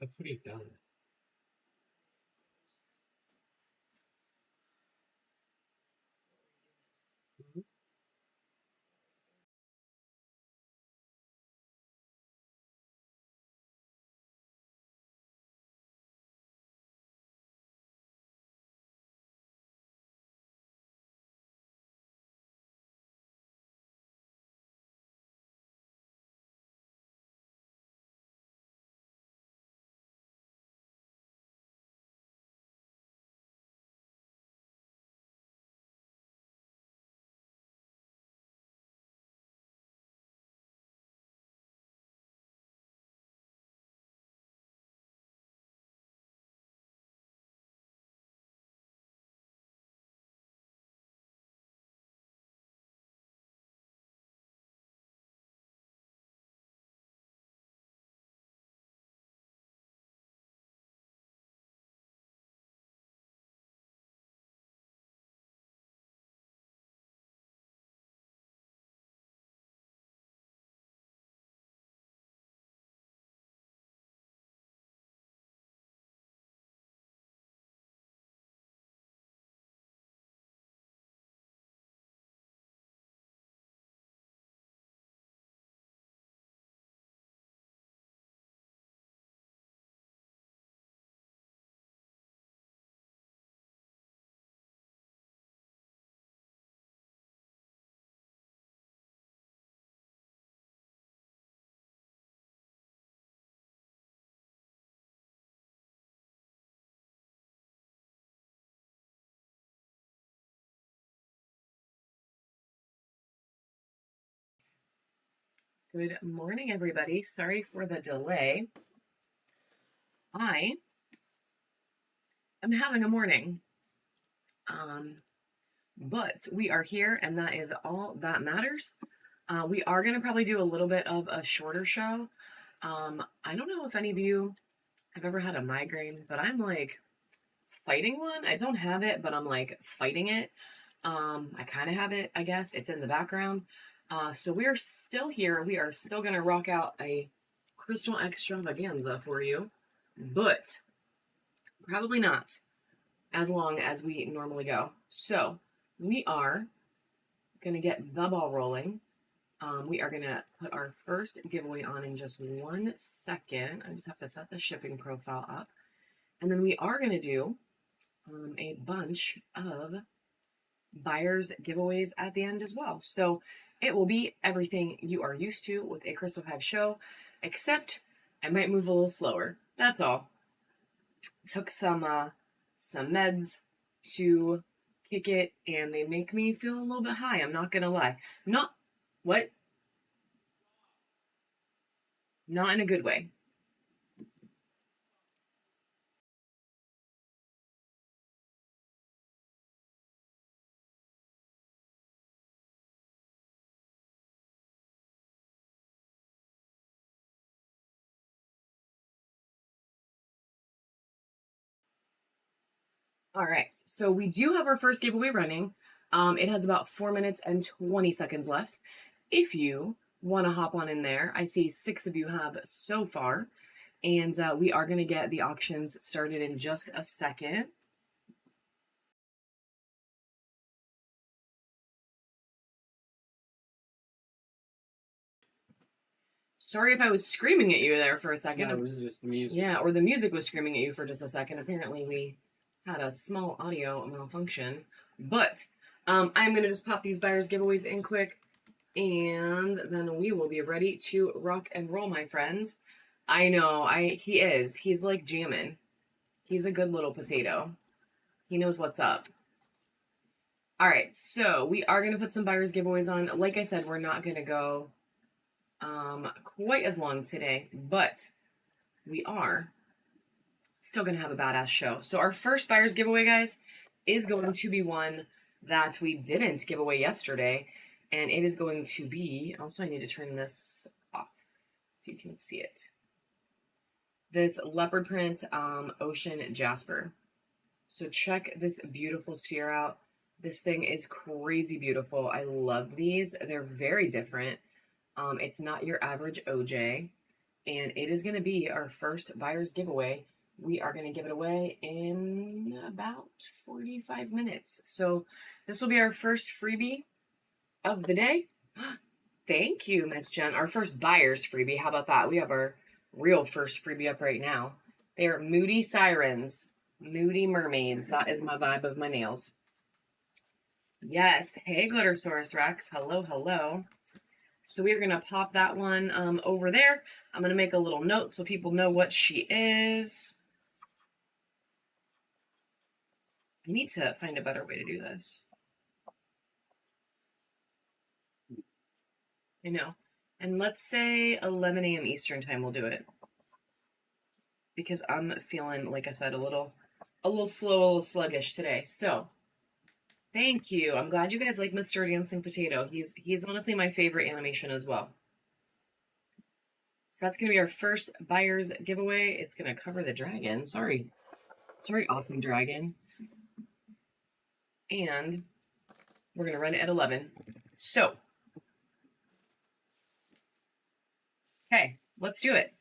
That's what he does. Mhm. Good morning, everybody. Sorry for the delay. I am having a morning, um, but we are here, and that is all that matters. We are going to probably do a little bit of a shorter show. I don't know if any of you have ever had a migraine, but I'm like fighting one. I don't have it, but I'm like fighting it. I kind of have it, I guess. It's in the background. So we're still here. We are still going to rock out a crystal extravaganza for you, but probably not as long as we normally go. So we are going to get the ball rolling. We are going to put our first giveaway on in just 1 second. I just have to set the shipping profile up. And then we are going to do a bunch of buyers giveaways at the end as well. So it will be everything you are used to with a Crystal Hive show, except I might move a little slower. That's all. Took some meds to kick it, and they make me feel a little bit high. I'm not gonna lie. Not what? Not in a good way. All right. So we do have our first giveaway running. It has about 4 minutes and 20 seconds left. If you want to hop on in there, I see 6 of you have so far, and we are going to get the auctions started in just a second. Sorry if I was screaming at you there for a second. No, it was just the music. Yeah, or the music was screaming at you for just a second. Apparently, we had a small audio malfunction. But I'm going to just pop these buyers giveaways in quick, and then we will be ready to rock and roll, my friends. I know, he is. He's like jamming. He's a good little potato. He knows what's up. All right, so we are going to put some buyers giveaways on. Like I said, we're not going to go quite as long today, but we are still going to have a badass show. So our first buyer's giveaway, guys, is going to be one that we didn't give away yesterday, and it is going to be, also I need to turn this off so you can see it. This leopard print ocean jasper. So check this beautiful sphere out. This thing is crazy beautiful. I love these. They're very different. It's not your average OJ. and it is going to be our first buyer's giveaway. We are going to give it away in about 45 minutes. So this will be our first freebie of the day. Thank you, Miss Jen. Our first buyer's freebie. How about that? We have our real first freebie up right now. They are Moody Sirens, Moody Mermaids. That is my vibe of my nails. Yes. Hey, Glittersaurus Rex. Hello, hello. So we're going to pop that one over there. I'm going to make a little note so people know what she is. I need to find a better way to do this. I know. And let's say 11 a.m. Eastern time we'll do it. Because I'm feeling, like I said, a little slow, a little sluggish today. So, thank you. I'm glad you guys like Mr. Dancing Potato. He's honestly my favorite animation as well. So that's going to be our first buyer's giveaway. It's going to cover the dragon. Sorry, awesome dragon. And we're going to run it at 11. So, okay, let's do it.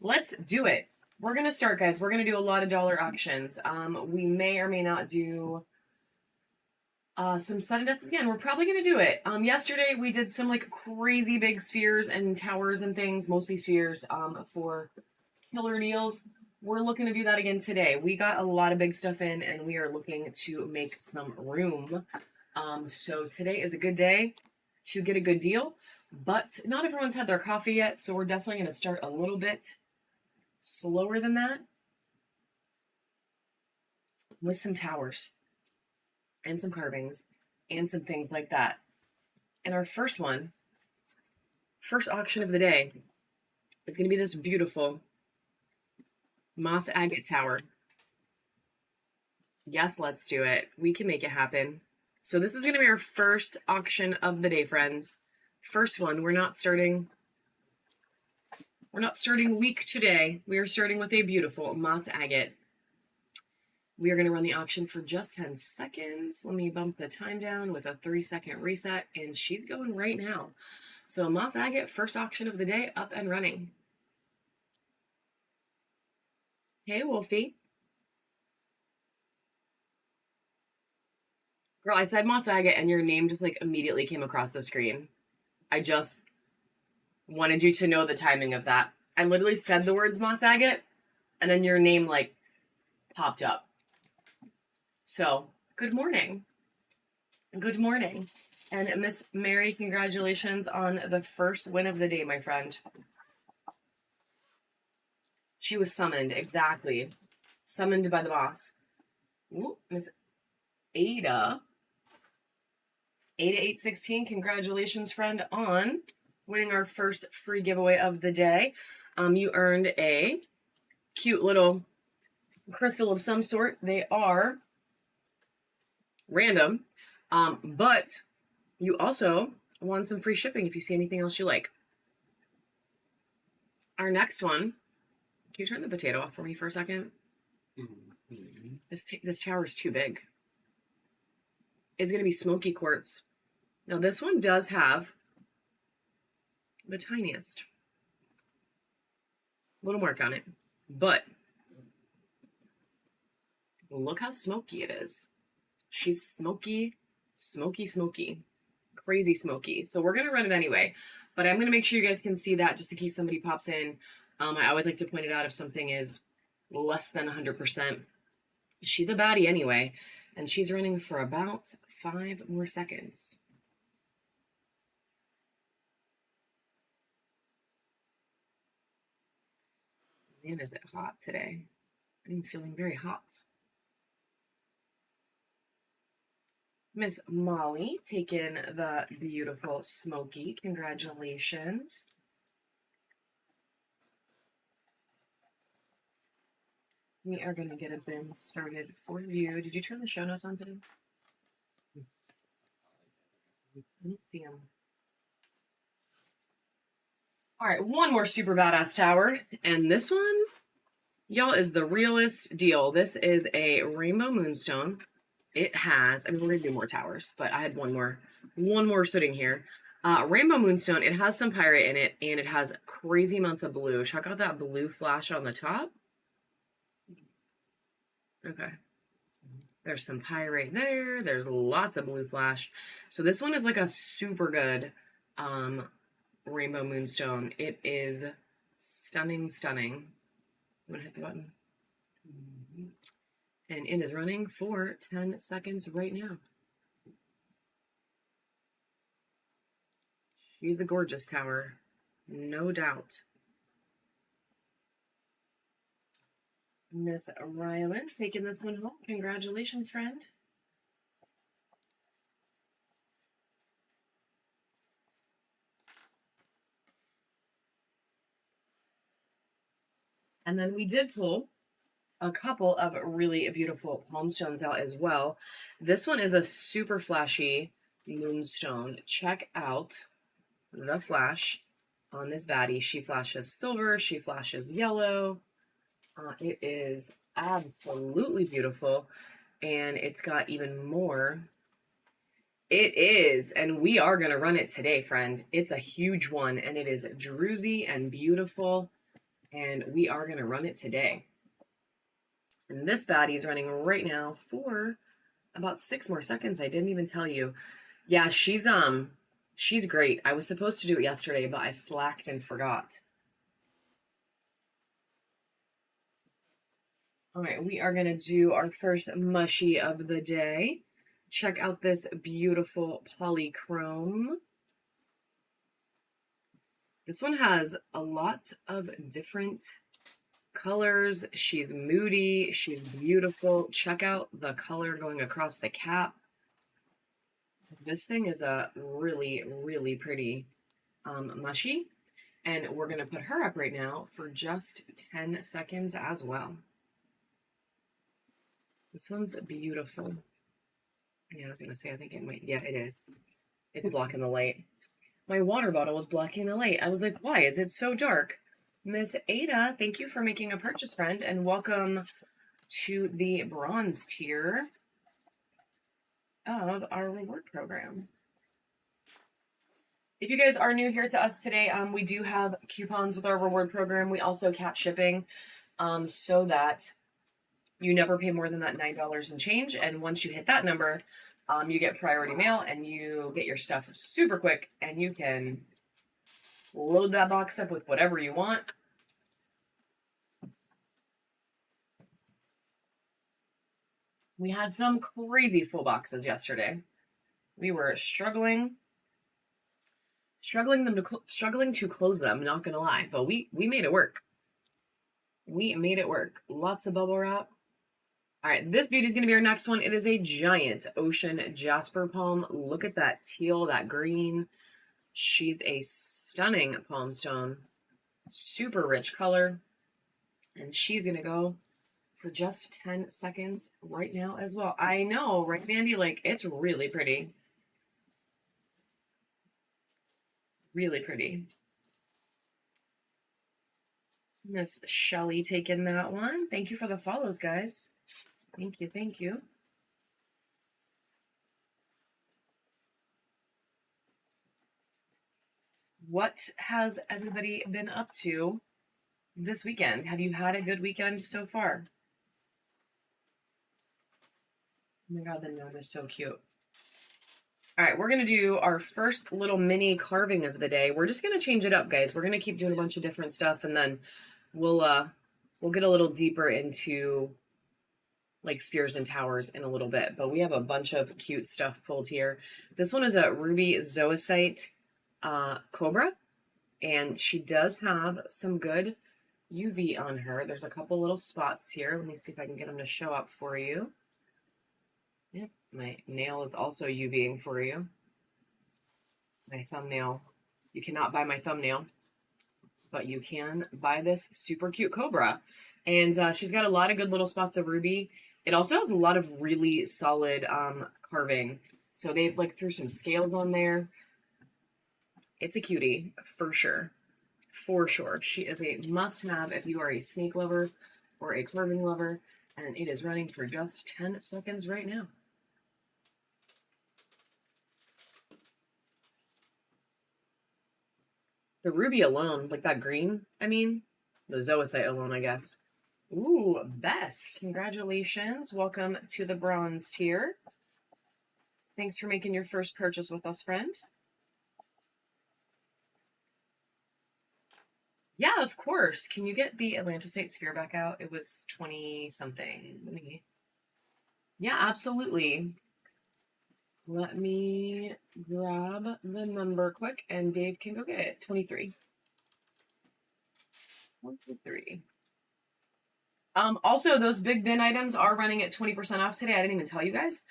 Let's do it. We're going to start, guys. We're going to do a lot of dollar auctions. We may or may not do some sudden death again. We're probably going to do it. Yesterday we did some like crazy big spheres and towers and things, mostly spheres, for killer deals. We're looking to do that again today. We got a lot of big stuff in and we are looking to make some room. So today is a good day to get a good deal, but not everyone's had their coffee yet. So we're definitely going to start a little bit slower than that with some towers and some carvings and some things like that. And our first auction of the day is going to be this beautiful moss agate tower. Yes, let's do it. We can make it happen. So this is going to be our first auction of the day, friends. First one. We're not starting week today. We are starting with a beautiful moss agate. We are going to run the auction for just 10 seconds. Let me bump the time down with a 3-second reset, and she's going right now. So moss agate, first auction of the day, up and running. Hey, Wolfie. Girl, I said moss agate, and your name just like immediately came across the screen. I just wanted you to know the timing of that. I literally said the words moss agate, and then your name like popped up. So, good morning. Good morning. And Miss Mary, congratulations on the first win of the day, my friend. She was summoned, exactly. Summoned by the boss. Ooh, Miss Ada. Ada816, congratulations, friend, on winning our first free giveaway of the day. You earned a cute little crystal of some sort. They are random, but you also won some free shipping if you see anything else you like. Our next one, can you turn the potato off for me for a second? Mm-hmm. This tower is too big. Is going to be smoky quartz. Now this one does have the tiniest little mark on it, but look how smoky it is. She's smoky, smoky, smoky, crazy smoky. So we're going to run it anyway, but I'm going to make sure you guys can see that just in case somebody pops in. I always like to point it out if something is less than 100%. She's a baddie anyway, and she's running for about 5 more seconds. Man, is it hot today? I'm feeling very hot. Miss Molly taking the beautiful smoky. Congratulations. We are going to get a bin started for you. Did you turn the show notes on today? I don't see them. All right, one more super badass tower. And this one, y'all, is the realest deal. This is a rainbow moonstone. It has, I mean, we're going to do more towers, but I had one more sitting here. Rainbow Moonstone, it has some pyrite in it, and it has crazy amounts of blue. Check out that blue flash on the top. Okay. There's some pyrite there. There's lots of blue flash. So this one is like a super good Rainbow Moonstone. It is stunning, stunning. You want to hit the button? And it is running for 10 seconds right now. She's a gorgeous tower, no doubt. Miss Ryland taking this one home. Congratulations, friend. And then we did pull a couple of really beautiful palm stones out as well. This one is a super flashy moonstone. Check out the flash on this baddie. She flashes silver, she flashes yellow. It is absolutely beautiful, and it's got even more. It is, and we are going to run it today, friend. It's a huge one, and it is druzy and beautiful, and we are going to run it today. And this baddie is running right now for about 6 more seconds. I didn't even tell you. Yeah, she's great. I was supposed to do it yesterday, but I slacked and forgot. All right, we are going to do our first mushy of the day. Check out this beautiful polychrome. This one has a lot of different colors. She's moody. She's beautiful. Check out the color going across the cap. This thing is a really, really pretty mushy. And we're going to put her up right now for just 10 seconds as well. This one's beautiful. Yeah, I was going to say, I think it might. Yeah, it is. It's blocking the light. My water bottle was blocking the light. I was like, why is it so dark? Miss Ada, thank you for making a purchase, friend, and welcome to the bronze tier of our reward program. If you guys are new here to us today, we do have coupons with our reward program. We also cap shipping so that you never pay more than that $9 and change. And once you hit that number, you get priority mail and you get your stuff super quick, and you can load that box up with whatever you want. We had some crazy full boxes yesterday. We were struggling to close them, not gonna lie, but we made it work. We made it work. Lots of bubble wrap. All right, this beauty is going to be our next one. It is a giant ocean jasper palm. Look at that teal, that green. She's a stunning palm stone. Super rich color. And she's going to go for just 10 seconds right now as well. I know, right, Vandy? Like, it's really pretty. Really pretty. Miss Shelly taking that one. Thank you for the follows, guys. Thank you, thank you. What has everybody been up to this weekend? Have you had a good weekend so far? Oh my god, the gnome is so cute. All right, we're going to do our first little mini carving of the day. We're just going to change it up, guys. We're going to keep doing a bunch of different stuff, and then we'll get a little deeper into like spheres and towers in a little bit, but we have a bunch of cute stuff pulled here. This one is a ruby zoisite cobra, and she does have some good UV on her. There's a couple little spots here. Let me see if I can get them to show up for you. Yep, my nail is also UVing for you. My thumbnail. You cannot buy my thumbnail, but you can buy this super cute cobra. And she's got a lot of good little spots of ruby. It also has a lot of really solid carving. So they like threw some scales on there. It's a cutie for sure. For sure. She is a must-have if you are a snake lover or a carving lover. And it is running for just 10 seconds right now. The ruby alone, like that green, I mean, the zoisite alone, I guess. Ooh, Bess, congratulations. Welcome to the bronze tier. Thanks for making your first purchase with us, friend. Yeah, of course. Can you get the Atlantisite sphere back out? It was 20 something. Yeah, absolutely. Let me grab the number quick and Dave can go get it. 23. 23. Also, those big bin items are running at 20% off today. I didn't even tell you guys.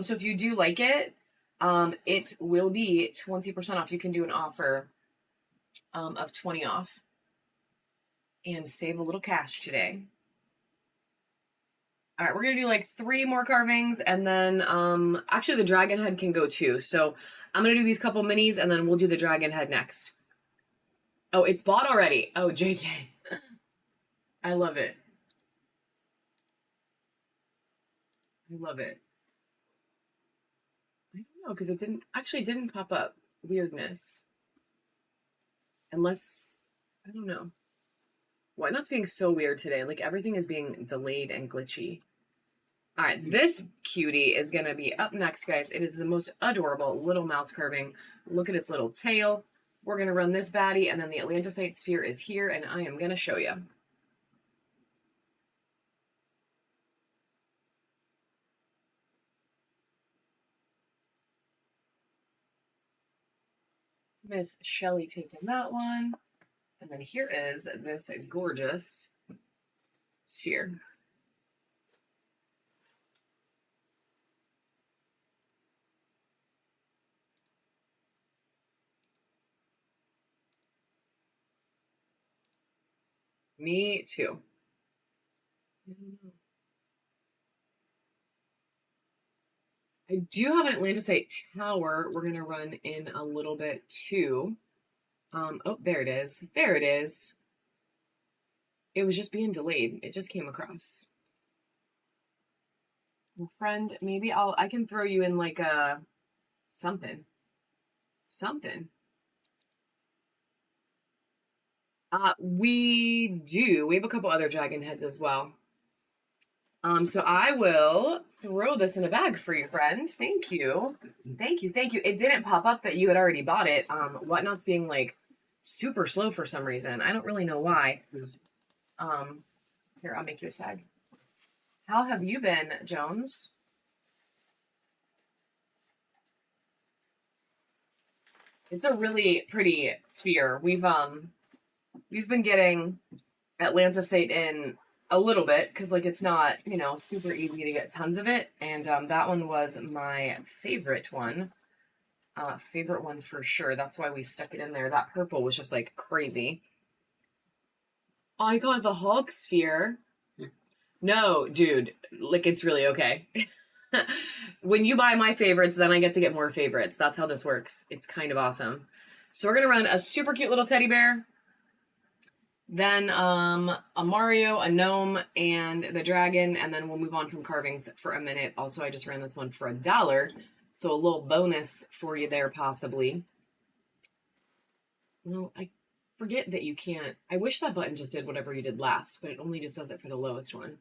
So if you do like it, it will be 20% off. You can do an offer of 20 off and save a little cash today. All right, we're gonna do like 3 more carvings, and then actually the dragon head can go too. So I'm gonna do these couple minis, and then we'll do the dragon head next. Oh, it's bought already. Oh, JK. I love it. I love it. I don't know, because it didn't pop up. Weirdness. Unless, I don't know. Why not being so weird today? Like everything is being delayed and glitchy. All right, this cutie is going to be up next, guys. It is the most adorable little mouse carving. Look at its little tail. We're going to run this baddie, and then the Atlantisite sphere is here, and I am going to show you. Miss Shelly taking that one. And then here is this gorgeous sphere. Me too. I do have an Atlantisite tower we're going to run in a little bit too. Oh, there it is. There it is. It was just being delayed. It just came across. Well, friend, maybe I can throw you in like a something. Something. We do. We have a couple other dragon heads as well. So I will throw this in a bag for you, friend. Thank you. Thank you. Thank you. It didn't pop up that you had already bought it. Whatnot's being like super slow for some reason. I don't really know why. Here, I'll make you a tag. How have you been, Jones? It's a really pretty sphere. We've been getting Atlantisite in a little bit because like it's not, you know, super easy to get tons of it, and that one was my favorite one. Favorite one for sure. That's why we stuck it in there. That purple was just like crazy. Oh, I got the Hulk sphere. No, dude, like it's really okay. When you buy my favorites, then I get to get more favorites. That's how this works. It's kind of awesome. So we're gonna run a super cute little teddy bear, then a Mario, a gnome, and the dragon, and then we'll move on from carvings for a minute. Also, I just ran this one for $1, so a little bonus for you there possibly. Well, I forget that you can't. I wish that button just did whatever you did last, but it only just does it for the lowest one.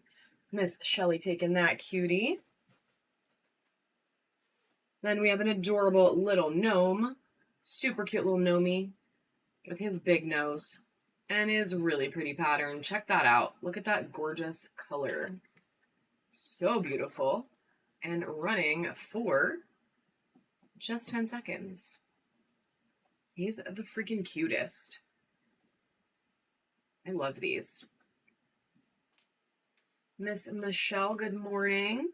Miss Shelly taking that cutie. Then we have an adorable little gnome. Super cute little gnomey with his big nose and his really pretty pattern. Check that out. Look at that gorgeous color. So beautiful. And running for just 10 seconds. He's the freaking cutest. I love these. Miss Michelle, good morning.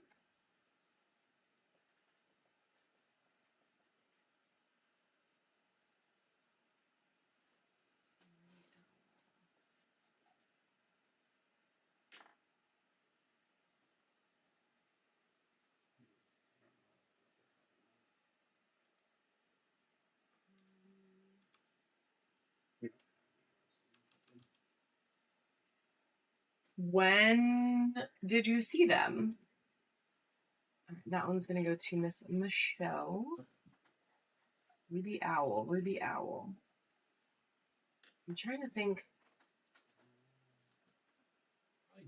When did you see them? That one's going to go to Miss Michelle. Ruby Owl, Ruby Owl. I'm trying to think.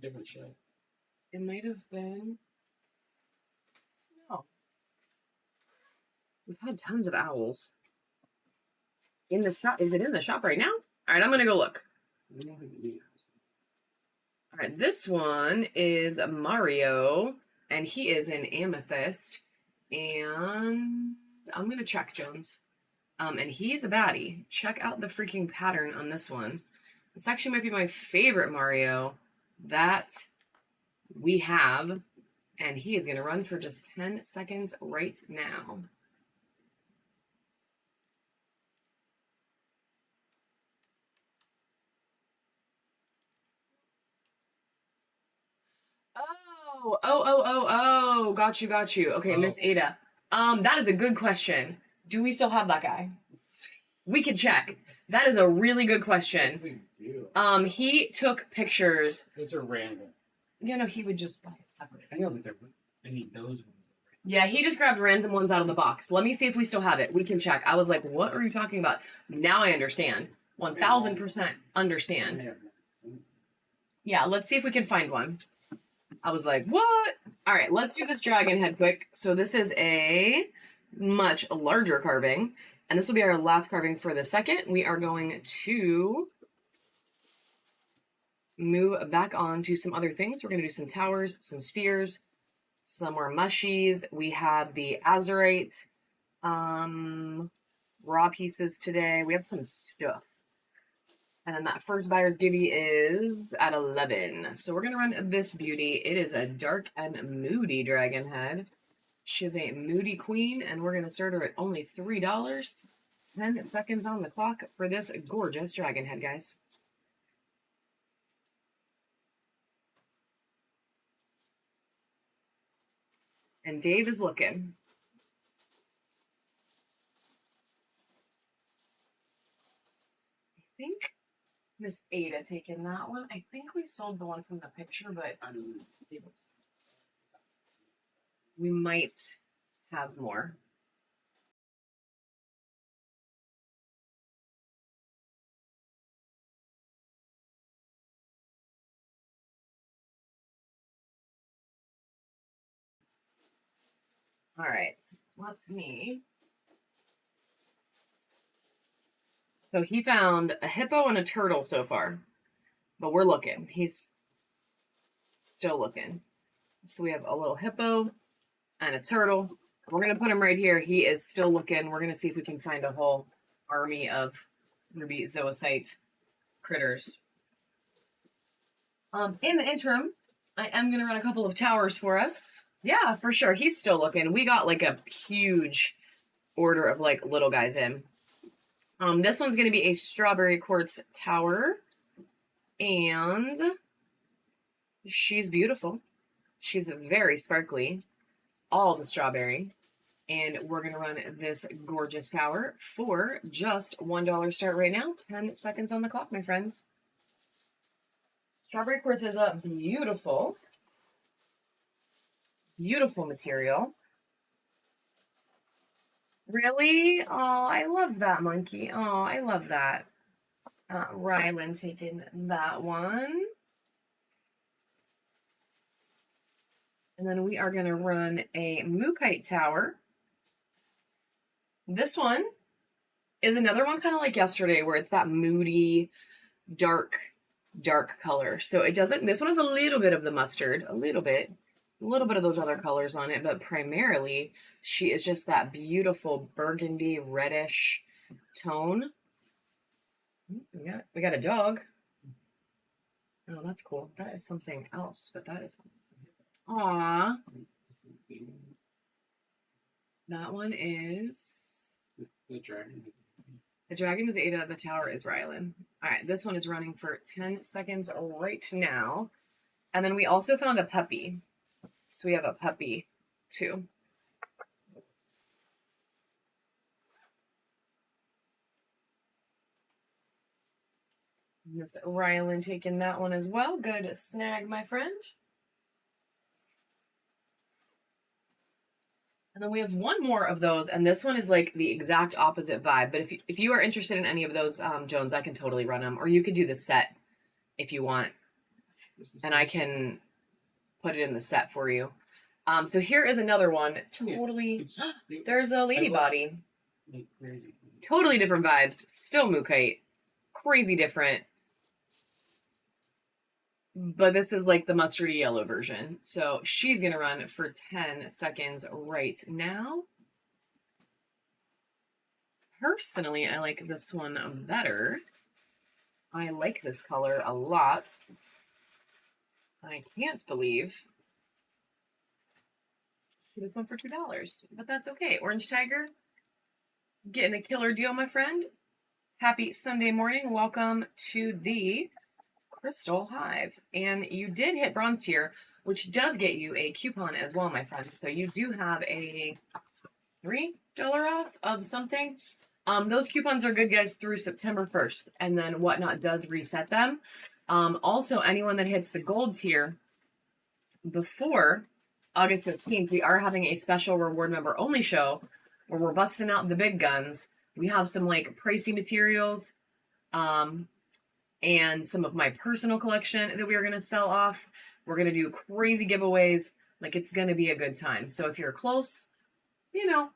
Different shit. It might have been. No. We've had tons of owls. In the shop. Is it in the shop right now? All right, I'm going to go look. All right, this one is Mario, and he is in amethyst. And I'm going to check, Jones. And he's a baddie. Check out the freaking pattern on this one. This actually might be my favorite Mario that we have. And he is going to run for just 10 seconds right now. Oh. Got you. Okay, Miss Ada. That is a good question. Do we still have that guy? We can check. That is a really good question. We do. He took pictures. Those are random. Yeah, no, he would just buy it separate. I know, but I need those ones. Yeah, he just grabbed random ones out of the box. Let me see if we still have it. We can check. I was like, what are you talking about? Now I understand. 1000% understand. Yeah, let's see if we can find one. I was like, what? All right, let's do this dragon head quick. So this is a much larger carving. And this will be our last carving for the second. We are going to move back on to some other things. We're going to do some towers, some spheres, some more mushies. We have the azurite raw pieces today. We have some stuff. And then that first buyer's gibby is at 11. So we're going to run this beauty. It is a dark and moody dragon head. She's a moody queen, and we're going to start her at only $3. 10 seconds on the clock for this gorgeous dragon head, guys. And Dave is looking. I think Miss Ada taking that one. I think we sold the one from the picture, but we might have more. All right, let's me. So he found a hippo and a turtle so far, but we're looking. He's still looking. So we have a little hippo and a turtle. We're going to put him right here. He is still looking. We're going to see if we can find a whole army of ruby zoocyte critters. In the interim, I am going to run a couple of towers for us. Yeah, for sure. He's still looking. We got like a huge order of like little guys in. This one's going to be a strawberry quartz tower. And she's beautiful. She's very sparkly. All the strawberry. And we're going to run this gorgeous tower for just $1 start right now. 10 seconds on the clock, my friends. Strawberry quartz is a beautiful, beautiful material. Really? Oh, I love that monkey. Oh, I love that. Rylan taking that one. And then we are going to run a Mookite tower. This one is another one kind of like yesterday where it's that moody, dark color. So it doesn't, this one has a little bit of the mustard, a little bit of those other colors on it, but primarily she is just that beautiful burgundy reddish tone. We got a dog. Oh, that's cool. That is something else, but that is cool. Aww. That one is the dragon. The dragon is Ada. The tower is Rylan. All right, this one is running for 10 seconds right now. And then we also found a puppy. So we have a puppy too. Miss Rylan taking that one as well. Good snag, my friend. And then we have one more of those, and this one is like the exact opposite vibe. But if you are interested in any of those, Jones, I can totally run them. Or you could do the set if you want. And I can put it in the set for you. So here is another one. Totally. There's a lady body. Crazy. Totally different vibes. Still Mookite. Crazy different. But this is like the mustardy yellow version. So she's going to run for 10 seconds right now. Personally, I like this one better. I like this color a lot. I can't believe this one for $2, but that's okay. Orange Tiger, getting a killer deal, my friend. Happy Sunday morning. Welcome to the Crystal Hive. And you did hit bronze tier, which does get you a coupon as well, my friend. So you do have a $3 off of something. Those coupons are good, guys, through September 1st. And then Whatnot does reset them. Also, anyone that hits the gold tier before August 15th, we are having a special reward member only show where we're busting out the big guns. We have some like pricey materials, and some of my personal collection that we are going to sell off. We're going to do crazy giveaways. Like, it's going to be a good time. So if you're close, you know,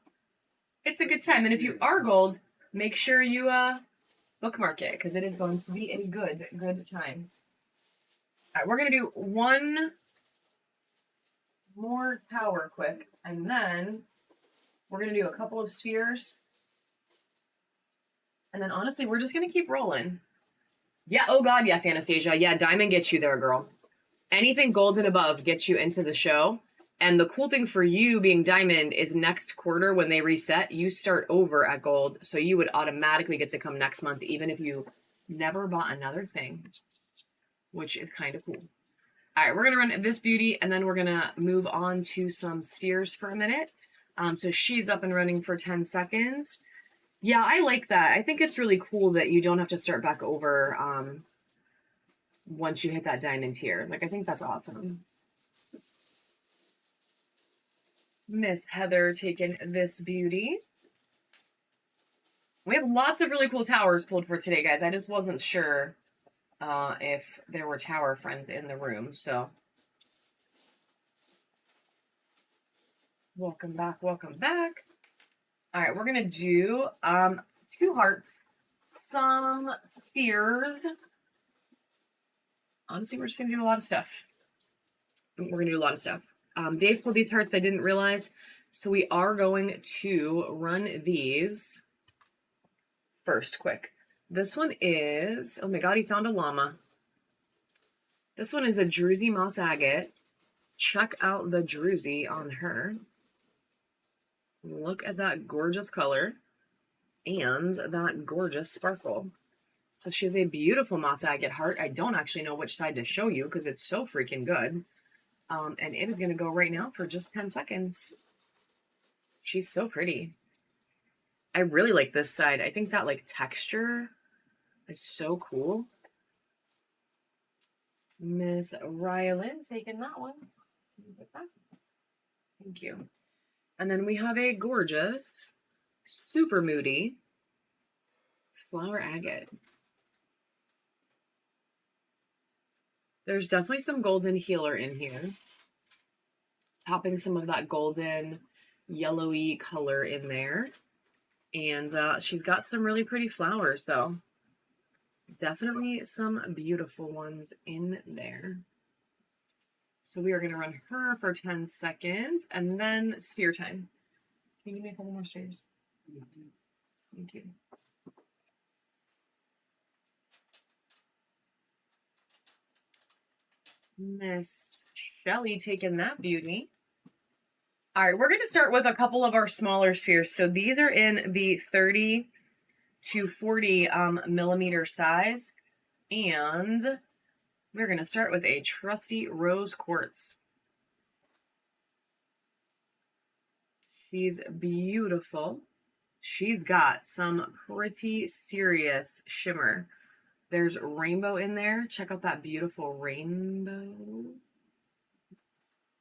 it's a good time. And if you are gold, make sure you bookmark it, because it is going to be a good time. All right, we're going to do one more tower quick, and then we're going to do a couple of spheres. And then, honestly, we're just going to keep rolling. Yeah, oh God, yes, Anastasia. Yeah, diamond gets you there, girl. Anything gold and above gets you into the show. And the cool thing for you being diamond is next quarter when they reset, you start over at gold. So you would automatically get to come next month, even if you never bought another thing, which is kind of cool. All right, we're going to run this beauty, and then we're going to move on to some spheres for a minute. So she's up and running for 10 seconds. Yeah, I like that. I think it's really cool that you don't have to start back over once you hit that diamond tier. Like, I think that's awesome. Miss Heather taking this beauty. We have lots of really cool towers pulled for today, guys. I just wasn't sure if there were tower friends in the room, so. Welcome back, welcome back. All right, we're going to do 2 hearts, some spheres. Honestly, we're just going to do a lot of stuff. Dave pulled these hearts, I didn't realize. So we are going to run these first quick. This one is, oh my God, he found a llama. This one is a Druzy Moss Agate. Check out the Druzy on her. Look at that gorgeous color and that gorgeous sparkle. So she has a beautiful moss agate heart. I don't actually know which side to show you because it's so freaking good. And it is going to go right now for just 10 seconds. She's so pretty. I really like this side. I think that like texture is so cool. Miss Rylan taking that one. Thank you. And then we have a gorgeous, super moody flower agate. There's definitely some golden healer in here. Popping some of that golden, yellowy color in there. And she's got some really pretty flowers, though. Definitely some beautiful ones in there. So we are going to run her for 10 seconds, and then sphere time. Can you give me a couple more spheres? Thank you. Miss Shelly taking that beauty. All right, we're going to start with a couple of our smaller spheres. So these are in the 30 to 40 millimeter size. And we're going to start with a trusty rose quartz. She's beautiful. She's got some pretty serious shimmer. There's rainbow in there. Check out that beautiful rainbow.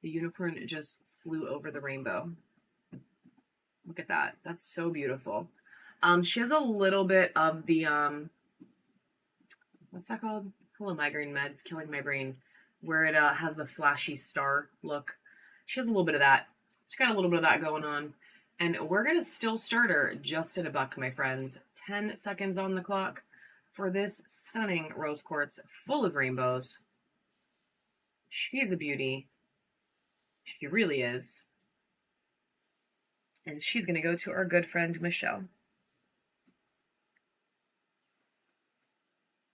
The unicorn just flew over the rainbow. Look at that. That's so beautiful. She has a little bit of the, what's that called? Hello, migraine meds, killing my brain. Where it has the flashy star look. She has a little bit of that. She's got a little bit of that going on. And we're going to still start her just at $1, my friends. 10 seconds on the clock for this stunning rose quartz full of rainbows. She's a beauty. She really is. And she's going to go to our good friend, Michelle.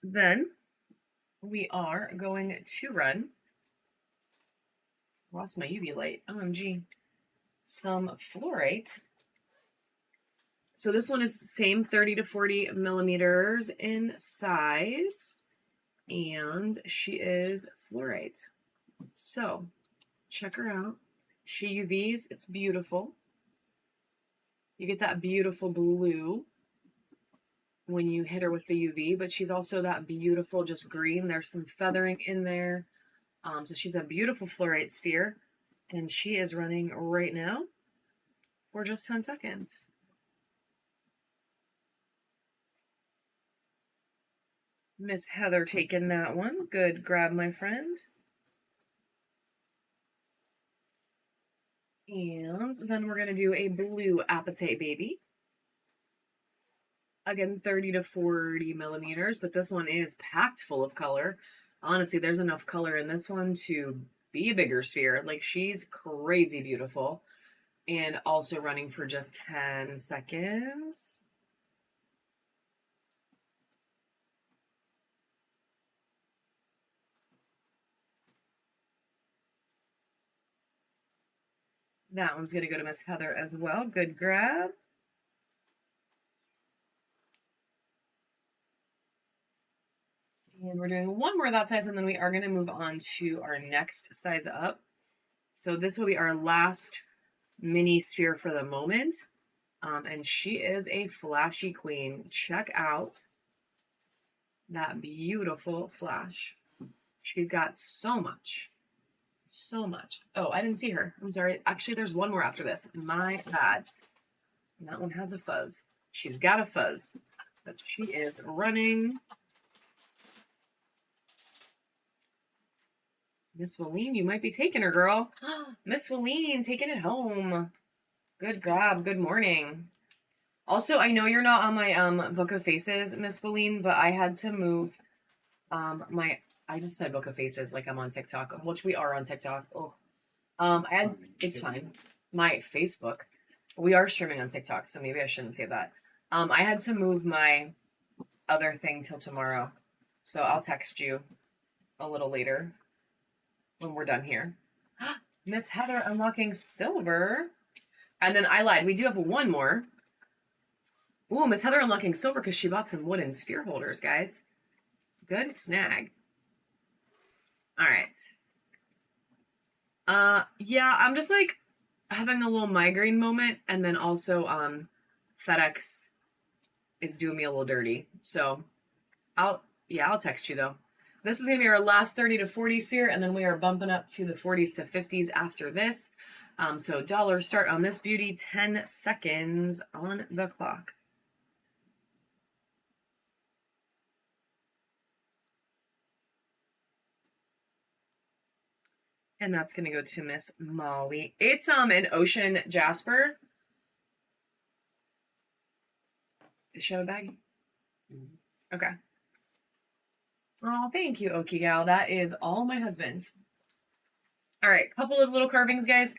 Then we are going to run. Lost my UV light. OMG. Some fluorite. So this one is the same 30 to 40 millimeters in size. And she is fluorite. So check her out. She UVs. It's beautiful. You get that beautiful blue when you hit her with the UV, but she's also that beautiful just green. There's some feathering in there. So she's a beautiful fluorite sphere, and she is running right now for just 10 seconds. Miss Heather taking that one. Good grab, my friend. And then we're going to do a blue apatite baby. Again, 30 to 40 millimeters, but this one is packed full of color. Honestly, there's enough color in this one to be a bigger sphere. Like, she's crazy beautiful. And also running for just 10 seconds. That one's going to go to Miss Heather as well. Good grab. And we're doing one more of that size, and then we are going to move on to our next size up. So this will be our last mini sphere for the moment. And she is a flashy queen. Check out that beautiful flash. She's got so much. So much. Oh, I didn't see her. I'm sorry. Actually, there's one more after this. My bad. And that one has a fuzz. She's got a fuzz. But she is running. Miss Willeen, you might be taking her, girl. Miss Willeen, taking it home. Good grab. Good morning. Also, I know you're not on my Book of Faces, Miss Willeen, but I had to move I just said Book of Faces like I'm on TikTok, which we are on TikTok. It's fine. My Facebook. We are streaming on TikTok, so maybe I shouldn't say that. I had to move my other thing till tomorrow, so I'll text you a little later when we're done here. Miss Heather unlocking silver. And then I lied. We do have one more. Ooh, Miss Heather unlocking silver because she bought some wooden sphere holders, guys. Good snag. All right. Yeah, I'm just like having a little migraine moment, and then also FedEx is doing me a little dirty. So I'll text you though. This is gonna be our last 30 to 40 sphere, and then we are bumping up to the 40s to 50s after this. So dollar start on this beauty, 10 seconds on the clock. And that's going to go to Miss Molly. It's an ocean jasper. It's a show bag. Mm-hmm. Okay. Oh, thank you, Okie Gal. That is all my husband's. All right, couple of little carvings, guys.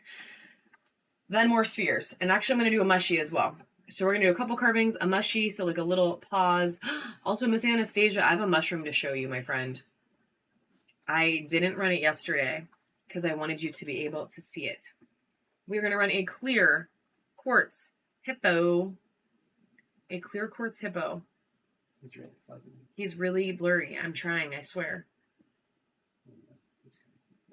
Then more spheres. And actually, I'm going to do a mushy as well. So we're going to do a couple carvings, a mushy, so like a little pause. Also, Miss Anastasia, I have a mushroom to show you, my friend. I didn't run it yesterday because I wanted you to be able to see it. We're going to run a clear quartz hippo. A clear quartz hippo. He's really fuzzy. He's really blurry. I'm trying, I swear.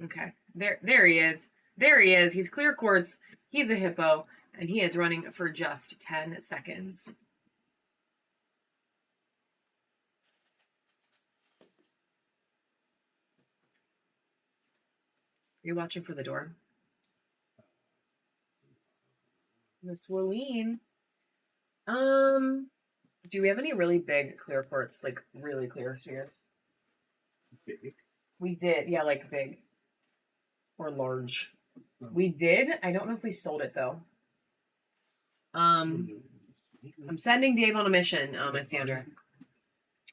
Okay. There he is. There he is. He's clear quartz. He's a hippo. And he is running for just 10 seconds. Are you watching for the door? Miss Willeen. Do we have any really big clear quartz, like really clear spheres? Big. We did, yeah, like big or large. Oh. We did. I don't know if we sold it though. I'm sending Dave on a mission, Miss Sandra.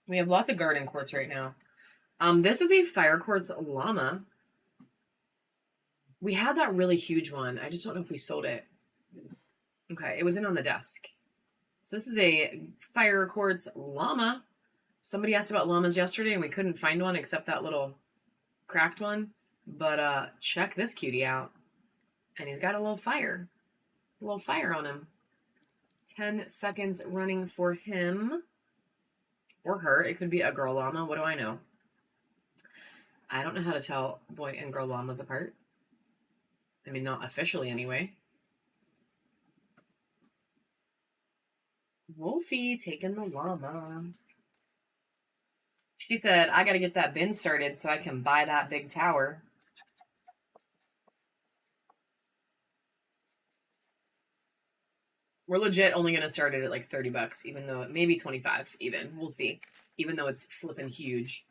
We have lots of garden quartz right now. This is a fire quartz llama. We had that really huge one. I just don't know if we sold it. Okay, it was in on the desk. So this is a fire quartz llama. Somebody asked about llamas yesterday and we couldn't find one except that little cracked one. But check this cutie out. And he's got a little fire on him. 10 seconds running for him or her. It could be a girl llama. What do I know? I don't know how to tell boy and girl llamas apart. I mean, not officially anyway. Wolfie taking the llama. She said, I got to get that bin started so I can buy that big tower. We're legit only going to start it at like 30 bucks, even though it may be 25 even. We'll see. Even though it's flipping huge.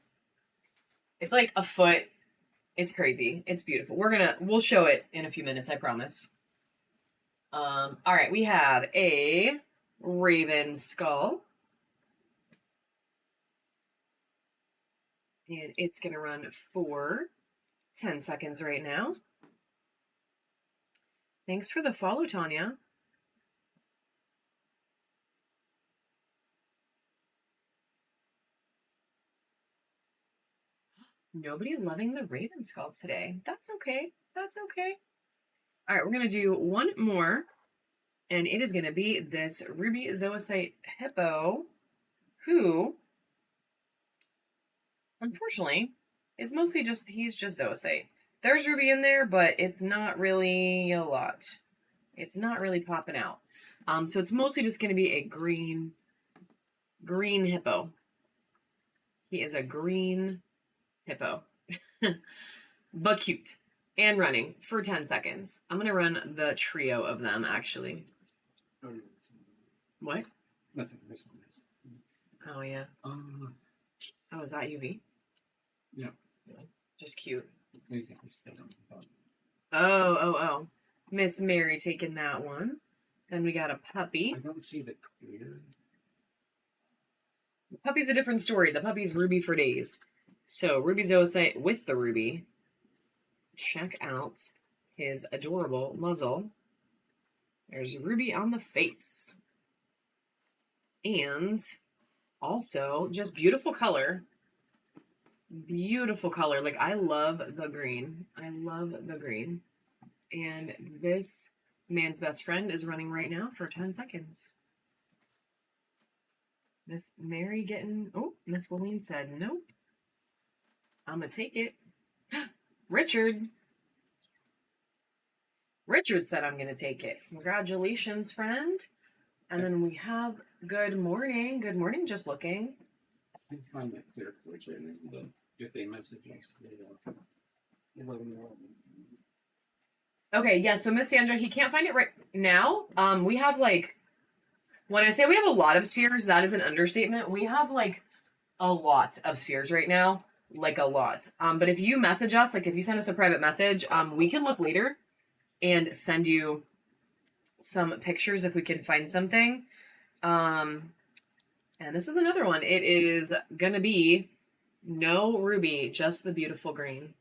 It's like a foot. It's crazy. It's beautiful. We'll show it in a few minutes, I promise. All right, we have a raven skull. And it's going to run for 10 seconds right now. Thanks for the follow, Tanya. Nobody loving the raven skull today. That's okay. That's okay. All right, we're going to do one more. And it is going to be this ruby zoisite hippo who, unfortunately, is mostly he's just zoisite. There's ruby in there, but it's not really a lot. It's not really popping out. So it's mostly just going to be a green hippo. He is a green hippo. But cute. And running for 10 seconds. I'm going to run the trio of them, actually. What? Nothing. This one is. Oh, yeah. Oh, is that UV? Yeah. Just cute. Oh. Oh. Miss Mary taking that one. Then we got a puppy. I don't see the clear. The puppy's a different story. The puppy's ruby for days. So, ruby zoisite with the ruby. Check out his adorable muzzle. There's ruby on the face. And also, just beautiful color. Beautiful color. Like, I love the green. I love the green. And this man's best friend is running right now for 10 seconds. Miss Mary getting... Oh, Miss Willeen said, nope. I'm going to take it. Richard. Richard said I'm going to take it. Congratulations, friend. And then we have good morning. Good morning, just looking. I can find that clear quartz right now. If they message us, Okay, yeah, so Miss Sandra, he can't find it right now. We have like, when I say we have a lot of spheres, that is an understatement. We have like a lot of spheres right now. Like a lot. But if you message us, like if you send us a private message, we can look later and send you some pictures if we can find something. And this is another one. It is gonna be no ruby, just the beautiful green.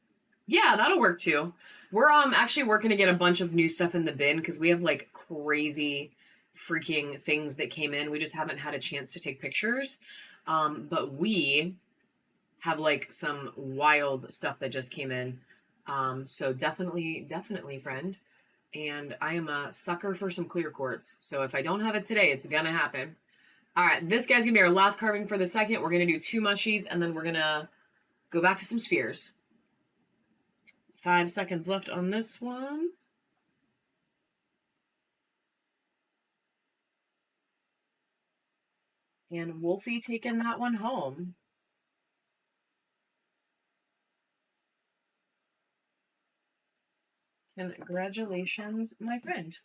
Yeah, that'll work too. We're actually working to get a bunch of new stuff in the bin because we have like crazy freaking things that came in. We just haven't had a chance to take pictures. But we have like some wild stuff that just came in. So definitely, friend. And I am a sucker for some clear quartz. So if I don't have it today, it's gonna happen. All right, this guy's gonna be our last carving for the second. We're gonna do 2 mushies and then we're gonna go back to some spheres. 5 seconds left on this one. And Wolfie taking that one home. Congratulations, my friend.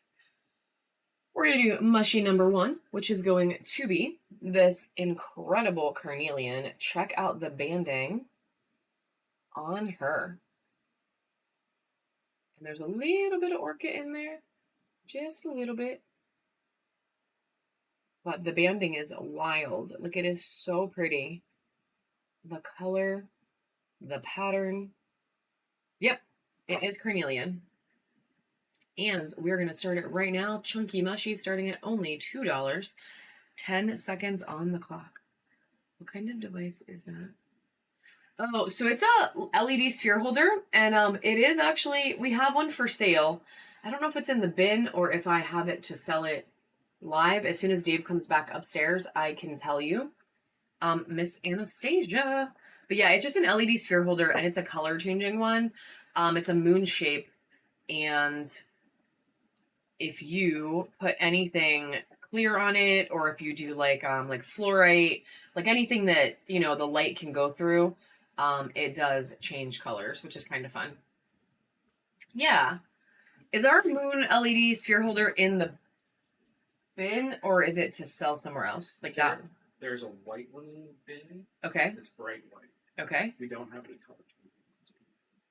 going to do mushy number 1, which is going to be this incredible carnelian. Check out the banding on her. And there's a little bit of orchid in there. Just a little bit. But the banding is wild. Look, it is so pretty. The color, the pattern. Yep, it is carnelian. And we're going to start it right now. Chunky mushy starting at only $2. 10 seconds on the clock. What kind of device is that? Oh, so it's a LED sphere holder. And it is actually, we have one for sale. I don't know if it's in the bin or if I have it to sell it live. As soon as Dave comes back upstairs, I can tell you. Miss Anastasia. But yeah, it's just an LED sphere holder and it's a color changing one. It's a moon shape, and if you put anything clear on it, or if you do like fluorite, like anything that, you know, the light can go through, it does change colors, which is kind of fun. Yeah. Is our moon LED sphere holder in the bin, or is it to sell somewhere else? Like that? There's a white one bin. Okay. It's bright white. Okay. We don't have any color.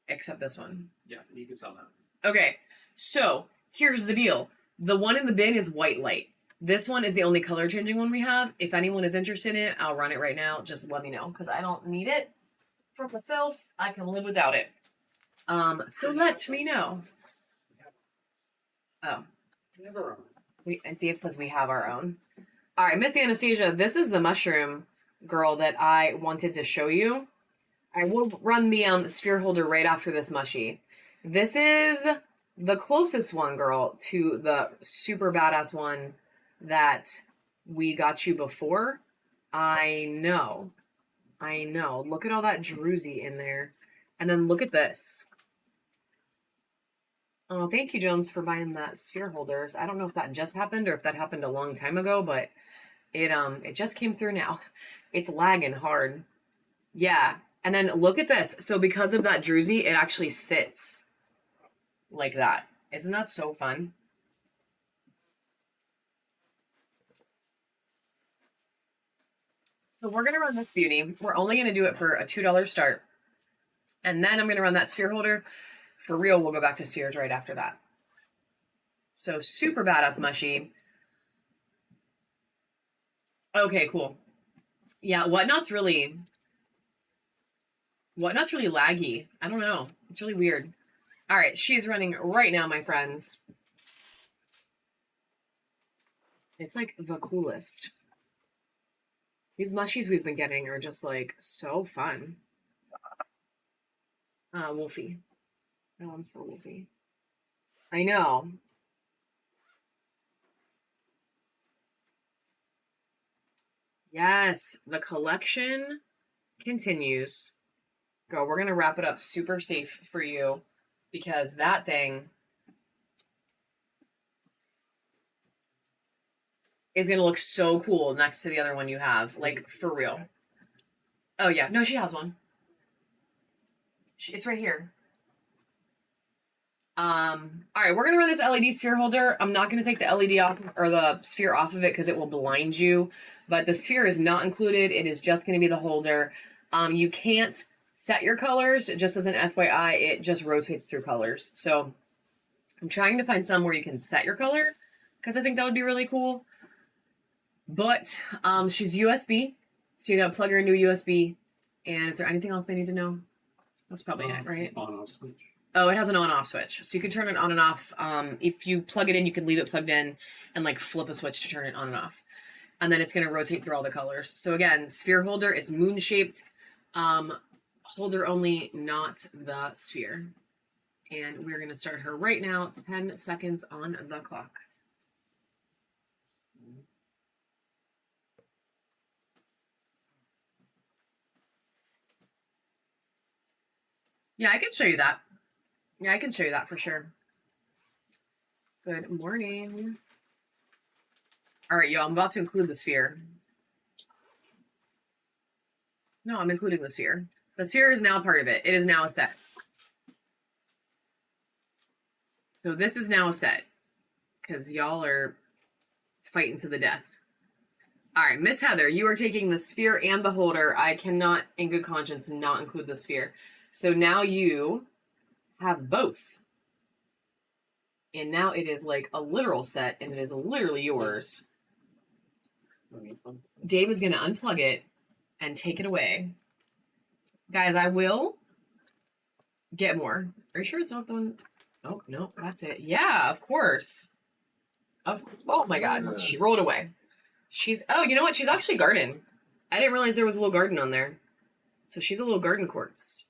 Except this one. Yeah, you can sell that. Okay. So here's the deal. The one in the bin is white light. This one is the only color changing one we have. If anyone is interested in it, I'll run it right now. Just let me know, because I don't need it for myself. I can live without it. So let me know. Oh. Never And Dave says we have our own. All right, Miss Anastasia, this is the mushroom girl that I wanted to show you. I will run the sphere holder right after this mushy. This is the closest one, girl, to the super badass one that we got you before. I know. Look at all that druzy in there. And then look at this. Oh, thank you, Jones, for buying that sphere holders. I don't know if that just happened or if that happened a long time ago, but it just came through now. It's lagging hard. Yeah. And then look at this. So because of that druzy, it actually sits like that. Isn't that so fun? So we're going to run this beauty. We're only going to do it for a $2 start. And then I'm going to run that sphere holder. For real, we'll go back to spheres right after that. So super badass mushy. Okay, cool. Yeah, Whatnot's really laggy. I don't know. It's really weird. All right, she's running right now, my friends. It's like the coolest. These mushies we've been getting are just like so fun. Wolfie. That one's for Wolfie. I know. Yes, the collection continues. Go, we're going to wrap it up super safe for you because that thing is going to look so cool next to the other one you have. Like, for real. Oh, yeah. No, she has one. It's right here. All right, we're going to run this LED sphere holder. I'm not going to take the LED off or the sphere off of it because it will blind you, but the sphere is not included. It is just going to be the holder. You can't set your colors. Just as an FYI, it just rotates through colors. So I'm trying to find some where you can set your color because I think that would be really cool. But she's USB, so you got to plug her into a USB. And is there anything else they need to know? That's probably it, right? On-off switch. Oh, it has an on-off switch. So you can turn it on and off. If you plug it in, you can leave it plugged in and like flip a switch to turn it on and off. And then it's going to rotate through all the colors. So again, sphere holder, it's moon-shaped. Holder only, not the sphere. And we're going to start her right now. 10 seconds on the clock. Yeah, I can show you that. Yeah, I can show you that for sure. Good morning. All right, y'all, I'm about to include the sphere. No, I'm including the sphere. The sphere is now part of it. It is now a set. So this is now a set because y'all are fighting to the death. All right, Miss Heather, you are taking the sphere and the holder. I cannot, in good conscience, not include the sphere. So now you have both. And now it is like a literal set, and it is literally yours. Dave is going to unplug it and take it away. Guys, I will get more. Are you sure it's not the one? Oh, no, that's it. Yeah, of course. Oh, my God. She rolled away. Oh, you know what? She's actually garden. I didn't realize there was a little garden on there. So she's a little garden quartz.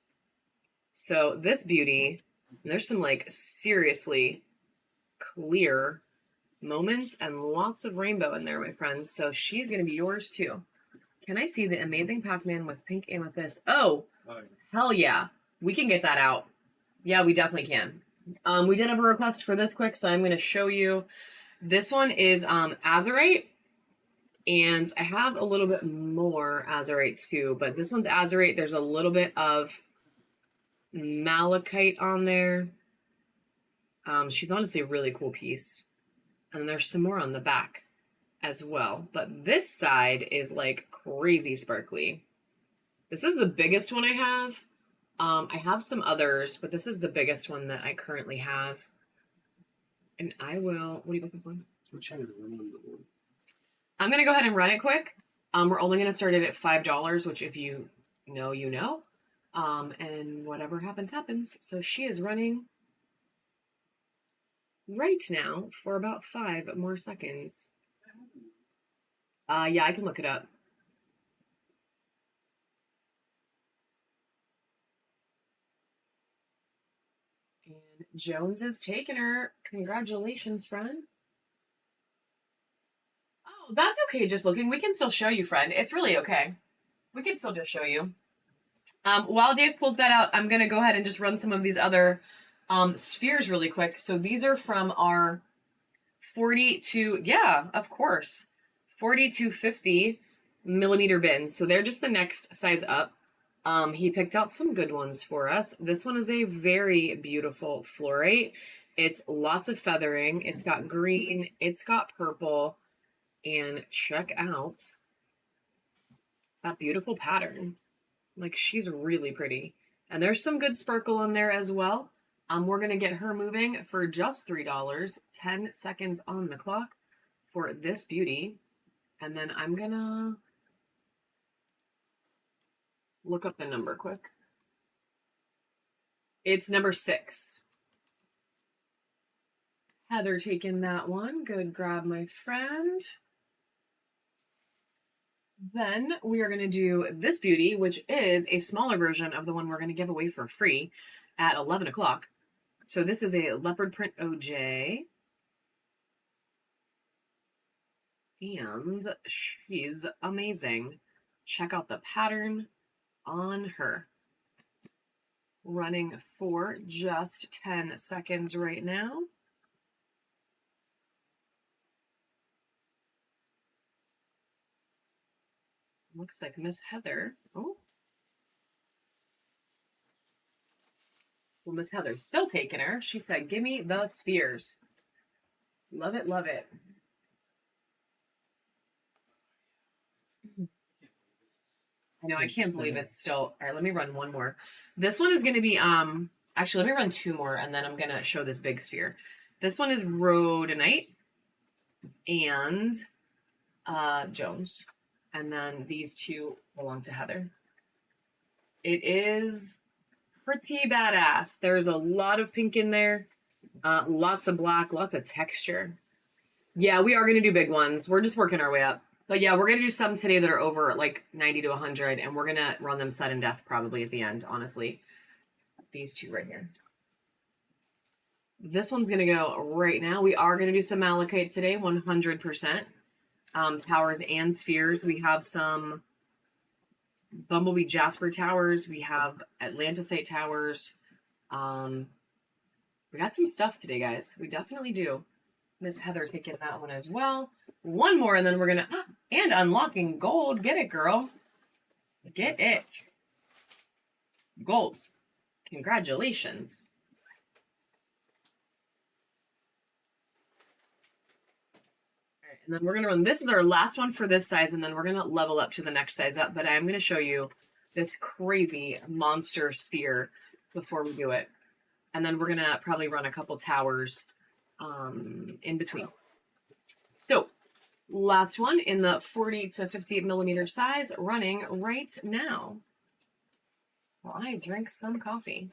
So this beauty, and there's some like seriously clear moments and lots of rainbow in there, my friends. So she's going to be yours too. Can I see the amazing Pac-Man with pink amethyst? Oh, hell yeah. We can get that out. Yeah, we definitely can. We did have a request for this quick, so I'm going to show you. This one is azurite. And I have a little bit more azurite too, but this one's azurite. There's a little bit of malachite on there. She's honestly a really cool piece. And there's some more on the back as well. But this side is like crazy sparkly. This is the biggest one I have. I have some others, but this is the biggest one that I currently have. And I will, what are you looking for? I'm trying to remember the one. I'm going to go ahead and run it quick. We're only going to start it at $5, which if you know, you know. And whatever happens, happens. So she is running right now for about 5 more seconds. Yeah, I can look it up. And Jones is taking her. Congratulations, friend. Oh, that's okay, just looking. We can still show you, friend. It's really okay. We can still just show you. While Dave pulls that out, I'm going to go ahead and just run some of these other spheres really quick. So these are from our 42, yeah, of course, 40 to 50 millimeter bins. So they're just the next size up. He picked out some good ones for us. This one is a very beautiful fluorite. It's lots of feathering. It's got green. It's got purple. And check out that beautiful pattern. Like, she's really pretty. And there's some good sparkle in there as well. We're going to get her moving for just $3. 10 seconds on the clock for this beauty. And then I'm going to look up the number quick. It's number 6. Heather taking that one. Good grab, my friend. Then we are going to do this beauty, which is a smaller version of the one we're going to give away for free at 11 o'clock. So this is a leopard print OJ. And she's amazing. Check out the pattern on her. Running for just 10 seconds right now. Looks like Miss Heather. Oh. Well, Miss Heather's still taking her. She said, give me the spheres. Love it, love it. I know, I can't believe it's still... All right, let me run one more. This one is going to be... Actually, let me run 2 more, and then I'm going to show this big sphere. This one is rhodonite and Jones. And then these 2 belong to Heather. It is pretty badass. There's a lot of pink in there. Lots of black, lots of texture. Yeah, we are going to do big ones. We're just working our way up. But yeah, we're going to do some today that are over like 90 to 100. And we're going to run them sudden death probably at the end, honestly. These 2 right here. This one's going to go right now. We are going to do some malachite today, 100%. Towers and spheres. We have some Bumblebee Jasper towers. We have Atlantisite towers. We got some stuff today, guys. We definitely do. Miss Heather taking that one as well. One more, and then we're gonna and unlocking gold. Get it, girl. Get it. Gold. Congratulations. And then we're going to run, this is our last one for this size, and then we're going to level up to the next size up. But I'm going to show you this crazy monster sphere before we do it. And then we're going to probably run a couple towers in between. So last one in the 40 to 50 millimeter size, running right now. Well, I drink some coffee.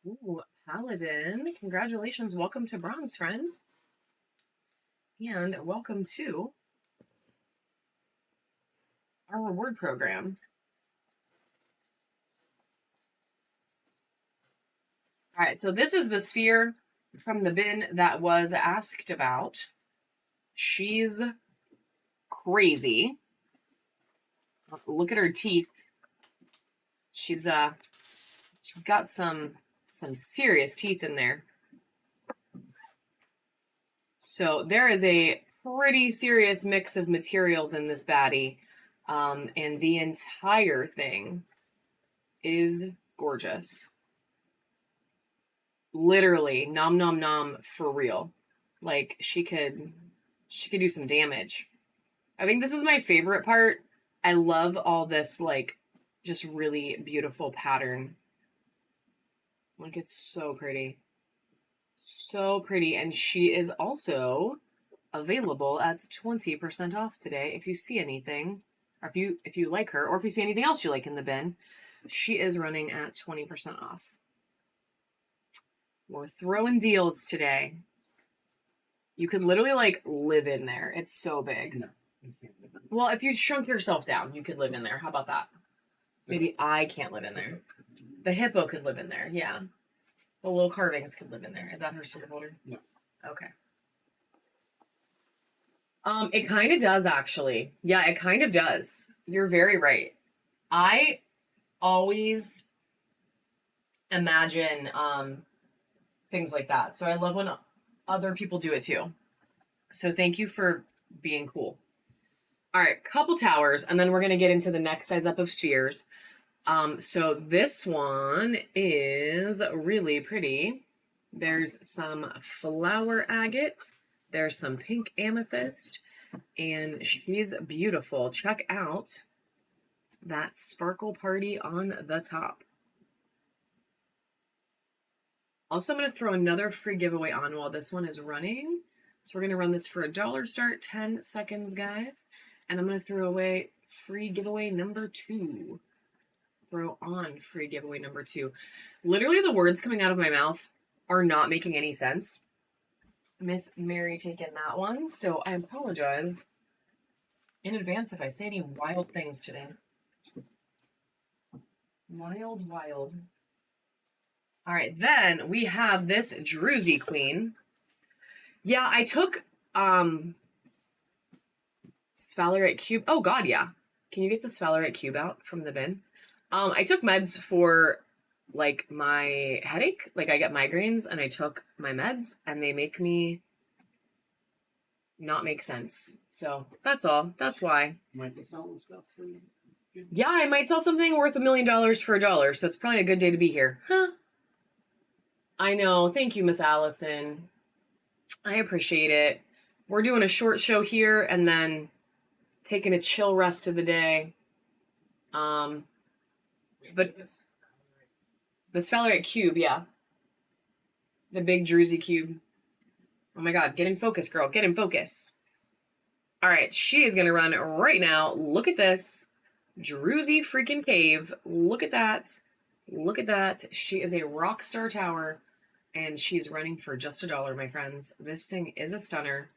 Ooh, Paladin. Congratulations. Welcome to Bronze, friends. And welcome to our reward program. All right, so this is the sphere from the bin that was asked about. She's crazy. Look at her teeth. She's got some serious teeth in there. So there is a pretty serious mix of materials in this baddie. And the entire thing is gorgeous. Literally, nom nom nom for real. Like she could do some damage. I think this is my favorite part. I love all this like just really beautiful pattern. Like it's so pretty. So pretty. And she is also available at 20% off today. If you see anything, or if you like her, or if you see anything else you like in the bin, she is running at 20% off. We're throwing deals today. You could literally like live in there. It's so big. No. Well, if you shrunk yourself down, you could live in there. How about that? Maybe I can't live in there. The hippo could live in there. Yeah. The little carvings could live in there. Is that her sword holder? No. Okay. It kind of does, actually. Yeah, it kind of does. You're very right. I always imagine things like that. So I love when other people do it too. So thank you for being cool. All right, couple towers, and then we're going to get into the next size up of spheres. So this one is really pretty. There's some flower agate. There's some pink amethyst, and she's beautiful. Check out that sparkle party on the top. Also, I'm going to throw another free giveaway on while this one is running. So we're going to run this for $1 start, 10 seconds, guys. And I'm going to throw away free giveaway number 2. Throw on free giveaway number 2. Literally, the words coming out of my mouth are not making any sense. Miss Mary taking that one, so I apologize in advance if I say any wild things today. Wild. All right, then we have this Druzy Queen. Yeah, I took Sphalerite Cube. Oh God, yeah. Can you get the Sphalerite Cube out from the bin? I took meds for like my headache. Like I get migraines and I took my meds and they make me not make sense. So that's all. That's why. Might be selling stuff for you. Yeah, I might sell something worth $1 million for $1. So it's probably a good day to be here. Huh? I know. Thank you, Miss Allison. I appreciate it. We're doing a short show here and then taking a chill rest of the day. But the Sphalerite Cube, yeah. The big Druzy Cube. Oh my God, get in focus, girl. Get in focus. All right, she is going to run right now. Look at this. Druzy freaking cave. Look at that. Look at that. She is a rock star tower, and she's running for just $1, my friends. This thing is a stunner.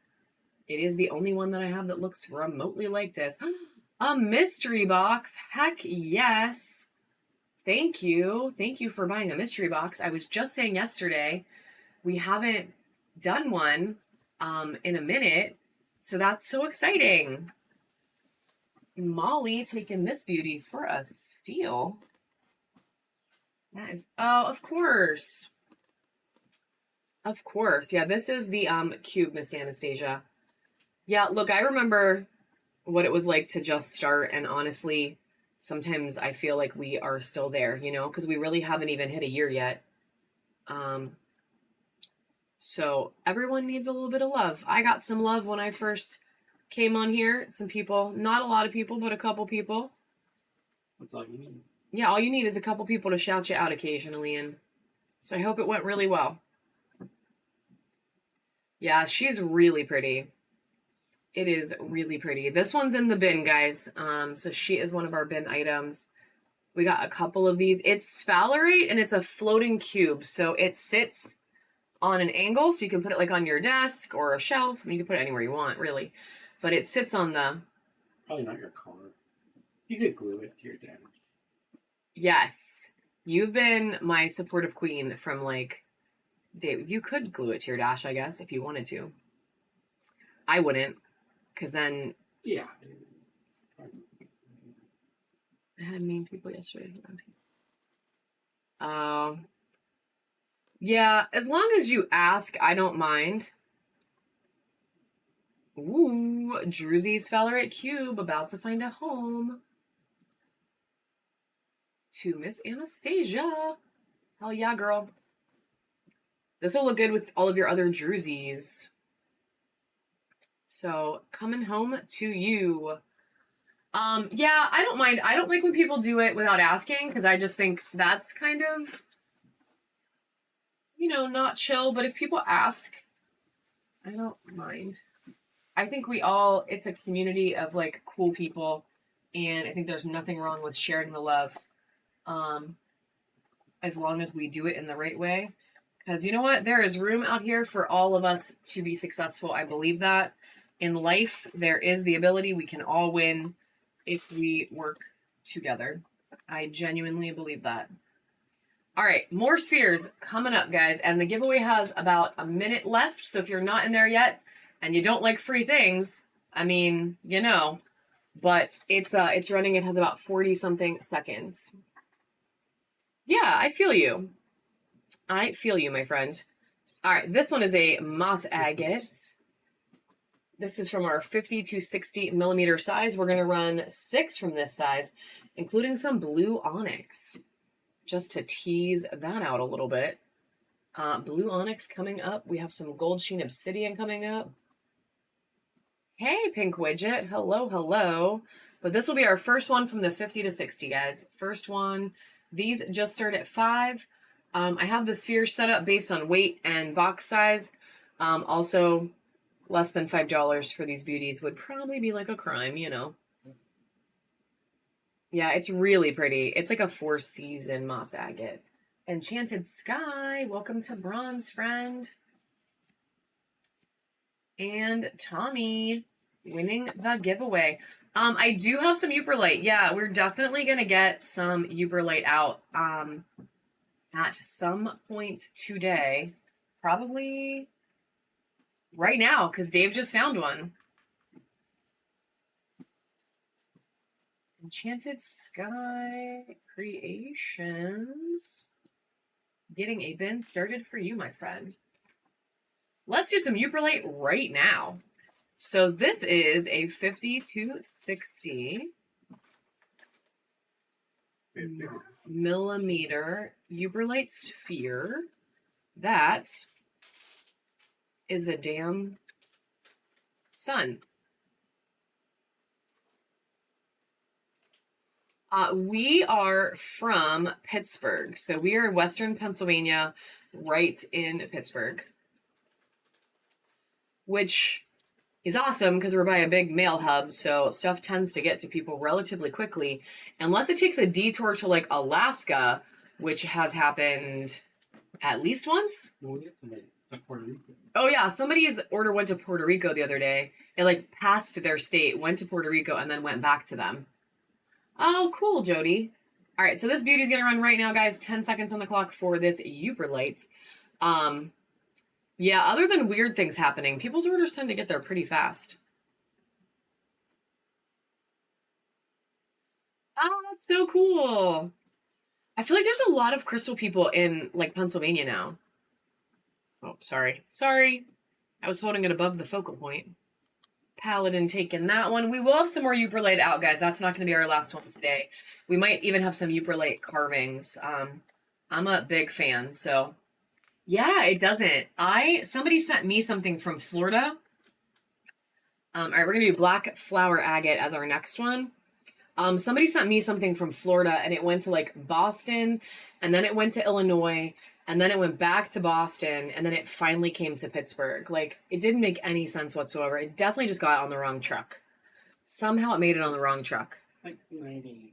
It is the only one that I have that looks remotely like this. A mystery box. Heck yes. Thank you. Thank you for buying a mystery box. I was just saying yesterday, we haven't done one in a minute. So that's so exciting. Molly taking this beauty for a steal. That is, oh, of course. Of course. Yeah, this is the cube, Miss Anastasia. Yeah, look, I remember what it was like to just start, and honestly, sometimes I feel like we are still there, you know, because we really haven't even hit a year yet. So everyone needs a little bit of love. I got some love when I first came on here. Some people, not a lot of people, but a couple people. That's all you need. Yeah, all you need is a couple people to shout you out occasionally, and so I hope it went really well. Yeah, she's really pretty. It is really pretty. This one's in the bin, guys. So she is one of our bin items. We got a couple of these. It's sphalerite and it's a floating cube. So it sits on an angle, so you can put it like on your desk or a shelf. I mean, you can put it anywhere you want, really. But it sits on the... Probably not your car. You could glue it to your dash. Yes. You've been my supportive queen from like... Dave, you could glue it to your dash, I guess, if you wanted to. I wouldn't, because then... Yeah. I had mean people yesterday. Yeah, as long as you ask, I don't mind. Ooh, Drewsy's Sphalerite Cube about to find a home. To Miss Anastasia. Hell yeah, girl. This will look good with all of your other Drewsies. So, coming home to you. Yeah, I don't mind. I don't like when people do it without asking, because I just think that's kind of, you know, not chill. But if people ask, I don't mind. I think it's a community of like cool people, and I think there's nothing wrong with sharing the love, as long as we do it in the right way. Because you know what? There is room out here for all of us to be successful. I believe that. In life, there is the ability we can all win if we work together. I genuinely believe that. All right, more spheres coming up, guys. And the giveaway has about a minute left. So if you're not in there yet and you don't like free things, I mean, you know, but it's running. It has about 40-something seconds. Yeah, I feel you. I feel you, my friend. All right, this one is a moss agate. This is from our 50 to 60 millimeter size. We're going to run 6 from this size, including some blue onyx, just to tease that out a little bit. Blue onyx coming up. We have some gold sheen obsidian coming up. Hey, Pink Widget. Hello, hello. But this will be our first one from the 50 to 60, guys. First one. These just start at 5. I have the spheres set up based on weight and box size. Also, less than $5 for these beauties would probably be like a crime, you know. Yeah, it's really pretty. It's like a 4-season moss agate. Enchanted Sky, welcome to bronze, friend. And Tommy winning the giveaway. I do have some Uperlite. Yeah, we're definitely going to get some Uperlite out at some point today. Probably right now, because Dave just found one. Enchanted Sky Creations. Getting a bin started for you, my friend. Let's do some Uperlite right now. So this is a 50 to 60 millimeter Uperlite sphere. That is a damn sun. We are from Pittsburgh. So we are in Western Pennsylvania, right in Pittsburgh. Which is awesome because we're by a big mail hub, so stuff tends to get to people relatively quickly. Unless it takes a detour to like Alaska, which has happened at least once. We'll get to Puerto Rico. Oh yeah, somebody's order went to Puerto Rico the other day. It like passed their state, went to Puerto Rico, and then went back to them. Oh, cool, Jody. All right, so this beauty's gonna run right now, guys. 10 seconds on the clock for this Uperlite. Yeah, other than weird things happening, people's orders tend to get there pretty fast. Oh, that's so cool. I feel like there's a lot of crystal people in like Pennsylvania now. Oh, sorry. Sorry. I was holding it above the focal point. Paladin taking that one. We will have some more Uperlite out, guys. That's not going to be our last one today. We might even have some Uperlite carvings. I'm a big fan, so yeah, it doesn't. Somebody sent me something from Florida. All right, we're gonna do black flower agate as our next one. Somebody sent me something from Florida, and it went to like Boston, and then it went to Illinois, and then it went back to Boston, and then it finally came to Pittsburgh. Like, it didn't make any sense whatsoever. It definitely just got on the wrong truck. Somehow it made it on the wrong truck. Like 95%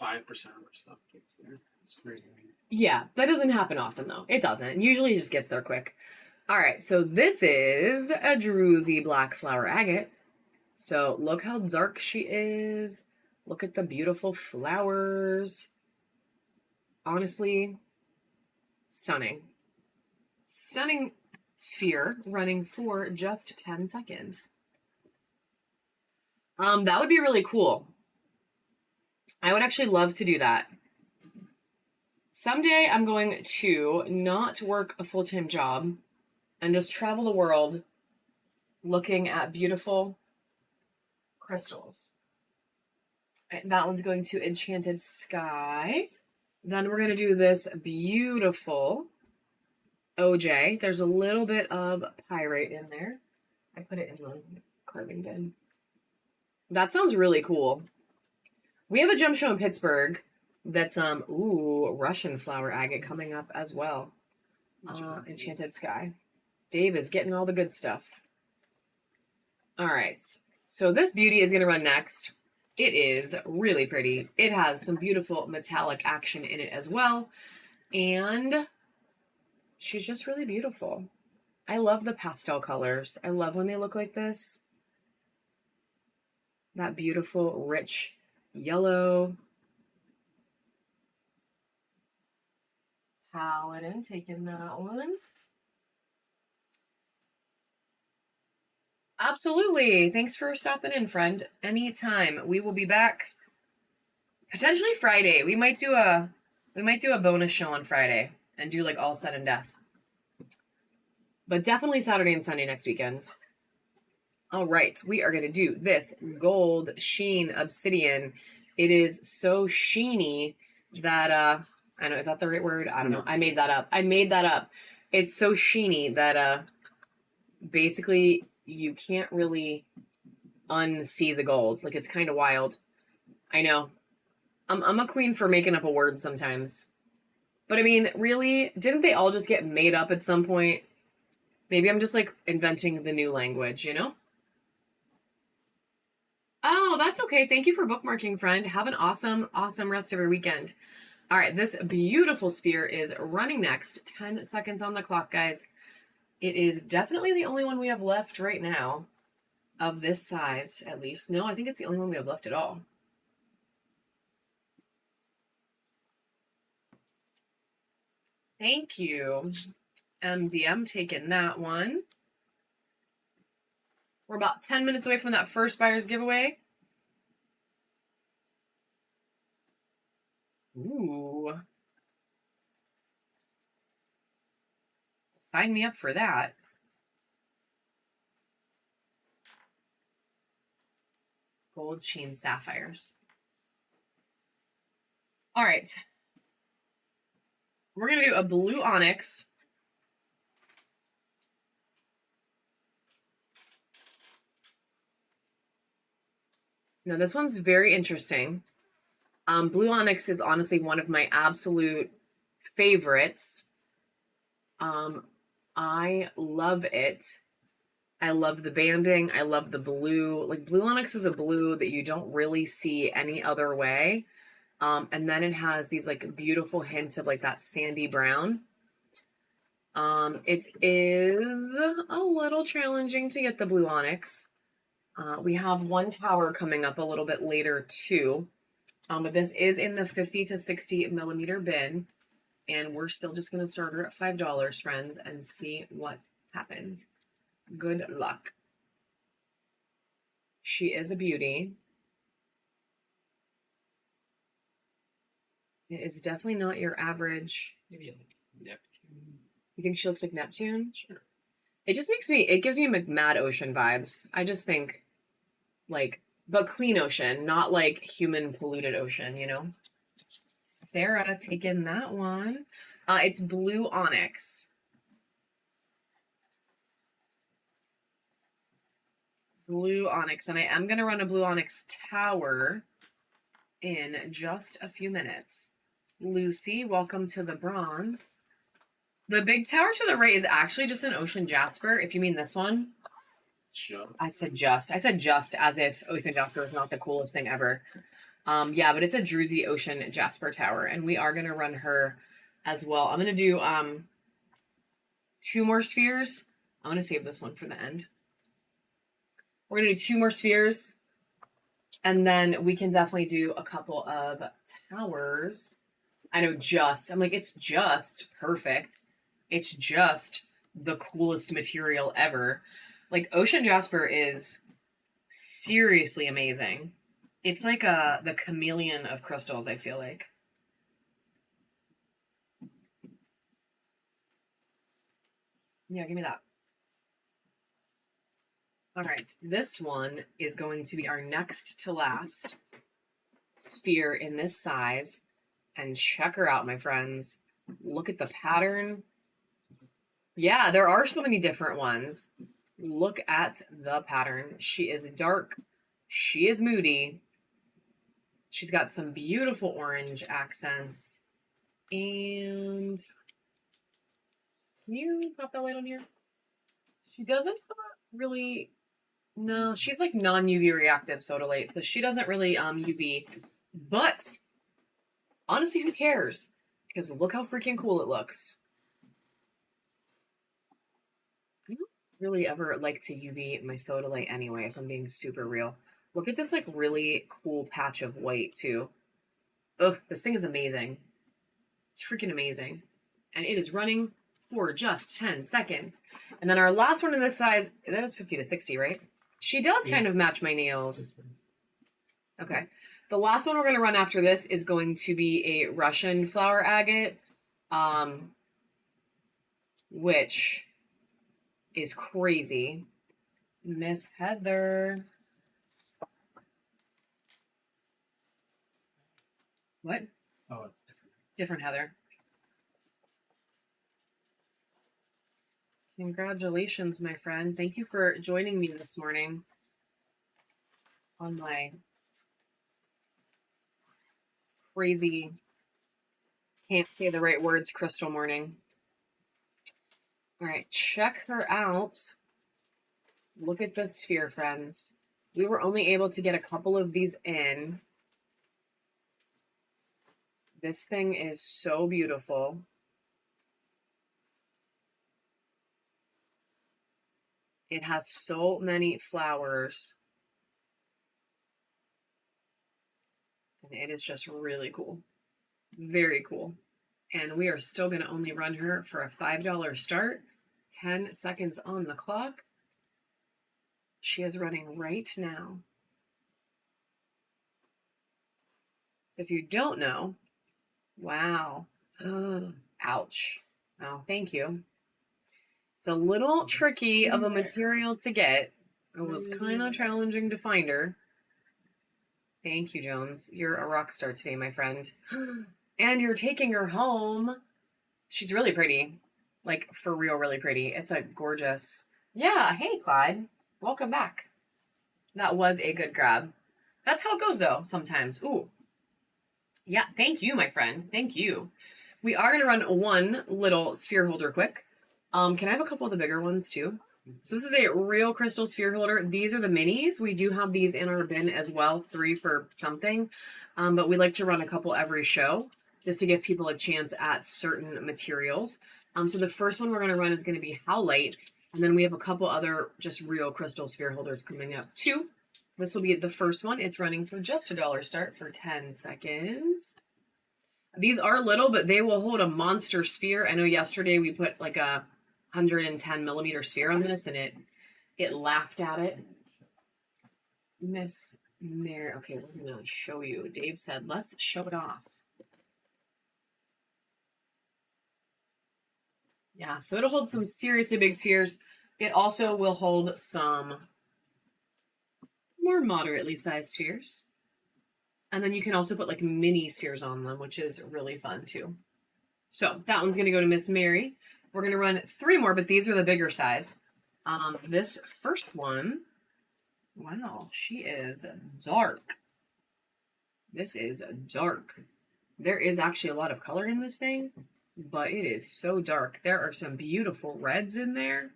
of our stuff gets there. Yeah, that doesn't happen often, though. It doesn't. Usually it just gets there quick. All right, so this is a Druzy black flower agate. So look how dark she is. Look at the beautiful flowers. Honestly, stunning. Stunning sphere running for just 10 seconds. That would be really cool. I would actually love to do that. Someday I'm going to not work a full-time job and just travel the world looking at beautiful crystals. Right, that one's going to Enchanted Sky. Then we're going to do this beautiful OJ. There's a little bit of pyrite in there. I put it in the carving bin. That sounds really cool. We have a gem show in Pittsburgh that's Russian flower agate coming up as well. Enchanted Sky. Dave is getting all the good stuff. All right. So this beauty is going to run next. It is really pretty. It has some beautiful metallic action in it as well. And she's just really beautiful. I love the pastel colors. I love when they look like this. That beautiful, rich yellow. Paladin taking that one. Absolutely. Thanks for stopping in, friend. Anytime. We will be back potentially Friday. We might do a bonus show on Friday and do like all set and death. But definitely Saturday and Sunday next weekend. All right, we are going to do this gold sheen obsidian. It is so sheeny that I know, is that the right word? I don't know. I made that up. It's so sheeny that basically you can't really unsee the gold. Like, it's kind of wild. I know. I'm a queen for making up a word sometimes. But I mean, really, didn't they all just get made up at some point? Maybe I'm just like inventing the new language, you know? Oh, that's okay. Thank you for bookmarking, friend. Have an awesome, awesome rest of your weekend. All right, this beautiful sphere is running next. 10 seconds on the clock, guys. It is definitely the only one we have left right now of this size, at least. No, I think it's the only one we have left at all. Thank you. MDM taking that one. We're about 10 minutes away from that first buyer's giveaway. Ooh. Sign me up for that. Gold sheen sapphires. All right. We're going to do a blue onyx. Now, this one's very interesting. Blue onyx is honestly one of my absolute favorites. I love it. I love the banding. I love the blue. Like, blue onyx is a blue that you don't really see any other way. And then it has these like beautiful hints of like that sandy brown. It is a little challenging to get the blue onyx. We have one tower coming up a little bit later too. But this is in the 50 to 60 millimeter bin. And we're still just going to start her at $5, friends, and see what happens. Good luck. She is a beauty. It is definitely not your average. Maybe like Neptune. You think she looks like Neptune? Sure. It just it gives me Mad Ocean vibes. I just think like, but clean ocean, not like human polluted ocean, you know? Sarah, taking that one. It's blue onyx. Blue onyx. And I am going to run a blue onyx tower in just a few minutes. Lucy, welcome to the bronze. The big tower to the right is actually just an ocean jasper, if you mean this one. Just. I said just as if ocean jasper is not the coolest thing ever. Yeah, but it's a Druzy ocean jasper tower, and we are going to run her as well. I'm going to do 2 more spheres. I'm going to save this one for the end. We're going to do 2 more spheres, and then we can definitely do a couple of towers. I know I'm like, it's just perfect. It's just the coolest material ever. Like, ocean jasper is seriously amazing. It's like the chameleon of crystals, I feel like. Yeah, give me that. All right, this one is going to be our next to last sphere in this size. And check her out, my friends. Look at the pattern. Yeah, there are so many different ones. Look at the pattern. She is dark. She is moody. She's got some beautiful orange accents. And can you pop that light on here? She doesn't really, no, she's like non-UV reactive sodalite, so she doesn't really UV. But honestly, who cares? Because look how freaking cool it looks. I don't really ever like to UV my sodalite anyway, if I'm being super real. Look at this like really cool patch of white too. Ugh, this thing is amazing. It's freaking amazing. And it is running for just 10 seconds. And then our last one in this size, that's 50 to 60, right? She does kind of match my nails. Okay. The last one we're going to run after this is going to be a Russian flower agate, which is crazy. Miss Heather. What? Oh, it's different. Different Heather. Congratulations, my friend. Thank you for joining me this morning on my crazy, can't say the right words, crystal morning. All right, check her out. Look at this sphere, friends. We were only able to get a couple of these in. This thing is so beautiful. It has so many flowers. And it is just really cool. Very cool. And we are still going to only run her for a $5 start. 10 seconds on the clock. She is running right now. So if you don't know, wow. Ouch. Oh, thank you. It's a little tricky of a material to get. It was kind of challenging to find her. Thank you, Jones. You're a rock star today, my friend. And you're taking her home. She's really pretty. Like, for real, really pretty. It's a gorgeous... Yeah, hey, Clyde. Welcome back. That was a good grab. That's how it goes, though, sometimes. Ooh. Yeah, thank you, my friend. Thank you. We are going to run one little sphere holder quick. Can I have a couple of the bigger ones, too? So this is a real crystal sphere holder. These are the minis. We do have these in our bin as well, 3 for something. But we like to run a couple every show just to give people a chance at certain materials. So the first one we're going to run is going to be Howlite. And then we have a couple other just real crystal sphere holders coming up too. This will be the first one. It's running for just $1 start for 10 seconds. These are little, but they will hold a monster sphere. I know yesterday we put like a 110 millimeter sphere on this and it laughed at it. Miss Mary. Okay, we're going to show you. Dave said, let's show it off. Yeah, so it'll hold some seriously big spheres. It also will hold some more moderately sized spheres. And then you can also put like mini spheres on them, which is really fun too. So that one's going to go to Miss Mary. We're going to run 3 more, but these are the bigger size. This first one, wow, she is dark. This is dark. There is actually a lot of color in this thing, but it is so dark. There are some beautiful reds in there.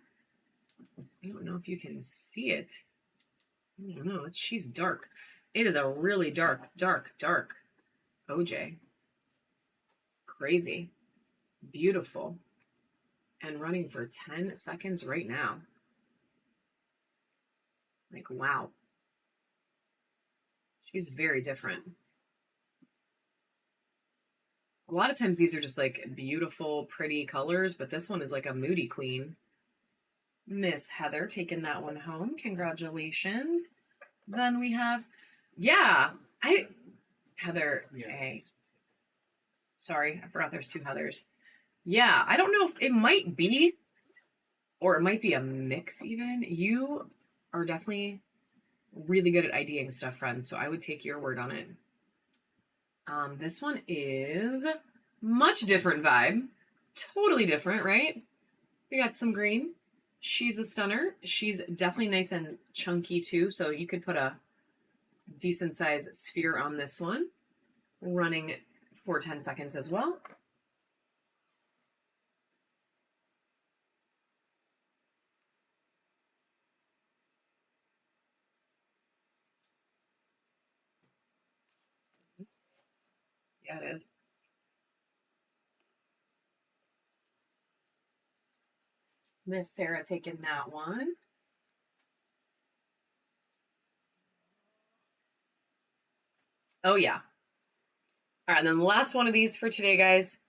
I don't know if you can see it. I don't know. She's dark. It is a really dark OJ. Crazy. Beautiful. And running for 10 seconds right now. Like, wow. She's very different. A lot of times these are just like beautiful, pretty colors, but this one is like a moody queen. Miss Heather taking that one home. Congratulations. Then we have, Heather A. Sorry, I forgot there's 2 Heathers. Yeah, I don't know if it might be, or it might be a mix even. You are definitely really good at IDing stuff, friend, so I would take your word on it. This one is much different vibe. Totally different, right? We got some green. She's a stunner. She's definitely nice and chunky too, so you could put a decent size sphere on this one. Running for 10 seconds as well. Yeah, it is. Miss Sarah taking that one. Oh, yeah. All right, and then the last one of these for today, guys,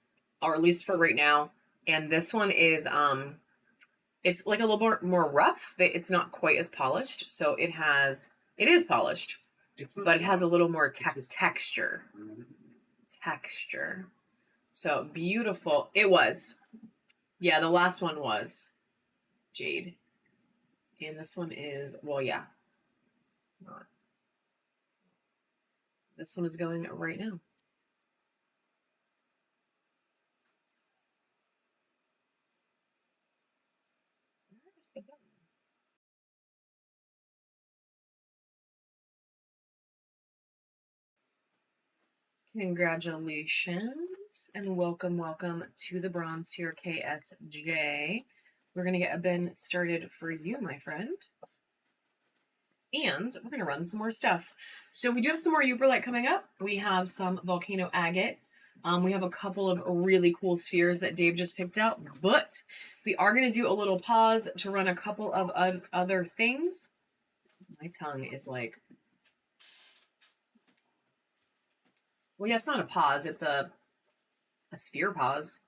or at least for right now. And this one is, it's like a little more rough. It's not quite as polished. So it is polished, but it has a little more texture. Texture. So beautiful. It was. Yeah, the last one was jade. And this one is, well, yeah. Not. This one is going right now. Where's the button? Congratulations and welcome to the bronze tier KSJ. We're going to get a bin started for you, my friend. And we're going to run some more stuff. So we do have some more Uberlight coming up. We have some Volcano Agate. We have a couple of really cool spheres that Dave just picked out. But we are going to do a little pause to run a couple of other things. My tongue is like... Well, yeah, it's not a pause. It's a sphere pause.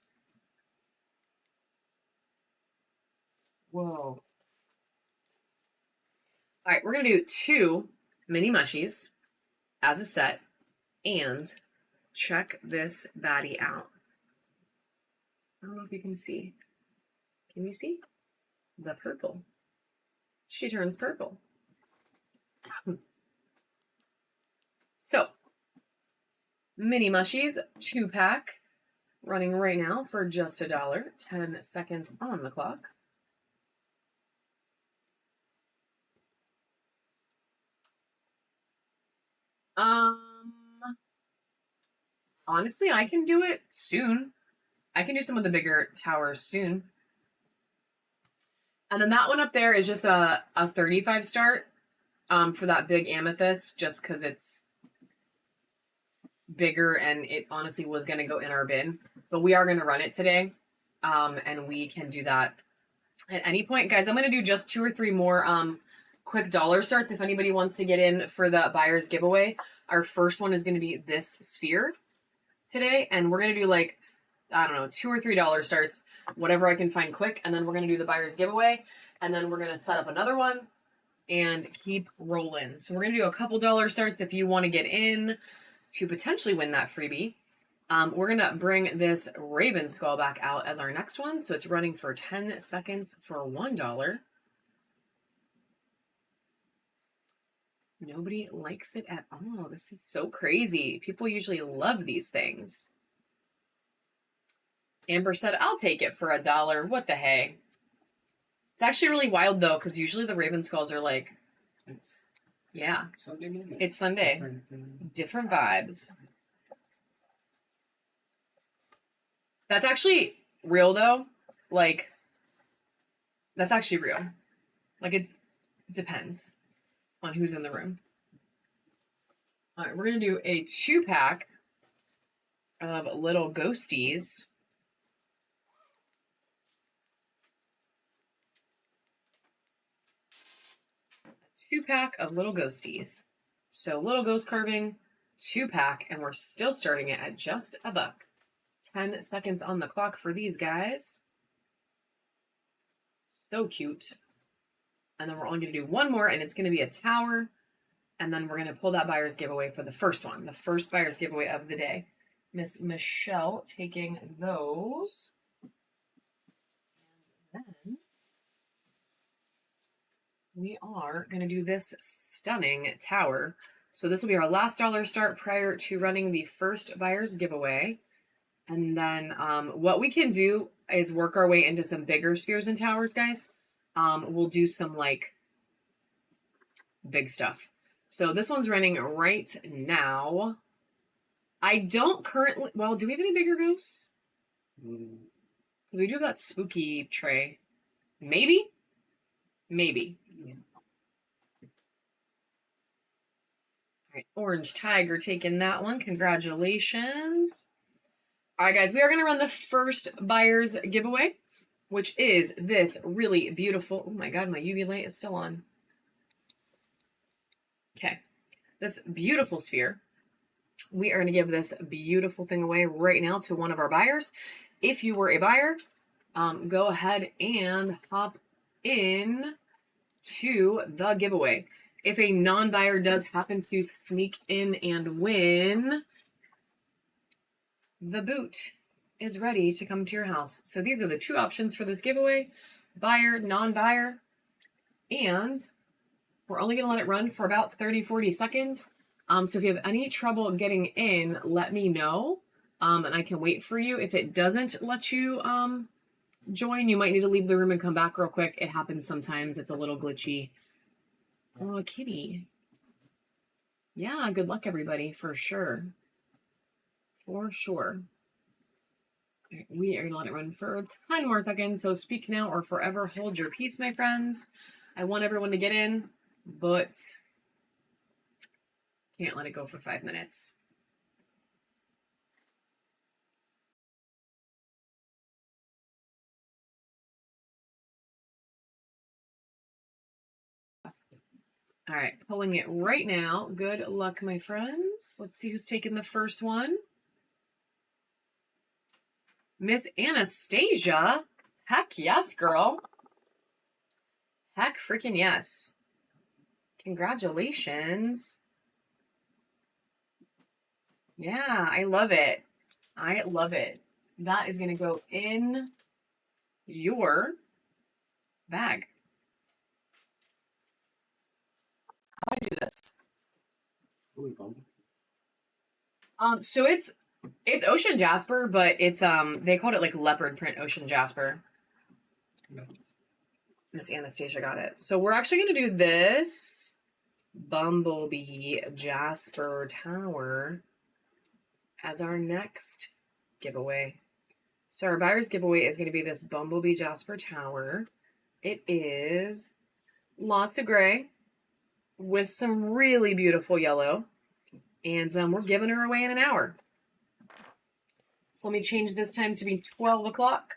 Whoa. All right, we're going to do 2 mini mushies as a set. And check this baddie out. I don't know if you can see. Can you see? The purple. She turns purple. So, mini mushies, 2-pack, running right now for just $1. 10 seconds on the clock. Honestly, I can do it soon. I can do some of the bigger towers soon. And then that one up there is just a 35 start for that big amethyst, just because it's bigger and it honestly was going to go in our bin. But we are going to run it today, and we can do that at any point. Guys, I'm going to do just 2 or 3 more quick dollar starts if anybody wants to get in for the buyer's giveaway. Our first one is going to be this sphere today, and we're going to do like, I don't know, $2 or $3 starts, whatever I can find quick, and then we're going to do the buyer's giveaway, and then we're going to set up another one and keep rolling. So we're going to do a couple dollar starts if you want to get in to potentially win that freebie. We're going to bring this Raven Skull back out as our next one. So it's running for 10 seconds for $1. Nobody likes it at all. This is so crazy. People usually love these things. Amber said, I'll take it for $1. What the hey? It's actually really wild though, because usually the Raven skulls are like, yeah. Sunday morning. It's Sunday. Different vibes. That's actually real though. Like, that's actually real. Like, it depends on who's in the room. All right, we're going to do a 2-pack of little ghosties. 2-pack of little ghosties. So little ghost carving, 2-pack, and we're still starting it at just $1. 10 seconds on the clock for these guys. So cute. And then we're only going to do one more, and it's going to be a tower. And then we're going to pull that buyer's giveaway for the first one, the first buyer's giveaway of the day. Miss Michelle taking those. And then we are going to do this stunning tower. So this will be our last dollar start prior to running the first buyer's giveaway. And then what we can do is work our way into some bigger spheres and towers, guys. We'll do some like big stuff. So this one's running right now. I don't currently, well, do we have any bigger ghosts? Because we do have that spooky tray. Maybe? Maybe. Yeah. All right, Orange Tiger taking that one. Congratulations. All right, guys, we are going to run the first buyer's giveaway, which is this really beautiful, oh my God, my UV light is still on. Okay, this beautiful sphere. We are going to give this beautiful thing away right now to one of our buyers. If you were a buyer, go ahead and hop in to the giveaway. If a non-buyer does happen to sneak in and win, the boot is ready to come to your house. So these are the 2 options for this giveaway, buyer, non-buyer, and we're only going to let it run for about 30-40 seconds. So if you have any trouble getting in, let me know, and I can wait for you. If it doesn't let you join, you might need to leave the room and come back real quick. It happens sometimes. It's a little glitchy. Oh, a kitty. Yeah, good luck, everybody, for sure. For sure. All right, we are going to let it run for 10 more seconds, so speak now or forever hold your peace, my friends. I want everyone to get in, but can't let it go for 5 minutes. All right, pulling it right now. Good luck, my friends. Let's see who's taking the first one. Miss Anastasia. Heck yes, girl. Heck freaking yes. Congratulations. Yeah, I love it. I love it. That is going to go in your bag. How do I do this? So it's ocean jasper, but it's they called it like leopard print ocean jasper. Miss Anastasia got it. So we're actually going to do this bumblebee jasper tower as our next giveaway. So our buyer's giveaway is going to be this bumblebee jasper tower. It is lots of gray with some really beautiful yellow. And we're giving her away in an hour. So let me change this time to be 12 o'clock.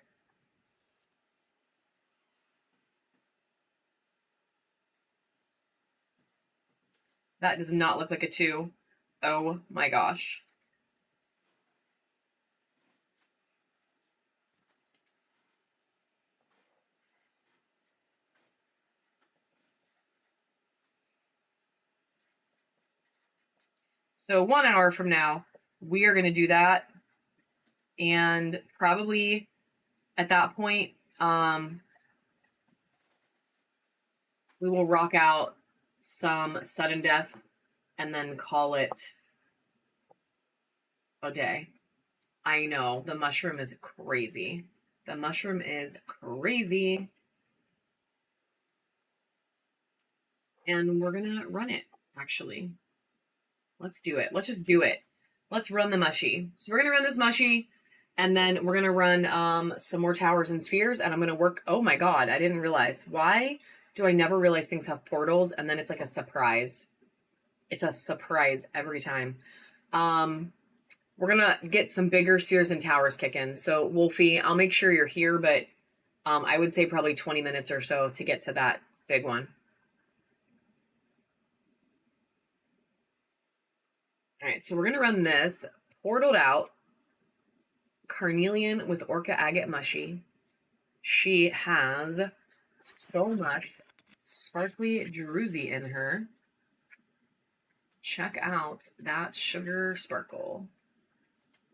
That does not look like a 2. Oh my gosh. So 1 hour from now, we are going to do that. And probably at that point, we will rock out some sudden death and then call it a day. I know, the mushroom is crazy. The mushroom is crazy. And we're gonna run it, actually. Let's do it. Let's just do it. Let's run the mushy. So we're gonna run this mushy, and then we're gonna run some more towers and spheres, and I'm gonna work. Oh my god, I didn't realize. Why do I never realize things have portals, and then it's like a surprise? It's a surprise every time. We're gonna get some bigger spheres and towers kicking. So Wolfie, I'll make sure you're here, but I would say probably 20 minutes or so to get to that big one. All right, so we're gonna run this portaled out carnelian with orca agate mushy. She has so much sparkly druzy in her. Check out that sugar sparkle.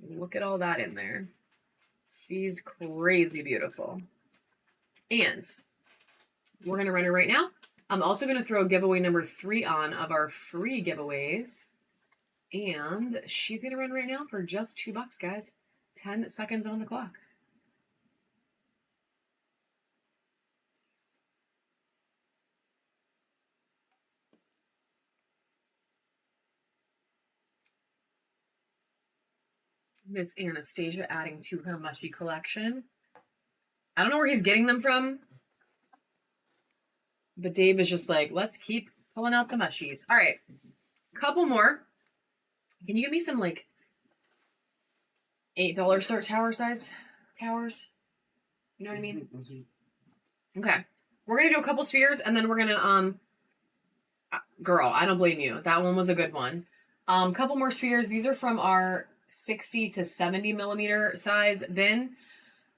Look at all that in there. She's crazy beautiful. And we're gonna run her right now. I'm also gonna throw giveaway number 3 on of our free giveaways. And she's gonna run right now for just $2, guys. 10 seconds on the clock. Miss Anastasia adding to her mushy collection. I don't know where he's getting them from, but Dave is just like, let's keep pulling out the mushies. All right, couple more. Can you give me some like $8 start tower size towers? You know what I mean? Okay, we're gonna do a couple spheres, and then we're gonna girl, I don't blame you. That one was a good one. Couple more spheres. These are from our 60 to 70 millimeter size bin.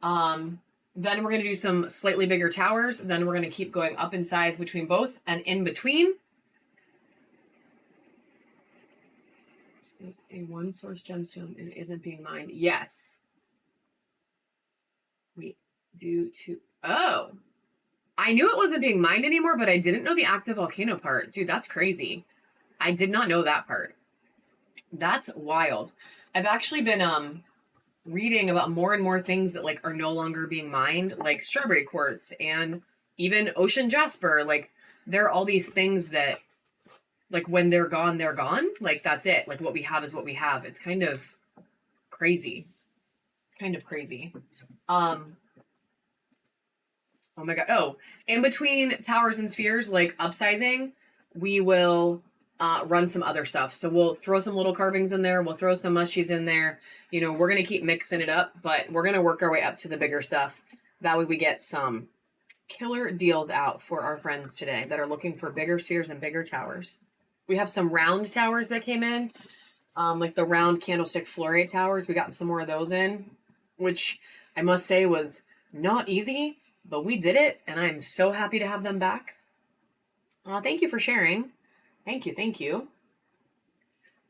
Then we're going to do some slightly bigger towers. Then we're going to keep going up in size between both, and in between is a one source gemstone and it isn't being mined. Yes. Wait, due to, oh, I knew it wasn't being mined anymore, but I didn't know the active volcano part. Dude, that's crazy. I did not know that part. That's wild. I've actually been reading about more and more things that like are no longer being mined, like strawberry quartz and even ocean jasper. Like there are all these things that like when they're gone, like that's it. Like what we have is what we have. It's kind of crazy. It's kind of crazy. Oh my god. Oh, in between towers and spheres, like upsizing, we will run some other stuff. So we'll throw some little carvings in there. We'll throw some mushies in there. You know, we're going to keep mixing it up, but we're going to work our way up to the bigger stuff. That way we get some killer deals out for our friends today that are looking for bigger spheres and bigger towers. We have some round towers that came in, like the round candlestick fluorite towers. We got some more of those in, which I must say was not easy, but we did it, and I'm so happy to have them back. Thank you for sharing. Thank you, thank you.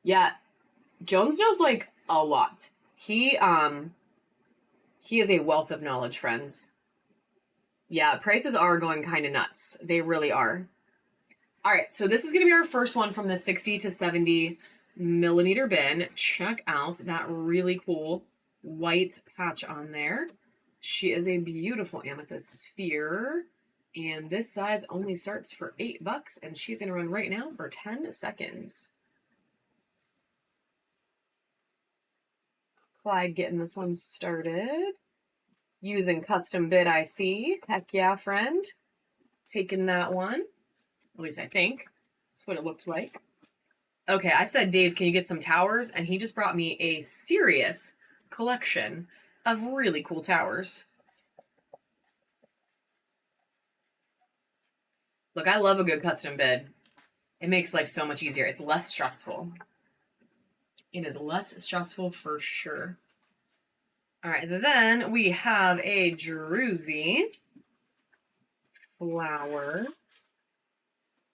Yeah, Jones knows like a lot. He is a wealth of knowledge, friends. Yeah, prices are going kind of nuts. They really are. All right, so this is going to be our first one from the 60 to 70 millimeter bin. Check out that really cool white patch on there. She is a beautiful amethyst sphere. And this size only starts for $8, and she's going to run right now for 10 seconds. Clyde getting this one started. Using custom bid, I see. Heck yeah, friend. Taking that one. At least I think. That's what it looks like. Okay, I said, Dave, can you get some towers? And he just brought me a serious collection of really cool towers. Look, I love a good custom bid. It makes life so much easier. It's less stressful. It is less stressful for sure. All right, then we have a druzy flower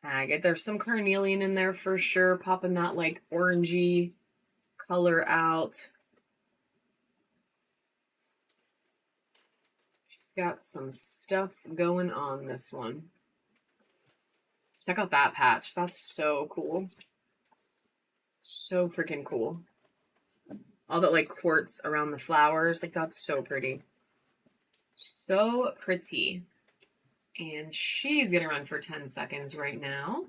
agate. There's some carnelian in there for sure, popping that like orangey color out. She's got some stuff going on this one. Check out that patch. That's so cool. So freaking cool. All that like quartz around the flowers. Like that's so pretty. So pretty. And she's going to run for 10 seconds right now.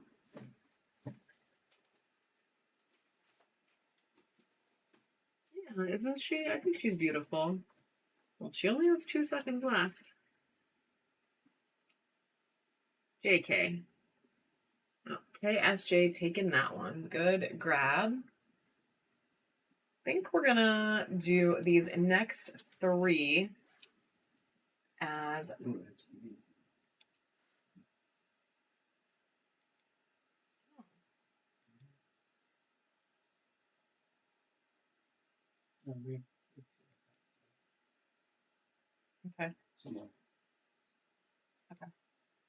Yeah, isn't she? I think she's beautiful. Well, she only has 2 seconds left. JK. Okay, SJ taking that one. Good grab. I think we're going to do these next 3 as... Okay. Okay.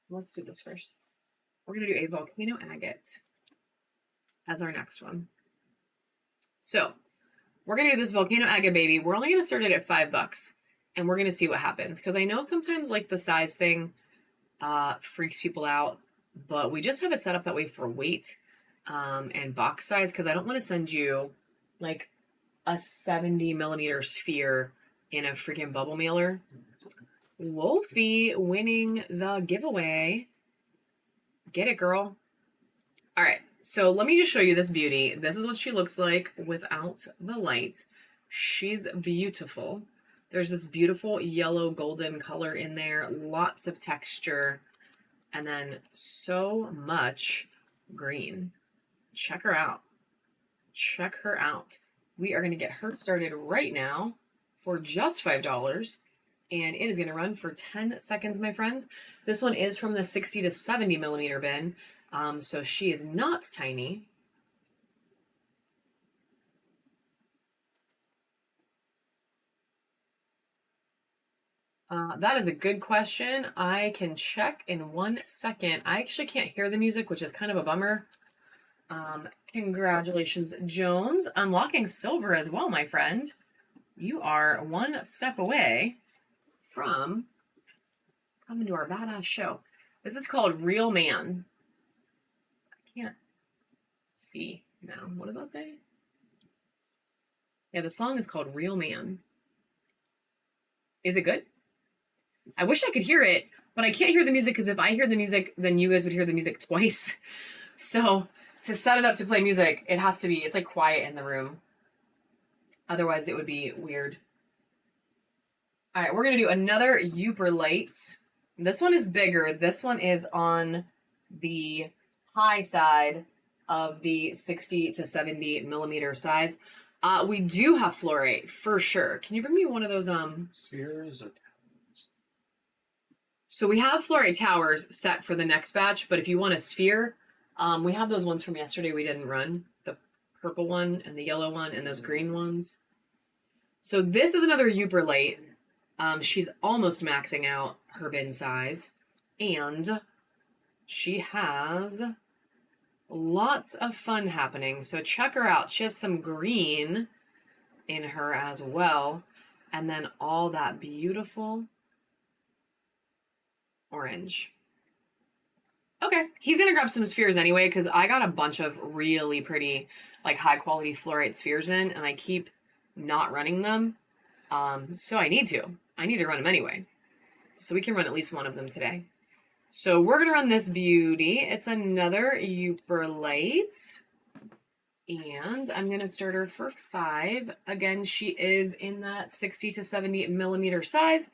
Let's do this first. We're going to do a volcano agate as our next one. So we're going to do this volcano agate baby. We're only going to start it at $5 and we're going to see what happens. Because I know sometimes like the size thing freaks people out, but we just have it set up that way for weight and box size. Because I don't want to send you like a 70 millimeter sphere in a freaking bubble mailer. Wolfie winning the giveaway. Get it, girl. All right, so let me just show you this beauty. This is what she looks like without the light. She's beautiful. There's this beautiful yellow golden color in there, lots of texture, and then so much green. Check her out. Check her out. We are going to get her started right now for just $5. And it is going to run for 10 seconds, my friends. This one is from the 60 to 70 millimeter bin. So she is not tiny. That is a good question. I can check in 1 second. I actually can't hear the music, which is kind of a bummer. Congratulations, Jones. Unlocking silver as well, my friend. You are 1 step away from coming to our badass show. This is called Real Man. I can't see now. What does that say? Yeah, the song is called Real Man. Is it good? I wish I could hear it, but I can't hear the music because if I hear the music, then you guys would hear the music twice. So to set it up to play music, it has to be, it's like quiet in the room. Otherwise, it would be weird. All right, we're going to do another Uper light. This one is bigger. This one is on the high side of the 60 to 70 millimeter size. We do have fluorite for sure. Can you bring me one of those spheres or towers? So we have fluorite towers set for the next batch, but if you want a sphere, we have those ones from yesterday we didn't run. The purple one and the yellow one and those green ones. So this is another Uper light. She's almost maxing out her bin size, and she has lots of fun happening. So check her out. She has some green in her as well, and then all that beautiful orange. Okay, he's gonna grab some spheres anyway because I got a bunch of really pretty, like high quality fluorite spheres in, and I keep not running them. So I need to run them anyway. So we can run at least one of them today. So we're going to run this beauty. It's another Uper light. And I'm going to start her for 5. Again, she is in that 60 to 70 millimeter size.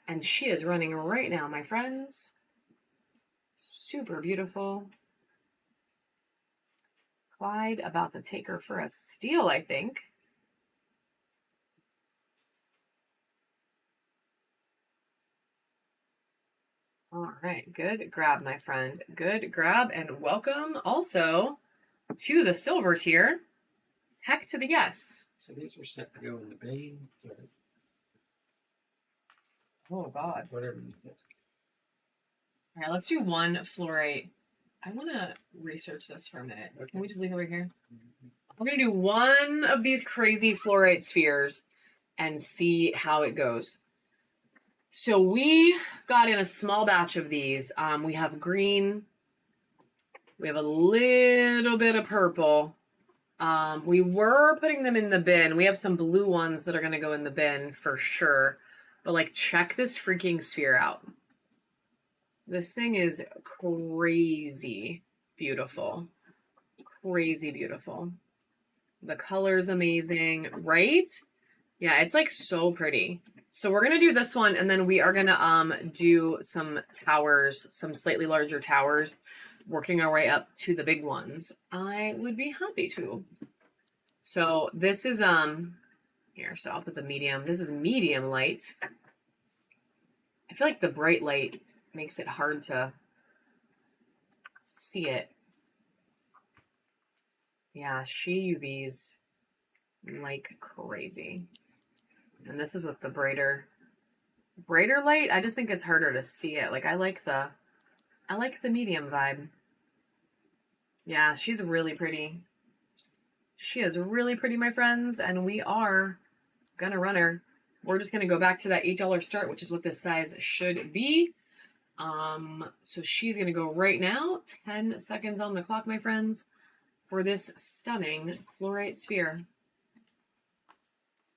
And she is running right now, my friends. Super beautiful. Clyde about to take her for a steal, I think. All right, good grab, my friend. Good grab, and welcome also to the silver tier. Heck to the yes. So these were set to go in the bay. Oh, God. Whatever you think. All right, let's do one fluorite. I want to research this for a minute. Okay. Can we just leave it right here? We're going to do one of these crazy fluorite spheres and see how it goes. So we got in a small batch of these. We have green We have a little bit of purple. We were putting them in the bin. We have some blue ones that are going to go in the bin for sure. But like, check this freaking sphere out. This thing is crazy beautiful. Crazy beautiful. The color's amazing, right? Yeah, it's like so pretty. So we're going to do this one, and then we are going to do some towers, some slightly larger towers, working our way up to the big ones. I would be happy to. So this is here, so I'll put the medium. This is medium light. I feel like the bright light makes it hard to see it. Yeah, she UVs like crazy. And this is with the brighter light. I just think it's harder to see it. Like I like the medium vibe. Yeah, she's really pretty. She is really pretty, my friends, and we are gonna run her. We're just gonna go back to that $8 start, which is what this size should be. So she's gonna go right now. 10 seconds on the clock, my friends, for this stunning fluorite sphere.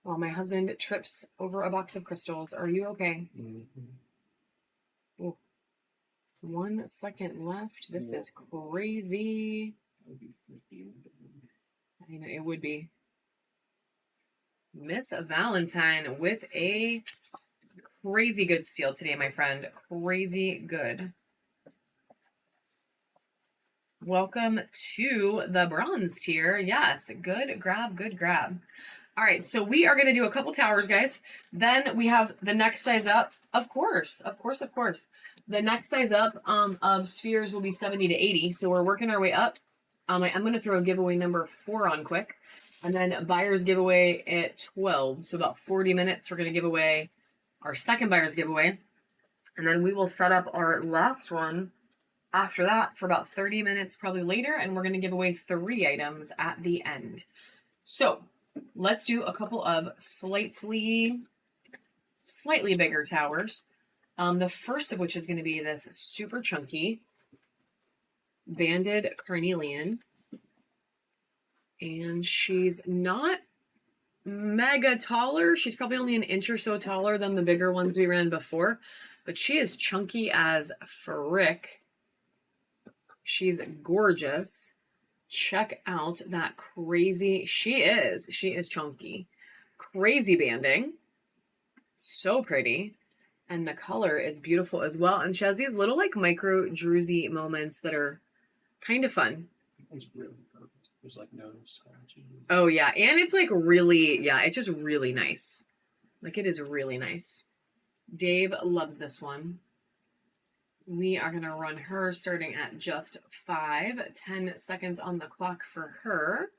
While my husband trips over a box of crystals. Are you okay? Mm-hmm. 1 second left. This is crazy. That would be 50. I know it would be. Miss Valentine with a crazy good steal today, my friend. Crazy good. Welcome to the bronze tier. Yes, good grab, good grab. All right, so we are going to do a couple towers, guys. Then we have the next size up. Of course. The next size up of spheres will be 70 to 80. So we're working our way up. I'm going to throw giveaway number 4 on quick. And then buyer's giveaway at 12. So about 40 minutes, we're going to give away our second buyer's giveaway. And then we will set up our last one after that for about 30 minutes, probably later. And we're going to give away 3 items at the end. So let's do a couple of slightly bigger towers. The first of which is going to be this super chunky banded carnelian. And she's not mega taller. She's probably only an inch or so taller than the bigger ones we ran before. But she is chunky as frick. She's gorgeous. Check out that crazy, she is chunky. Crazy banding. So pretty. And the color is beautiful as well. And she has these little like micro druzy moments that are kind of fun. It's really perfect. There's like no scratches. Oh yeah, and it's like really, yeah, it's just really nice. Like it is really nice. Dave loves this one. We are going to run her starting at just 10 seconds on the clock for her.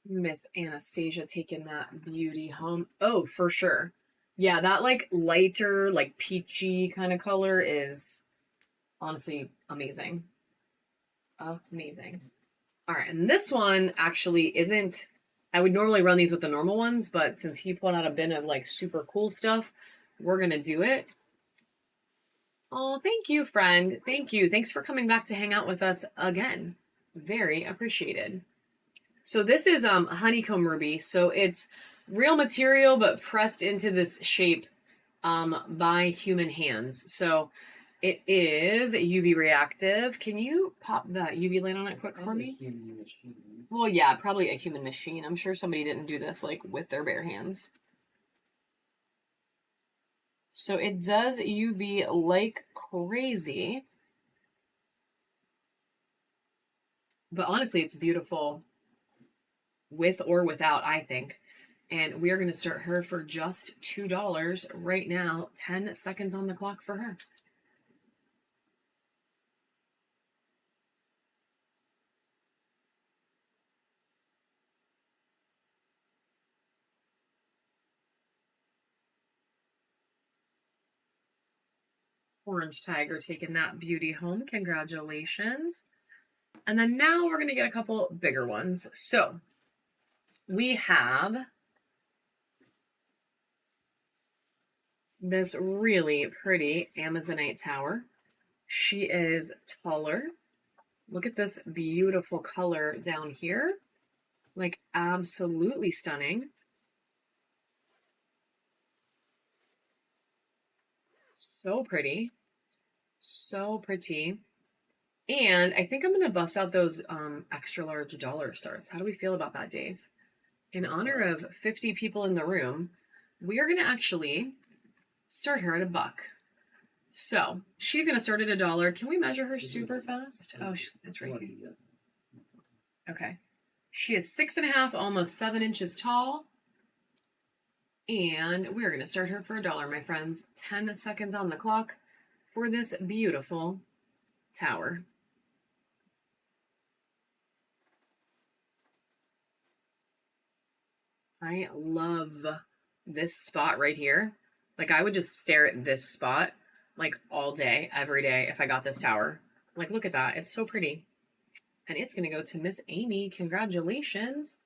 Miss Anastasia taking that beauty home. Oh, for sure. Yeah, that like lighter, like peachy kind of color is honestly amazing. Amazing. All right, and this one actually isn't, I would normally run these with the normal ones, but since he pulled out a bin of like super cool stuff, we're going to do it. Oh, thank you, friend. Thank you. Thanks for coming back to hang out with us again. Very appreciated. So this is honeycomb ruby. So it's real material, but pressed into this shape by human hands. So it is UV reactive. Can you pop that UV light on it quick for me? Well, yeah, probably a human machine. I'm sure somebody didn't do this like with their bare hands. So it does UV like crazy. But honestly, it's beautiful with or without, I think. And we are going to start her for just $2 right now. 10 seconds on the clock for her. Orange Tiger taking that beauty home. Congratulations. And then now we're going to get a couple bigger ones. So we have this really pretty Amazonite tower. She is taller. Look at this beautiful color down here. Like, absolutely stunning. So pretty. So pretty. And I think I'm going to bust out those extra large dollar stars. How do we feel about that, Dave? In honor of 50 people in the room, we are going to actually start her at $1. So she's going to start at $1. Can we measure her super fast? Oh, it's right here. Okay. She is 6.5, almost 7 inches tall. And we're going to start her for $1, my friends. 10 seconds on the clock for this beautiful tower. I love this spot right here. Like, I would just stare at this spot like all day, every day if I got this tower. Like, look at that. It's so pretty. And it's going to go to Miss Amy. Congratulations.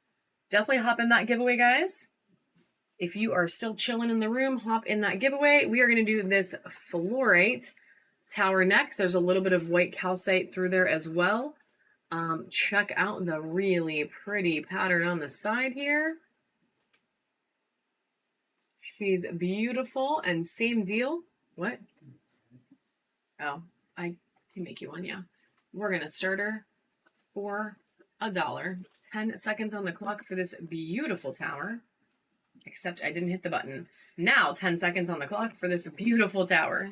Definitely hop in that giveaway, guys. If you are still chilling in the room, hop in that giveaway. We are going to do this fluorite tower next. There's a little bit of white calcite through there as well. Check out the really pretty pattern on the side here. She's beautiful, and same deal. What? Oh, I can make you one, yeah. We're going to start her for $1. 10 seconds on the clock for this beautiful tower. Except I didn't hit the button. Now 10 seconds on the clock for this beautiful tower.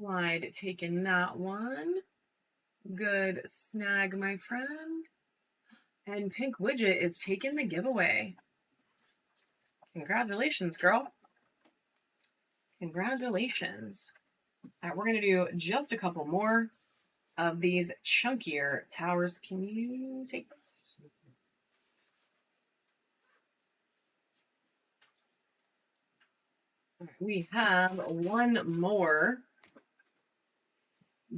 Clyde taking that one. Good snag, my friend. And Pink Widget is taking the giveaway. Congratulations, girl. Congratulations. All right, we're going to do just a couple more of these chunkier towers. Can you take this? All right, we have one more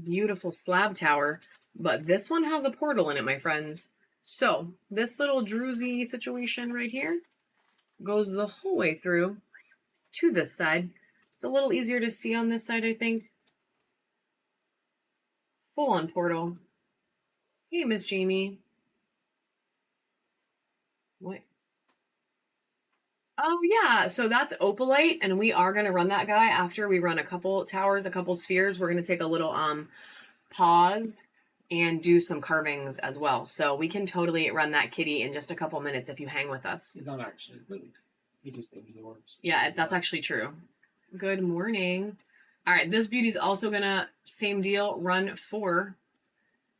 beautiful slab tower, but this one has a portal in it, my friends. So this little druzy situation right here goes the whole way through to this side. It's a little easier to see on this side, I think. Full on portal. Hey, Miss Jamie. What? Oh, yeah. So that's opalite, and we are going to run that guy after we run a couple towers, a couple spheres. We're going to take a little pause and do some carvings as well. So we can totally run that kitty in just a couple minutes if you hang with us. He's not actually really. He just ignores. Yeah, that's actually true. Good morning. All right, this beauty's also going to, same deal, run for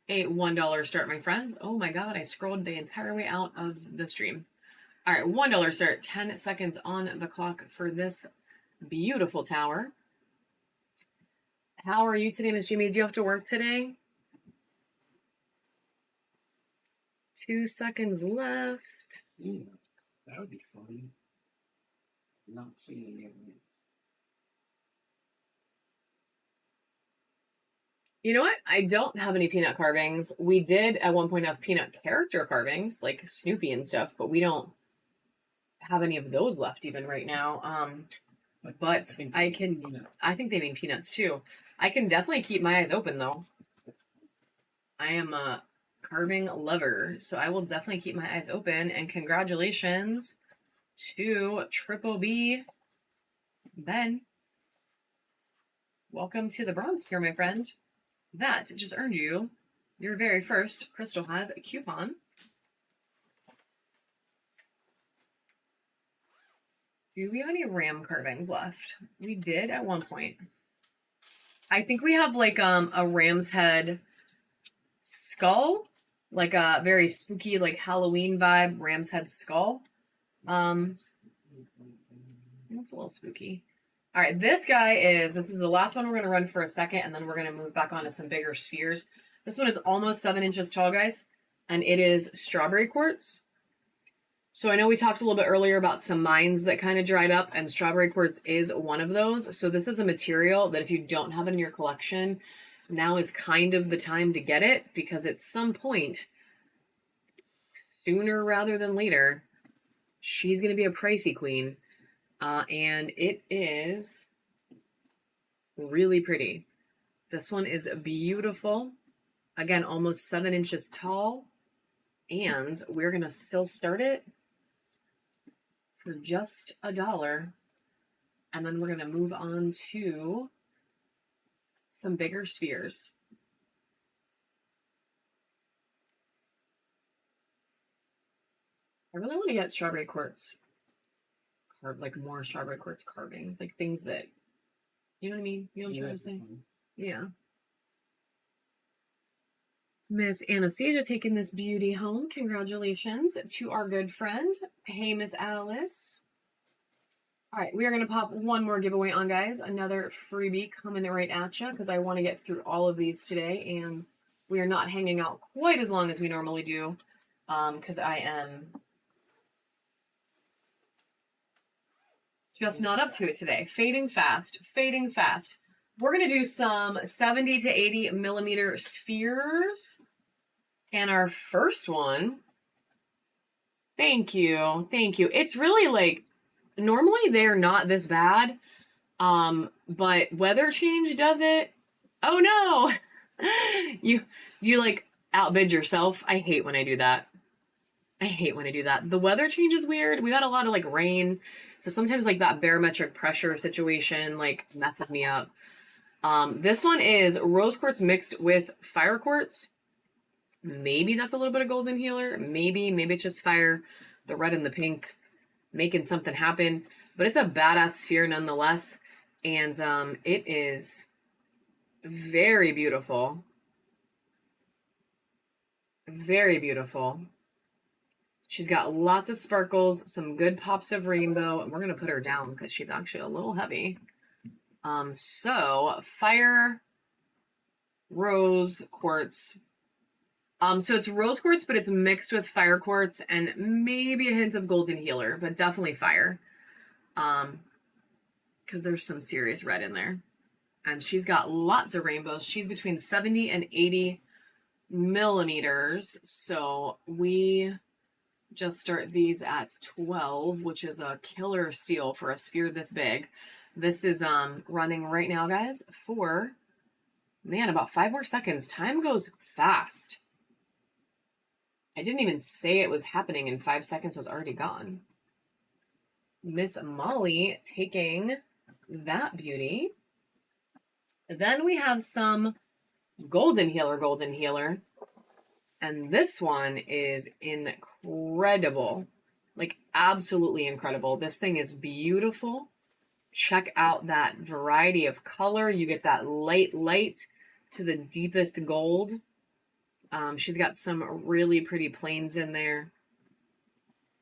a $1 start, my friends. Oh my God, I scrolled the entire way out of the stream. All right, $1 start, 10 seconds on the clock for this beautiful tower. How are you today, Miss Jamie? Do you have to work today? 2 seconds left. Yeah, that would be funny. Not seeing any of them. You know what? I don't have any peanut carvings. We did at one point have peanut character carvings, like Snoopy and stuff, but we don't have any of those left even right now. But I think they mean peanuts too. I can definitely keep my eyes open though. I am a carving lover, so I will definitely keep my eyes open. And congratulations to Triple B Ben. Welcome to the bronze tier, my friend. That just earned you your very first Crystal Hive coupon. Do we have any ram carvings left? We did at one point. I think we have like a ram's head skull, like a very spooky, like Halloween vibe ram's head skull. That's a little spooky. All right, this is the last one we're going to run for a second, and then we're going to move back on to some bigger spheres. This one is almost 7 inches tall, guys, and it is strawberry quartz. So I know we talked a little bit earlier about some mines that kind of dried up, and strawberry quartz is one of those. So this is a material that if you don't have it in your collection, now is kind of the time to get it, because at some point, sooner rather than later, she's going to be a pricey queen. And it is really pretty. This one is beautiful. Again, almost 7 inches tall. And we're going to still start it for just $1. And then we're going to move on to some bigger spheres. I really want to get strawberry quartz, like more strawberry quartz carvings, like things that, you know what I mean? You know what I'm trying to say? Yeah. Miss Anastasia taking this beauty home. Congratulations to our good friend. Hey, Miss Alice. All right, we are going to pop one more giveaway on, guys. Another freebie coming right at you, because I want to get through all of these today, and we are not hanging out quite as long as we normally do, because I am just not up to it today. Fading fast, fading fast. We're going to do some 70 to 80 millimeter spheres. And our first one, thank you, thank you. It's really like, normally they're not this bad, but weather change does it. Oh no, you like outbid yourself. I hate when I do that. I hate when I do that. The weather change is weird. We've had a lot of like rain. So sometimes like that barometric pressure situation like messes me up. This one is rose quartz mixed with fire quartz. Maybe that's a little bit of golden healer. Maybe it's just fire, the red and the pink, making something happen. But it's a badass sphere nonetheless. And it is very beautiful. Very beautiful. She's got lots of sparkles, some good pops of rainbow. And we're going to put her down because she's actually a little heavy. So fire, rose quartz. So it's rose quartz, but it's mixed with fire quartz and maybe a hint of golden healer, but definitely fire. Because there's some serious red in there. And she's got lots of rainbows. She's between 70 and 80 millimeters. So we just start these at 12, which is a killer steal for a sphere this big. This is running right now, guys, for, man, about 5 more seconds. Time goes fast. I didn't even say it was happening in 5 seconds. It was already gone. Miss Molly taking that beauty. Then we have some golden healer. And this one is incredible. Like, absolutely incredible. This thing is beautiful. Check out that variety of color. You get that light to the deepest gold. She's got some really pretty planes in there.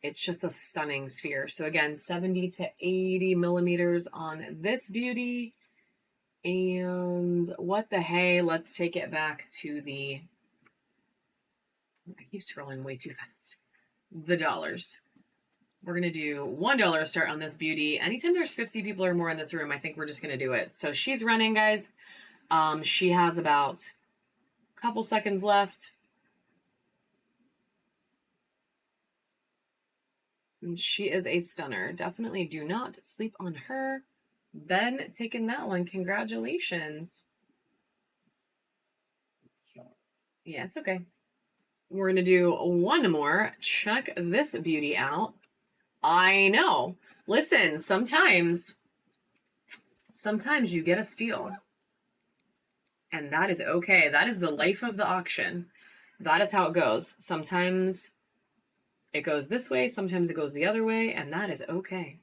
It's just a stunning sphere. So again, 70 to 80 millimeters on this beauty. And what the hey, let's take it back to the, I keep scrolling way too fast, the dollars. We're going to do $1 start on this beauty. Anytime there's 50 people or more in this room, I think we're just going to do it. So she's running, guys. She has about a couple seconds left. And she is a stunner. Definitely do not sleep on her. Ben taking that one. Congratulations. Yeah, it's okay. We're going to do one more. Check this beauty out. I know. Listen, sometimes you get a steal. And that is okay. That is the life of the auction. That is how it goes. Sometimes it goes this way, sometimes it goes the other way, and that is okay.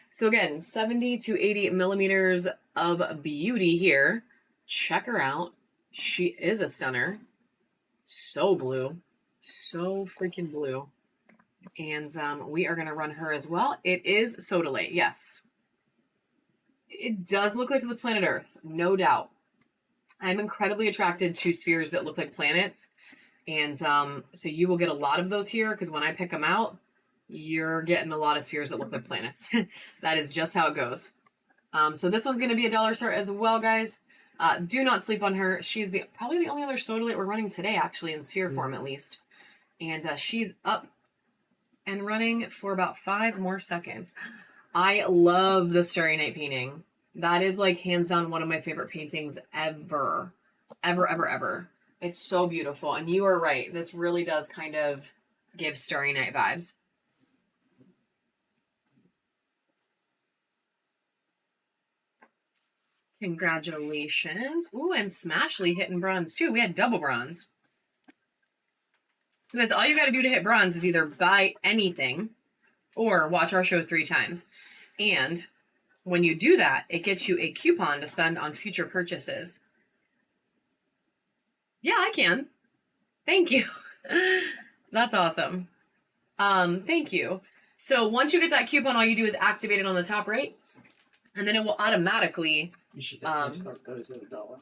So again, 70 to 80 millimeters of beauty here. Check her out. She is a stunner. So blue. So freaking blue. And we are going to run her as well. It is Sodalite, yes. It does look like the planet Earth, no doubt. I'm incredibly attracted to spheres that look like planets. And so you will get a lot of those here, because when I pick them out, you're getting a lot of spheres that look like planets. That is just how it goes. So this one's going to be $1 star as well, guys. Do not sleep on her. She's probably the only other sodalite we're running today, actually, in sphere form at least. And she's up and running for about 5 more seconds. I love the Starry Night painting. That is like hands down one of my favorite paintings ever. Ever, ever, ever. It's so beautiful. And you are right. This really does kind of give Starry Night vibes. Congratulations. Ooh, and Smashly hitting bronze too. We had double bronze. So guys, all you got to do to hit bronze is either buy anything or watch our show 3 times. And when you do that, it gets you a coupon to spend on future purchases. Yeah, I can. Thank you. That's awesome. Thank you. So once you get that coupon, all you do is activate it on the top right, and then it will automatically... You should definitely start those at $1.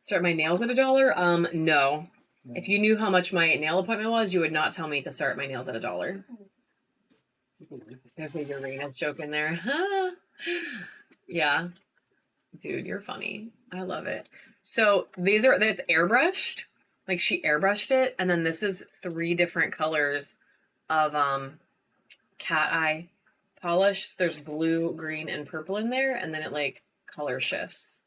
Start my nails at $1? No. If you knew how much my nail appointment was, you would not tell me to start my nails at $1. There's a Uranus joke in there. Yeah. Dude, you're funny. I love it. So it's airbrushed. Like she airbrushed it. And then this is 3 different colors of cat eye polish. There's blue, green, and purple in there. And then it like color shifts.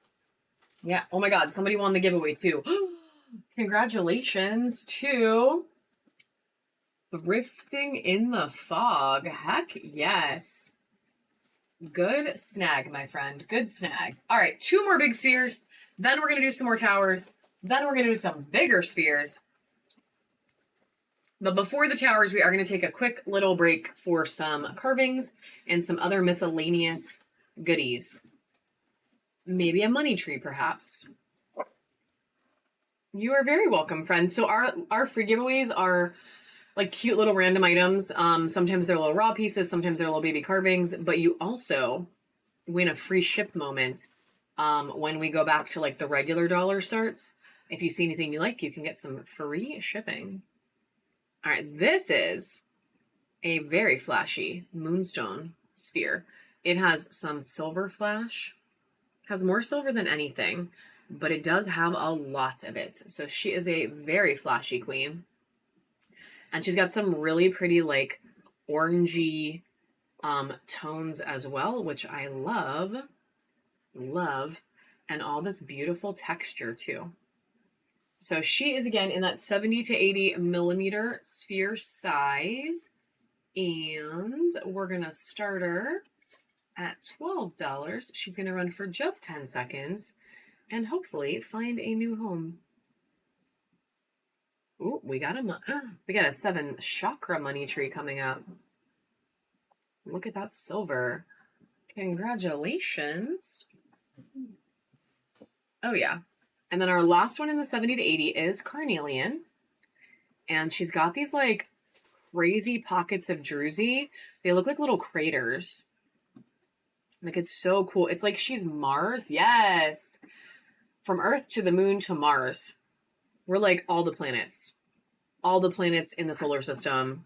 Yeah. Oh my God. Somebody won the giveaway too. Congratulations to Thrifting in the Fog. Heck yes. Good snag, my friend. Good snag. All right. 2 more big spheres. Then we're going to do some more towers. Then we're going to do some bigger spheres. But before the towers, we are going to take a quick little break for some carvings and some other miscellaneous goodies. Maybe a money tree, perhaps. You are very welcome, friend. So our free giveaways are like cute little random items. Sometimes they're little raw pieces. Sometimes they're little baby carvings. But you also win a free ship moment when we go back to like the regular dollar starts. If you see anything you like, you can get some free shipping. All right, this is a very flashy moonstone sphere. It has some silver flash. Has more silver than anything, but it does have a lot of it. So she is a very flashy queen. And she's got some really pretty like orangey tones as well, which I love. Love. And all this beautiful texture too. So she is again in that 70 to 80 millimeter sphere size. And we're going to start her at $12. She's going to run for just 10 seconds and hopefully find a new home. Ooh, we got a 7 chakra money tree coming up. Look at that silver. Congratulations. Oh yeah. And then our last one in the 70 to 80 is Carnelian. And she's got these like crazy pockets of druzy. They look like little craters. Like it's so cool. It's like she's Mars. Yes. From Earth to the moon to Mars. We're like all the planets. All the planets in the solar system.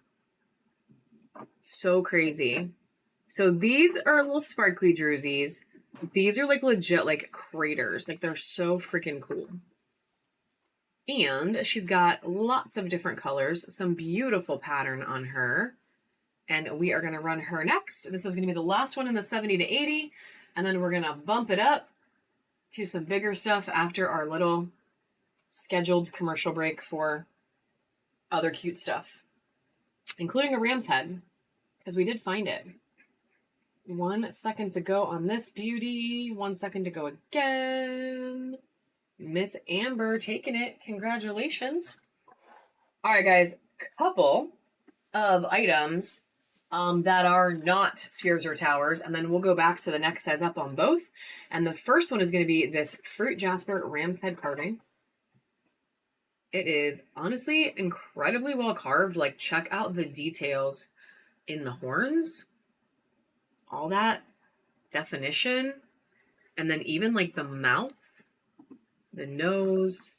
So crazy. So these are little sparkly druzies. These are like legit like craters. Like they're so freaking cool. And she's got lots of different colors. Some beautiful pattern on her. And we are going to run her next. This is going to be the last one in the 70 to 80. And then we're going to bump it up to some bigger stuff after our little scheduled commercial break for other cute stuff, including a ram's head, because we did find it. 1 second to go on this beauty. 1 second to go again. Miss Amber taking it. Congratulations. All right, guys. Couple of items that are not spheres or towers, and then we'll go back to the next size up on both. And the first one is going to be this Fruit Jasper Ram's Head carving. It is honestly incredibly well carved. Like, check out the details in the horns. All that definition. And then even like the mouth, the nose,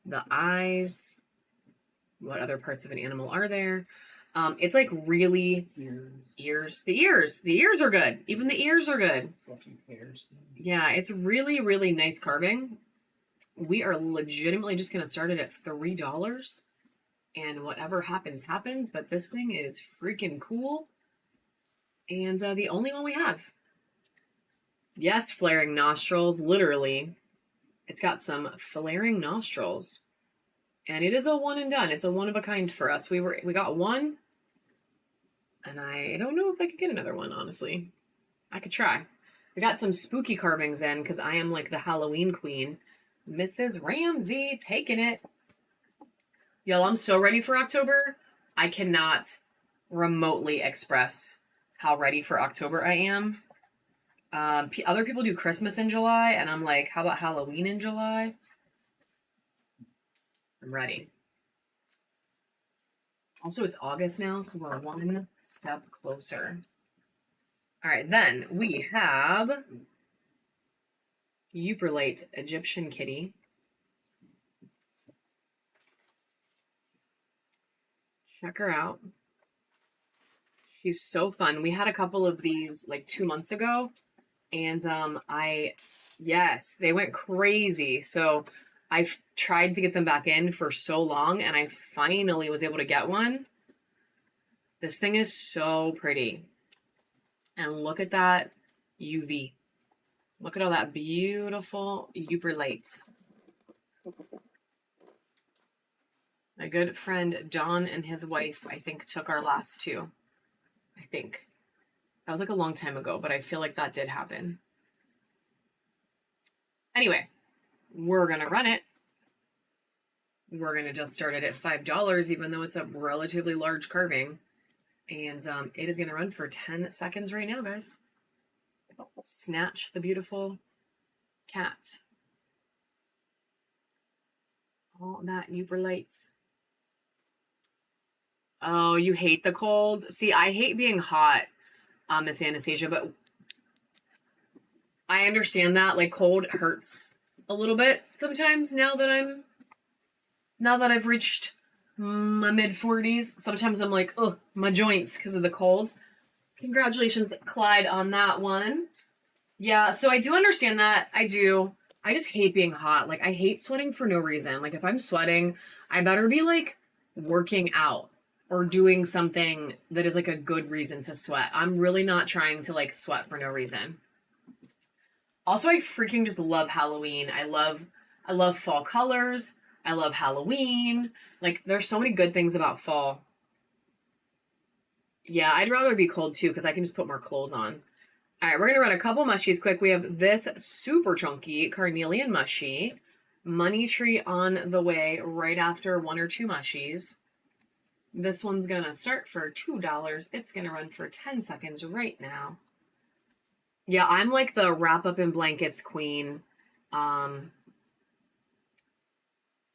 the eyes. What other parts of an animal are there? It's like really Ears. The ears are good. Even the ears are good. Fluffy hairs. Yeah, it's really, really nice carving. We are legitimately just going to start it at $3. And whatever happens, happens. But this thing is freaking cool. And the only one we have. Yes, flaring nostrils, literally. It's got some flaring nostrils. And it is a one and done. It's a one of a kind for us. We got one. And I don't know if I could get another one, honestly. I could try. I got some spooky carvings in because I am like the Halloween queen. Mrs. Ramsey taking it. Y'all, I'm so ready for October. I cannot remotely express how ready for October I am. Other people do Christmas in July, and I'm like, how about Halloween in July? I'm ready. Also, it's August now, so we're one step closer. All right, then we have Euperlate Egyptian Kitty. Check her out. She's so fun. We had a couple of these like 2 months ago, and yes, they went crazy. So I've tried to get them back in for so long, and I finally was able to get one. This thing is so pretty. And look at that UV. Look at all that beautiful Euperlate. My good friend Don and his wife, I think, took our last two. I think. That was like a long time ago, but I feel like that did happen. Anyway, we're going to run it. We're going to just start it at $5, even though it's a relatively large carving. And it is going to run for 10 seconds right now, guys. Snatch the beautiful cat. All that Euperlate. Oh, you hate the cold? See, I hate being hot, Miss Anastasia, but I understand that. Like, cold hurts a little bit sometimes now that I've reached my mid-40s. Sometimes I'm like, oh, my joints because of the cold. Congratulations, Clyde, on that one. Yeah, so I do understand that. I do. I just hate being hot. Like, I hate sweating for no reason. Like, if I'm sweating, I better be, like, working out or doing something that is, like, a good reason to sweat. I'm really not trying to, like, sweat for no reason. Also, I freaking just love Halloween. I love fall colors. I love Halloween. Like, there's so many good things about fall. Yeah, I'd rather be cold, too, because I can just put more clothes on. All right, we're going to run a couple mushies quick. We have this super chunky carnelian mushie. Money tree on the way right after 1 or 2 mushies. This one's going to start for $2. It's going to run for 10 seconds right now. Yeah, I'm like the wrap up in blankets queen.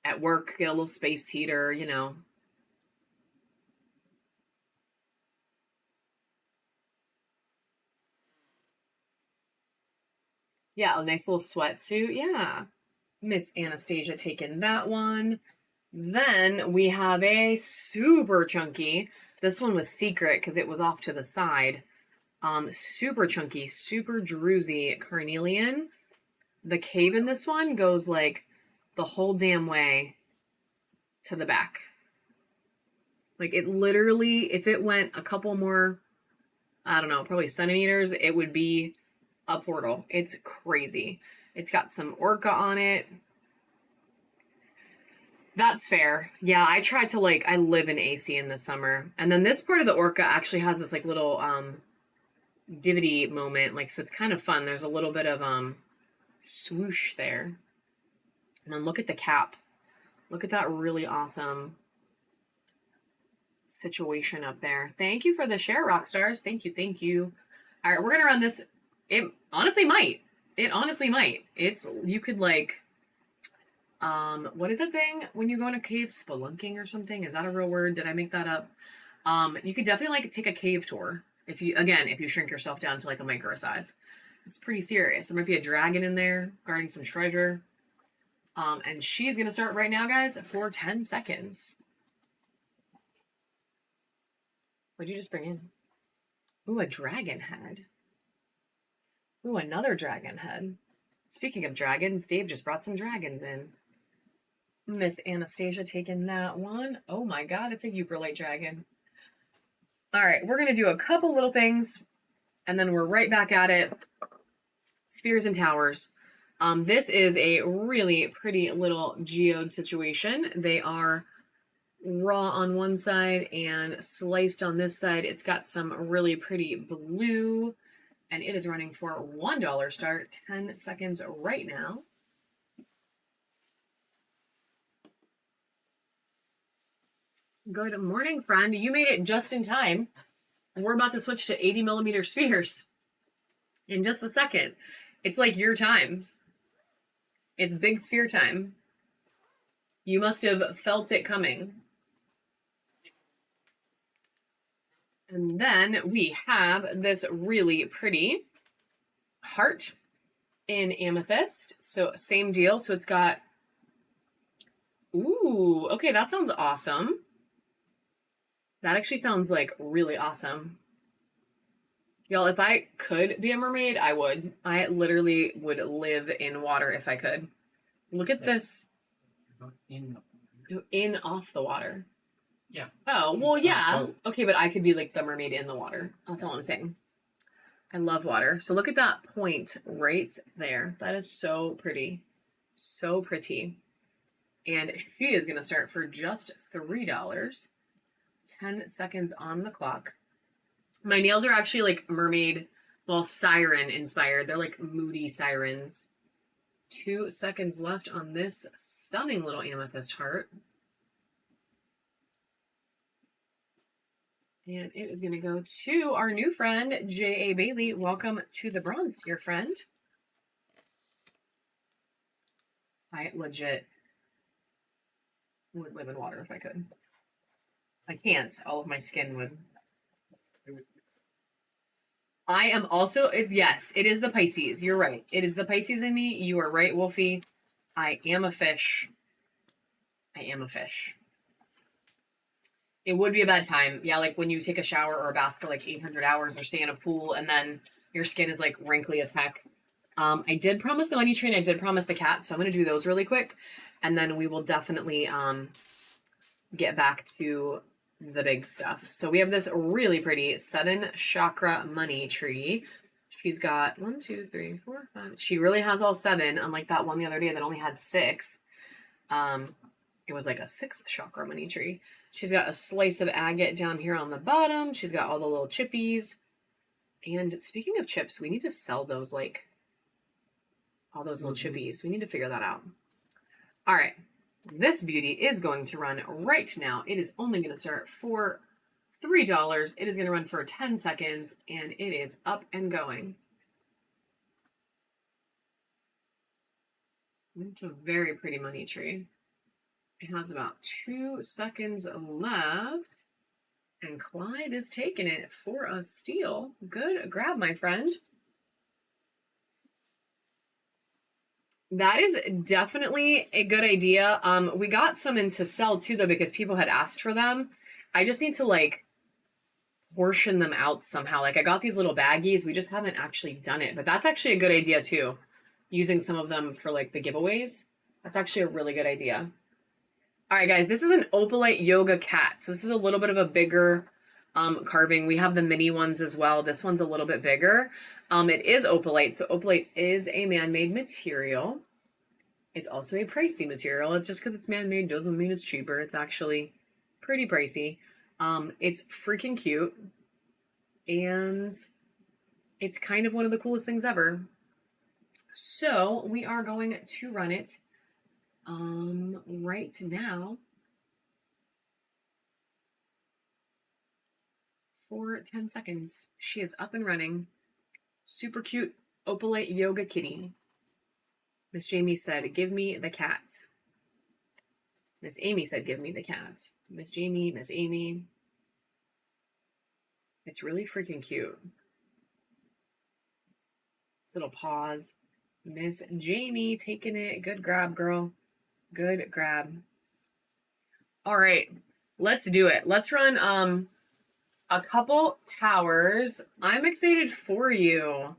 At work, get a little space heater, you know. Yeah, a nice little sweatsuit. Yeah. Miss Anastasia taking that one. Then we have a super chunky. This one was secret because it was off to the side. Super chunky, super druzy carnelian. The cave in this one goes like the whole damn way to the back. Like, it literally, if it went a couple more, I don't know, probably centimeters, it would be a portal. It's crazy. It's got some orca on it. That's fair. Yeah, I try to, like, I live in AC in the summer. And then this part of the orca actually has this, like, little divity moment. Like, so it's kind of fun. There's a little bit of swoosh there. And then look at the cap. Look at that really awesome situation up there. Thank you for the share, rock stars. Thank you, thank you. All right, we're gonna run this. It honestly might. It's, you could like, what is that thing when you go in a cave? Spelunking or something? Is that a real word? Did I make that up? You could definitely like take a cave tour if you shrink yourself down to like a micro size. It's pretty serious. There might be a dragon in there guarding some treasure. And she's gonna start right now, guys, for 10 seconds. What'd you just bring in? Ooh, a dragon head. Ooh, another dragon head. Speaking of dragons, Dave just brought some dragons in. Miss Anastasia taking that one. Oh my god, it's a Euperlite dragon. All right, we're going to do a couple little things, and then we're right back at it. Spheres and towers. This is a really pretty little geode situation. They are raw on one side and sliced on this side. It's got some really pretty blue, and it is running for $1 start, 10 seconds right now. Good morning, friend. You made it just in time. We're about to switch to 80 millimeter spheres in just a second. It's like your time. It's big sphere time. You must have felt it coming. And then we have this really pretty heart in amethyst. So same deal. So it's got, ooh, okay, that sounds awesome. That actually sounds like really awesome. Y'all, if I could be a mermaid, I would. I literally would live in water if I could. Look at this. In off the water. Yeah. Oh, well, yeah. Okay, but I could be like the mermaid in the water. That's all I'm saying. I love water. So look at that point right there. That is so pretty. So pretty. And she is going to start for just $3. 10 seconds on the clock. My nails are actually like mermaid, well, siren inspired. They're like moody sirens. 2 seconds left on this stunning little amethyst heart. And it is going to go to our new friend, J.A. Bailey. Welcome to the bronze tier, friend. I legit would live in water if I could. I can't. All of my skin would. I am also, yes, it is the Pisces. You're right. It is the Pisces in me. You are right, Wolfie. I am a fish. I am a fish. It would be a bad time. Yeah, like when you take a shower or a bath for like 800 hours or stay in a pool and then your skin is like wrinkly as heck. I did promise the money tree and I did promise the cat. So I'm going to do those really quick. And then we will definitely get back to the big stuff. So we have this really pretty 7 chakra money tree. She's got 1, 2, 3, 4, 5. She really has all 7, unlike that one the other day that only had 6. It was like a 6 chakra money tree. She's got a slice of agate down here on the bottom. She's got all the little chippies. And speaking of chips, we need to sell those, like all those little chippies. We need to figure that out. All right. This beauty is going to run right now. It is only going to start for $3. It is going to run for 10 seconds, and it is up and going. It's a very pretty money tree. It has about 2 seconds left, and Clyde is taking it for a steal. Good grab, my friend. That is definitely a good idea. We got some in to sell too, though, because people had asked for them. I just need to like portion them out somehow. Like I got these little baggies. We just haven't actually done it, but that's actually a good idea too. Using some of them for like the giveaways. That's actually a really good idea. All right, guys, this is an opalite yoga cat. So this is a little bit of a bigger carving. We have the mini ones as well. This one's a little bit bigger. It is opalite. So opalite is a man-made material. It's also a pricey material. It's just because it's man-made doesn't mean it's cheaper. It's actually pretty pricey. It's freaking cute. And it's kind of one of the coolest things ever. So we are going to run it right now for 10 seconds. She is up and running. Super cute opalite yoga kitty. Miss Jamie said, give me the cat. Miss Amy said, give me the cat. Miss Jamie, Miss Amy. It's really freaking cute. This little paws. Miss Jamie taking it. Good grab, girl. Good grab. All right. Let's do it. Let's run a couple towers. I'm excited for you.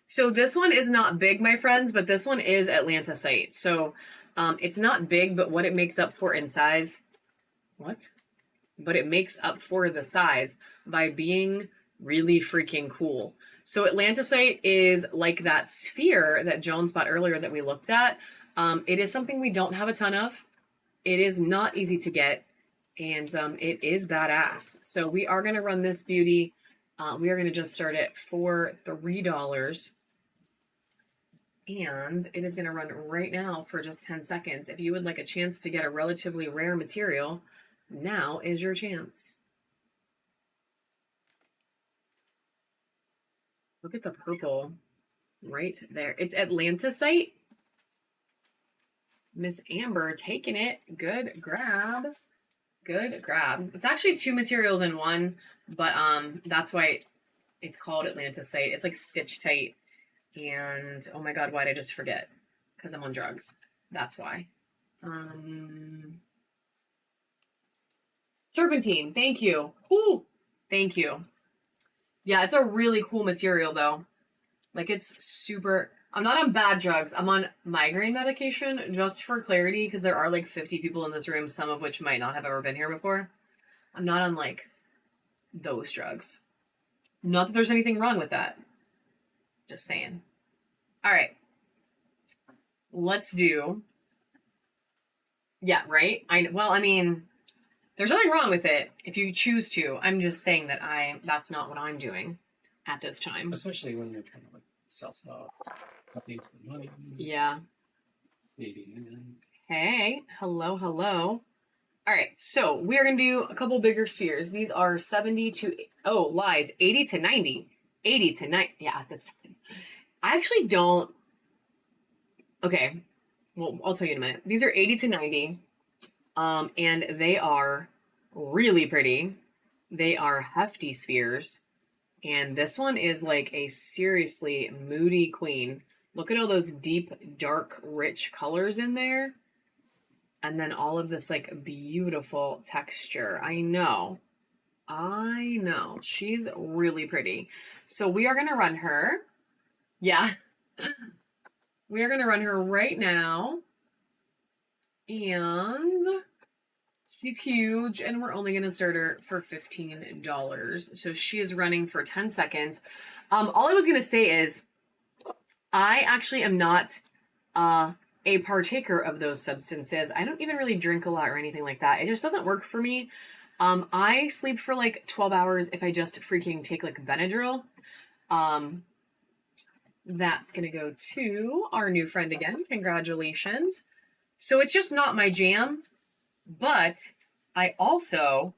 So this one is not big, my friends, but this one is Atlantisite. So it's not big, but what it makes up for in size, but it makes up for the size by being really freaking cool. So Atlantisite is like that sphere that Joan bought earlier that we looked at. It is something we don't have a ton of. It is not easy to get, and it is badass. So we are going to run this beauty. We are going to just start it for $3. And it is going to run right now for just 10 seconds. If you would like a chance to get a relatively rare material, now is your chance. Look at the purple right there. It's Atlantisite. Miss Amber taking it. Good grab. Good grab. It's actually 2 materials in one, but that's why it's called Atlantisite. It's like stitch tight. And oh my god, why did I just forget? Because I'm on drugs. That's why. Serpentine, thank you. Ooh, thank you. Yeah, it's a really cool material though. Like it's super. I'm not on bad drugs. I'm on migraine medication, just for clarity, because there are like 50 people in this room, some of which might not have ever been here before. I'm not on like those drugs. Not that there's anything wrong with that. Just saying. All right. Let's do. Yeah, right? I mean, there's nothing wrong with it if you choose to. I'm just saying that that's not what I'm doing at this time. Especially when you're trying to like sell stuff. Nothing for money. Yeah. Maybe. Hey, hello. All right, so we're going to do a couple bigger spheres. These are 80 to 90. 80 to 90. Yeah, at this time. I actually don't. Okay, well, I'll tell you in a minute. These are 80 to 90, and they are really pretty. They are hefty spheres, and this one is like a seriously moody queen. Look at all those deep, dark, rich colors in there. And then all of this like beautiful texture. I know. She's really pretty. So we are going to run her. Yeah. We are going to run her right now. And she's huge. And we're only going to start her for $15. So she is running for 10 seconds. All I was going to say is I actually am not a partaker of those substances. I don't even really drink a lot or anything like that. It just doesn't work for me. I sleep for like 12 hours if I just freaking take like Benadryl. That's going to go to our new friend again. Congratulations. So it's just not my jam, but I also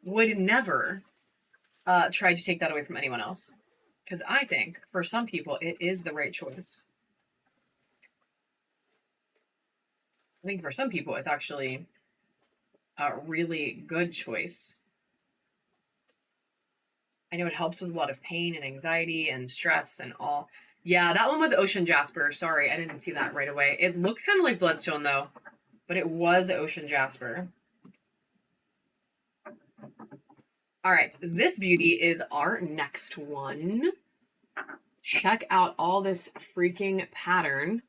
would never try to take that away from anyone else. Because I think for some people, it is the right choice. I think for some people, it's actually a really good choice. I know it helps with a lot of pain and anxiety and stress and all. Yeah, that one was Ocean Jasper. Sorry, I didn't see that right away. It looked kind of like Bloodstone, though. But it was Ocean Jasper. All right, this beauty is our next one. Check out all this freaking pattern.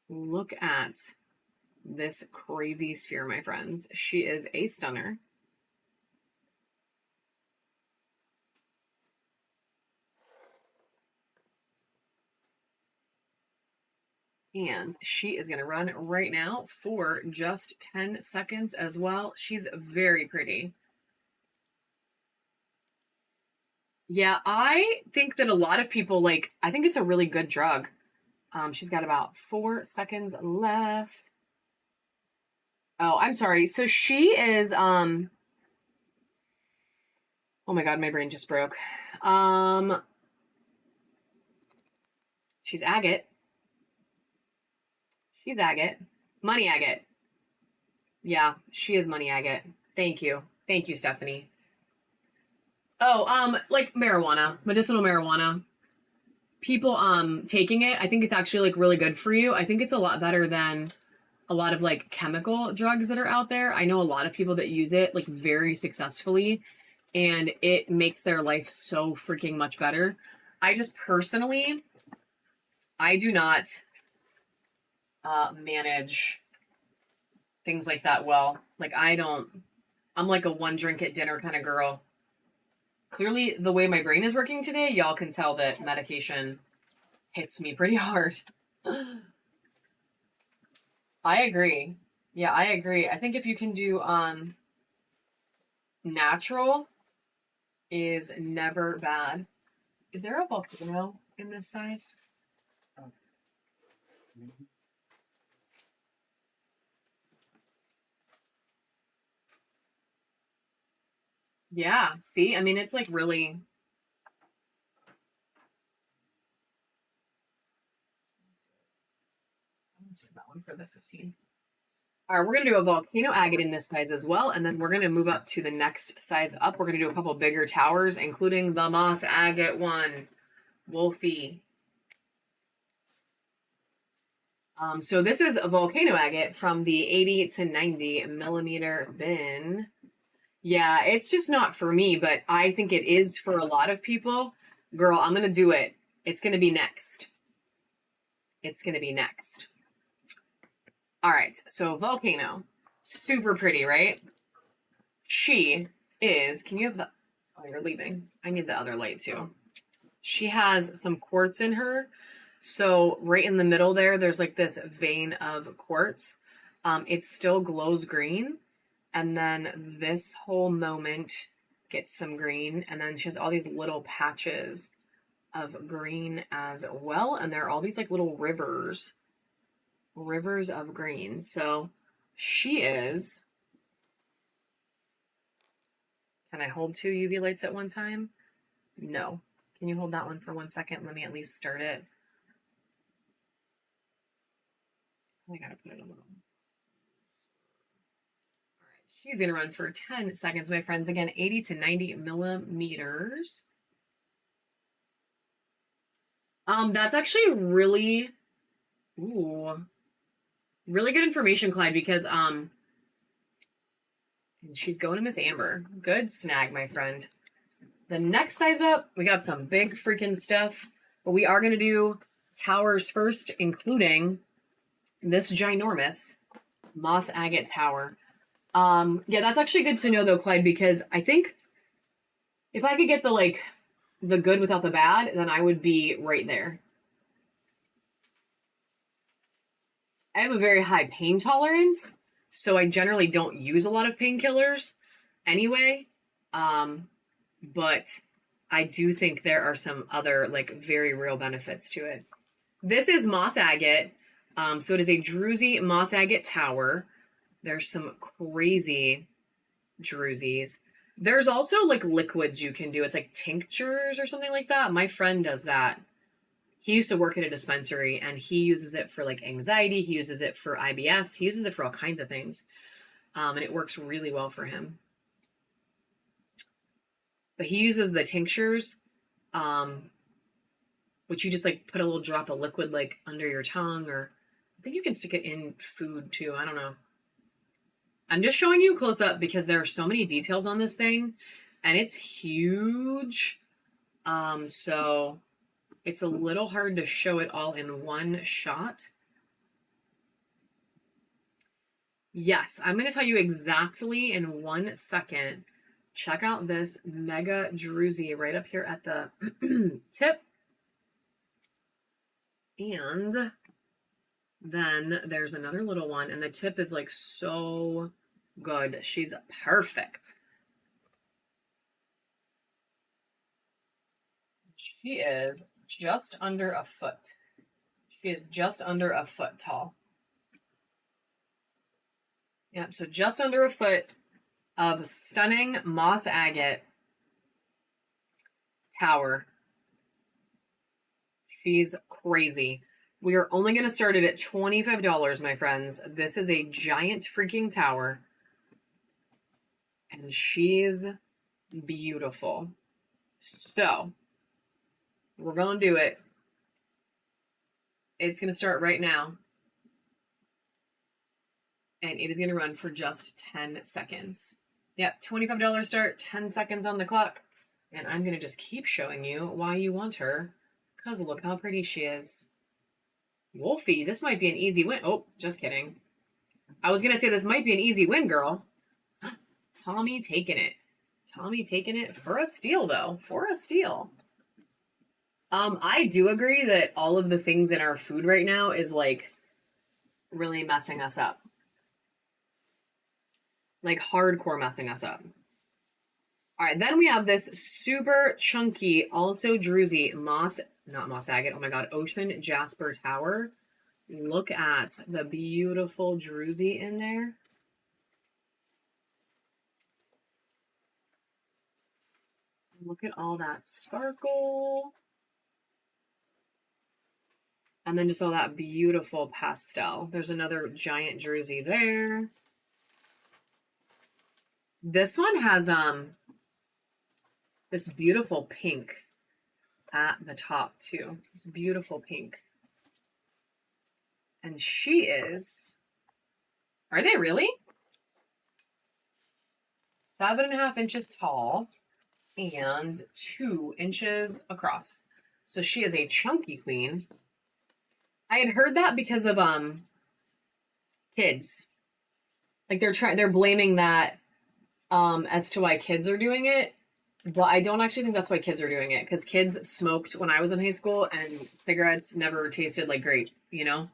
Look at this crazy sphere, my friends. She is a stunner. And she is going to run right now for just 10 seconds as well. She's very pretty. Yeah, I think that a lot of people I think it's a really good drug. She's got about 4 seconds left. Oh, I'm sorry. So she is, oh my God, my brain just broke. She's agate. She's agate. Money agate. Yeah, she is money agate. Thank you. Thank you, Stephanie. Oh, like marijuana, medicinal marijuana. People taking it, I think it's actually like really good for you. I think it's a lot better than a lot of like chemical drugs that are out there. I know a lot of people that use it like very successfully, and it makes their life so freaking much better. I just personally, I do not manage things like that well. Like I'm like a one drink at dinner kind of girl. Clearly, the way my brain is working today, y'all can tell that medication hits me pretty hard. I agree. Yeah, I agree. I think if you can do natural is never bad. Is there a volcano in this size? Yeah, see? I mean, it's like really. Let's do that one for the 15. All right, we're going to do a volcano agate in this size as well, and then we're going to move up to the next size up. We're going to do a couple bigger towers, including the moss agate one. Wolfie. So this is a volcano agate from the 80 to 90 millimeter bin. Yeah, it's just not for me, but I think it is for a lot of people. Girl, I'm going to do it. It's going to be next. It's going to be next. All right, so volcano. Super pretty, right? She is, can you have the, oh, you're leaving. I need the other light too. She has some quartz in her. So right in the middle there, there's like this vein of quartz. It still glows green. And then this whole moment gets some green. And then she has all these little patches of green as well. And there are all these like little rivers of green. So she is, can I hold 2 UV lights at one time? No. Can you hold that one for 1 second? Let me at least start it. I gotta put it a little. All right, she's gonna run for 10 seconds, my friends. Again, 80 to 90 millimeters. That's actually really, really good information, Clyde, because she's going to Miss Amber. Good snag, my friend. The next size up, we got some big freaking stuff, but we are gonna do towers first, including this ginormous moss agate tower. Yeah, that's actually good to know though, Clyde, because I think if I could get the good without the bad, then I would be right there. I have a very high pain tolerance, so I generally don't use a lot of painkillers anyway. But I do think there are some other like very real benefits to it. This is moss agate. So it is a druzy moss agate tower. There's some crazy druzies. There's also like liquids you can do. It's like tinctures or something like that. My friend does that. He used to work at a dispensary and he uses it for like anxiety. He uses it for IBS. He uses it for all kinds of things. And it works really well for him. But he uses the tinctures, which you just like put a little drop of liquid like under your tongue, or I think you can stick it in food too. I don't know. I'm just showing you close up because there are so many details on this thing and it's huge. So it's a little hard to show it all in one shot. Yes, I'm going to tell you exactly in 1 second. Check out this mega druzy right up here at the tip. And then there's another little one, and the tip is like so good. She's perfect. She is just under a foot. She is just under a foot tall. Yep, so just under a foot of stunning moss agate tower. She's crazy. We are only going to start it at $25, my friends. This is a giant freaking tower. And she's beautiful. So, we're going to do it. It's going to start right now. and it is going to run for just 10 seconds. Yep, $25 start, 10 seconds on the clock. And I'm going to just keep showing you why you want her, because look how pretty she is. Wolfie, this might be an easy win. Oh, just kidding. I was going to say this might be an easy win, girl. Tommy taking it. Tommy taking it for a steal, though. For a steal. I do agree that all of the things in our food right now is, like, really messing us up. Like, hardcore messing us up. All right, then we have this super chunky, also druzy not moss agate, oh my god, ocean jasper tower. Look at the beautiful druzy in there. Look at all that sparkle. And then just all that beautiful pastel. There's another giant druzy there. This one has this beautiful pink at the top too. This beautiful pink. And she is, are they really? 7.5 inches tall and 2 inches across. So she is a chunky queen. I had heard that because of kids. Like they're blaming that as to why kids are doing it. But I don't actually think that's why kids are doing it, because kids smoked when I was in high school and cigarettes never tasted like grape, you know?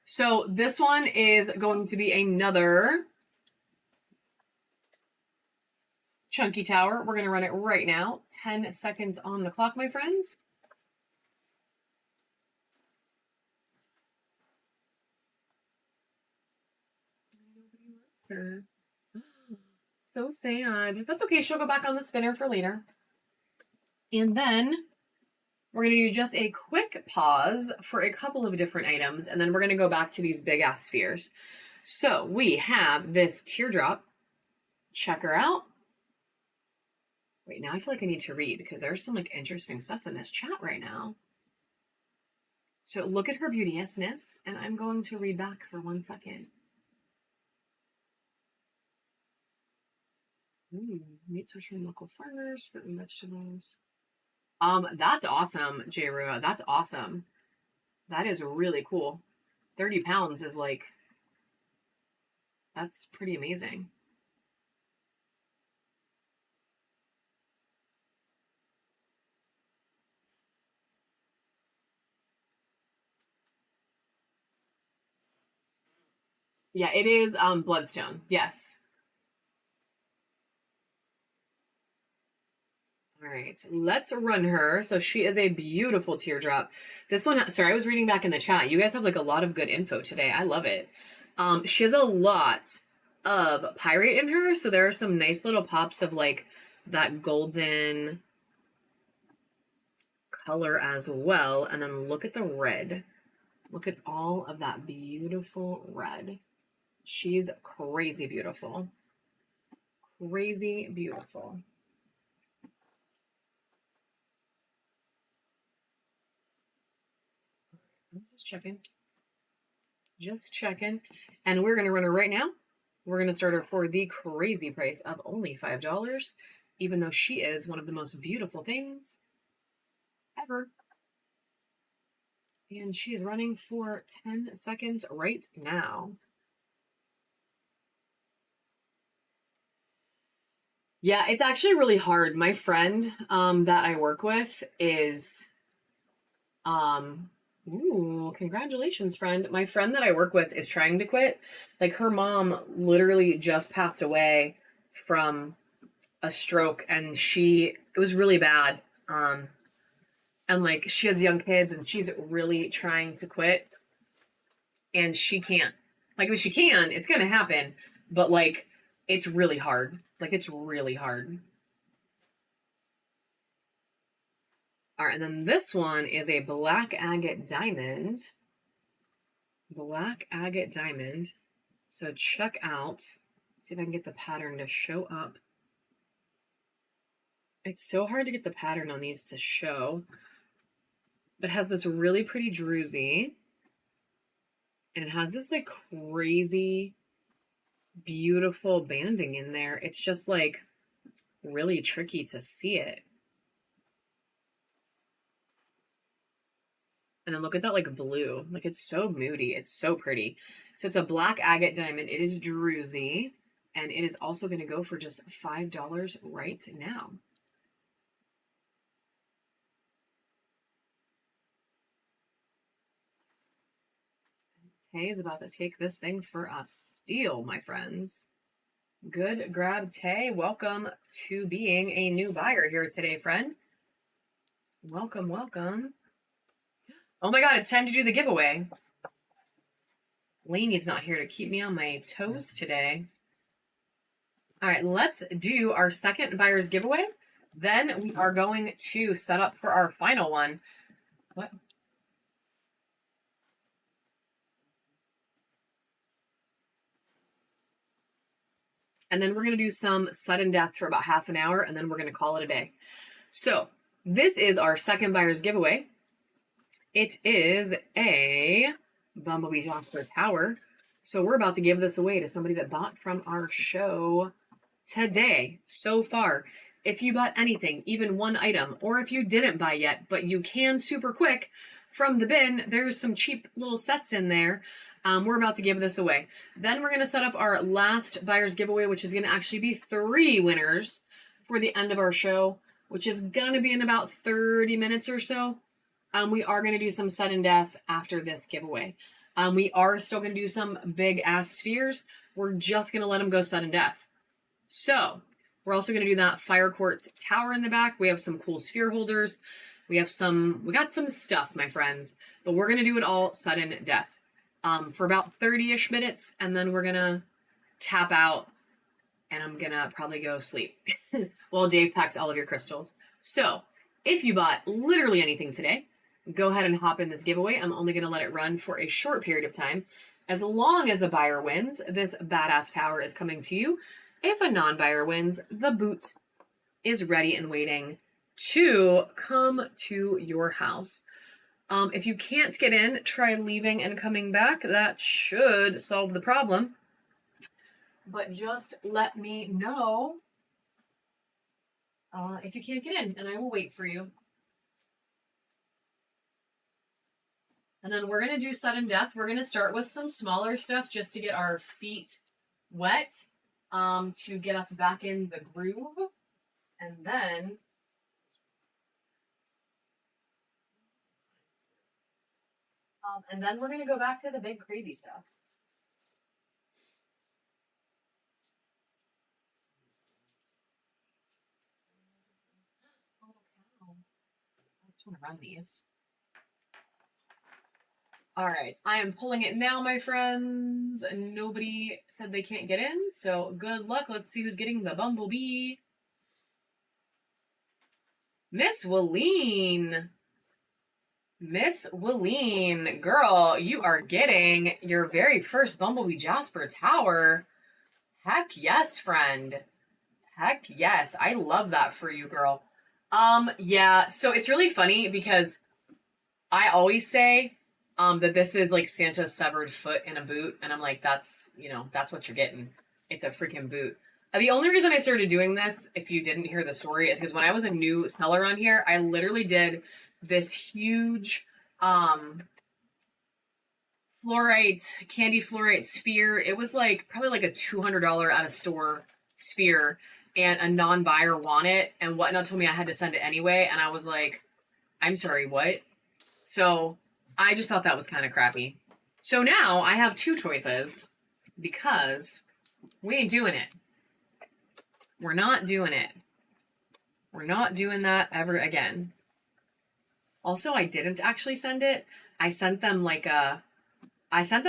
So this one is going to be another chunky tower. We're going to run it right now. 10 seconds on the clock, my friends. Nobody wants her. So sad. That's okay. She'll go back on the spinner for later. And then we're going to do just a quick pause for a couple of different items, and then we're going to go back to these big ass spheres. So we have this teardrop. Check her out. Wait, now I feel like I need to read because there's some like interesting stuff in this chat right now. So look at her beauteousness, and I'm going to read back for 1 second. Meat source from local farmers, fruit and vegetables. That's awesome, J. Rua. That's awesome. That is really cool. 30 pounds is like, that's pretty amazing. Yeah, it is bloodstone. Yes. All right, let's run her. So she is a beautiful teardrop. This one, sorry, I was reading back in the chat. You guys have like a lot of good info today. I love it. She has a lot of pyrite in her. So there are some nice little pops of like that golden color as well. And then look at the red. Look at all of that beautiful red. She's crazy beautiful. Crazy beautiful. Just checking. Just checking. And we're going to run her right now. We're going to start her for the crazy price of only $5, even though she is one of the most beautiful things ever. And she is running for 10 seconds right now. Yeah, it's actually really hard. My friend that I work with is ooh, congratulations, friend. My friend that I work with is trying to quit. Like her mom literally just passed away from a stroke, and it was really bad. And like she has young kids and she's really trying to quit, and she can't. Like if she can, it's gonna happen, but like it's really hard. Like it's really hard. All right, and then this one is a black agate diamond. Black agate diamond. So check out, see if I can get the pattern to show up. It's so hard to get the pattern on these to show. But it has this really pretty druzy. And it has this like crazy beautiful banding in there. It's just like really tricky to see it. And then look at that like blue. Like it's so moody. It's so pretty. So it's a black agate diamond. It is druzy. And it is also going to go for just $5 right now. Tay is about to take this thing for a steal, my friends. Good grab, Tay. Welcome to being a new buyer here today, friend. Welcome, welcome. Oh my God, it's time to do the giveaway. Laney's not here to keep me on my toes today. All right, let's do our second buyer's giveaway. Then we are going to set up for our final one. What? And then we're going to do some sudden death for about half an hour, and then we're going to call it a day. So this is our second buyer's giveaway. It is a Bumblebee Jasper Tower. So we're about to give this away to somebody that bought from our show today so far. If you bought anything, even one item, or if you didn't buy yet, but you can super quick from the bin, there's some cheap little sets in there. We're about to give this away. Then we're going to set up our last buyer's giveaway, which is going to actually be 3 winners for the end of our show, which is going to be in about 30 minutes or so. We are going to do some sudden death after this giveaway. We are still going to do some big ass spheres. We're just going to let them go sudden death. So we're also going to do that fire quartz tower in the back. We have some cool sphere holders. We got some stuff, my friends, but we're going to do it all sudden death. For about 30-ish minutes, and then we're gonna tap out, and I'm gonna probably go sleep while Dave packs all of your crystals. So if you bought literally anything today, go ahead and hop in this giveaway. I'm only gonna let it run for a short period of time. As long as a buyer wins, this badass tower is coming to you. If a non-buyer wins, the boot is ready and waiting to come to your house. If you can't get in, try leaving and coming back. That should solve the problem. But just let me know if you can't get in, and I will wait for you. And then we're going to do sudden death. We're going to start with some smaller stuff just to get our feet wet, to get us back in the groove. And then we're going to go back to the big crazy stuff. Oh, cow. I just want to run these. All right, I am pulling it now, my friends. Nobody said they can't get in, so good luck. Let's see who's getting the Bumblebee. Miss Willeen. Miss Willeen, girl, you are getting your very first Bumblebee Jasper Tower. Heck yes, friend. Heck yes. I love that for you, girl. Yeah, so it's really funny because I always say that this is like Santa's severed foot in a boot, and I'm like, that's what you're getting. It's a freaking boot. The only reason I started doing this, if you didn't hear the story, is because when I was a new seller on here, I literally did this huge candy fluorite sphere. It was like probably like a $200 at a store sphere, and a non-buyer wanted it, and Whatnot told me I had to send it anyway, and I was like, I'm sorry, what? So I just thought that was kind of crappy. So now I have 2 choices because we ain't doing it. We're not doing it. We're not doing that ever again. Also, I didn't actually send it. I sent them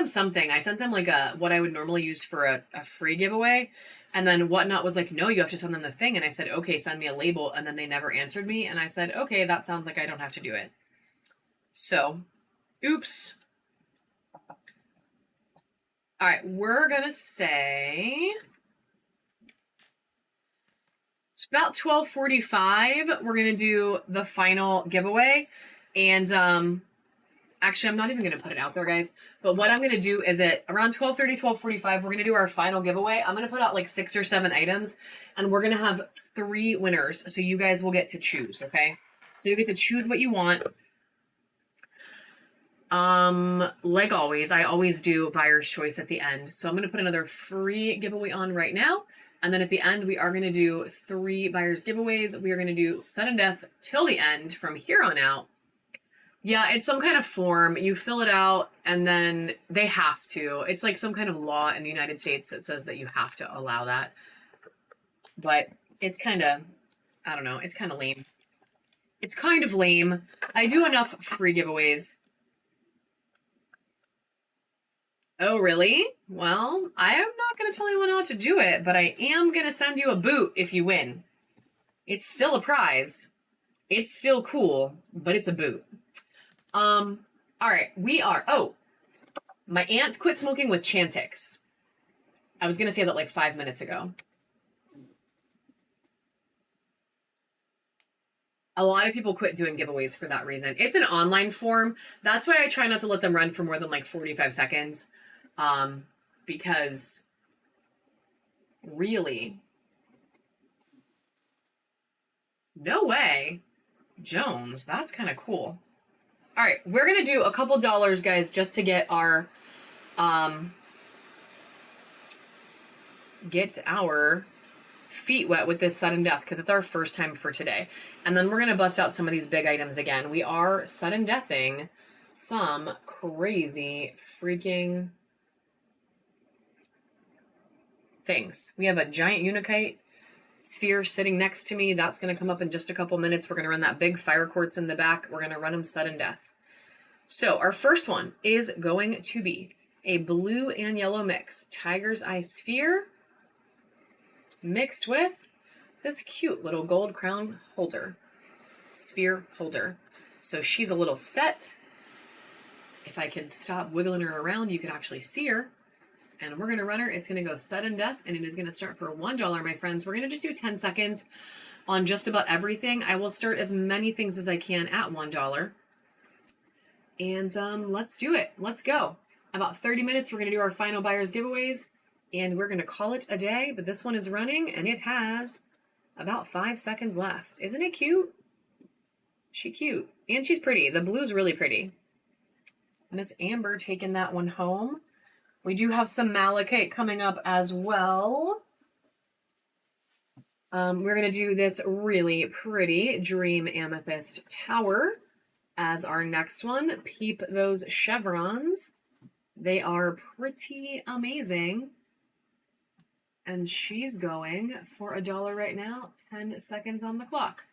something. I sent them like what I would normally use for a free giveaway. And then Whatnot was like, no, you have to send them the thing. And I said, okay, send me a label. And then they never answered me. And I said, okay, that sounds like I don't have to do it. So, oops. All right, we're going to say it's about 12:45. We're going to do the final giveaway. And Actually, I'm not even going to put it out there, guys. But what I'm going to do is at around 12:30, 12:45, we're going to do our final giveaway. I'm going to put out like 6 or 7 items, and we're going to have 3 winners. So you guys will get to choose, okay? So you get to choose what you want. Like always, I always do buyer's choice at the end. So I'm going to put another free giveaway on right now. And then at the end, we are going to do 3 buyer's giveaways. We are going to do sudden death till the end from here on out. Yeah, it's some kind of form. You fill it out and then they have to. It's like some kind of law in the United States that says that you have to allow that. But it's kind of, I don't know, it's kind of lame. It's kind of lame. I do enough free giveaways. Oh, really? Well, I am not going to tell anyone how to do it, but I am going to send you a boot if you win. It's still a prize. It's still cool, but it's a boot. All right, my aunt quit smoking with Chantix. I was going to say that like 5 minutes ago. A lot of people quit doing giveaways for that reason. It's an online form. That's why I try not to let them run for more than like 45 seconds. Because really, no way. Jones, that's kind of cool. All right, we're going to do a couple dollars, guys, just to get our feet wet with this sudden death, because it's our first time for today. And then we're going to bust out some of these big items again. We are sudden deathing some crazy freaking things. We have a giant unikite sphere sitting next to me. That's going to come up in just a couple minutes. We're going to run that big fire quartz in the back. We're going to run them sudden death. So our first one is going to be a blue and yellow mix. Tiger's Eye sphere mixed with this cute little gold crown holder. Sphere holder. So she's a little set. If I can stop wiggling her around, you can actually see her. And we're going to run her. It's going to go sudden death, and it is going to start for $1, my friends. We're going to just do 10 seconds on just about everything. I will start as many things as I can at $1. And let's do it. Let's go. About 30 minutes, we're going to do our final buyer's giveaways, and we're going to call it a day. But this one is running, and it has about 5 seconds left. Isn't it cute? She's cute. And she's pretty. The blue's really pretty. Miss Amber taking that one home. We do have some malachite coming up as well. We're going to do this really pretty Dream Amethyst Tower as our next one. Peep those chevrons. They are pretty amazing. And she's going for $1 right now. 10 seconds on the clock.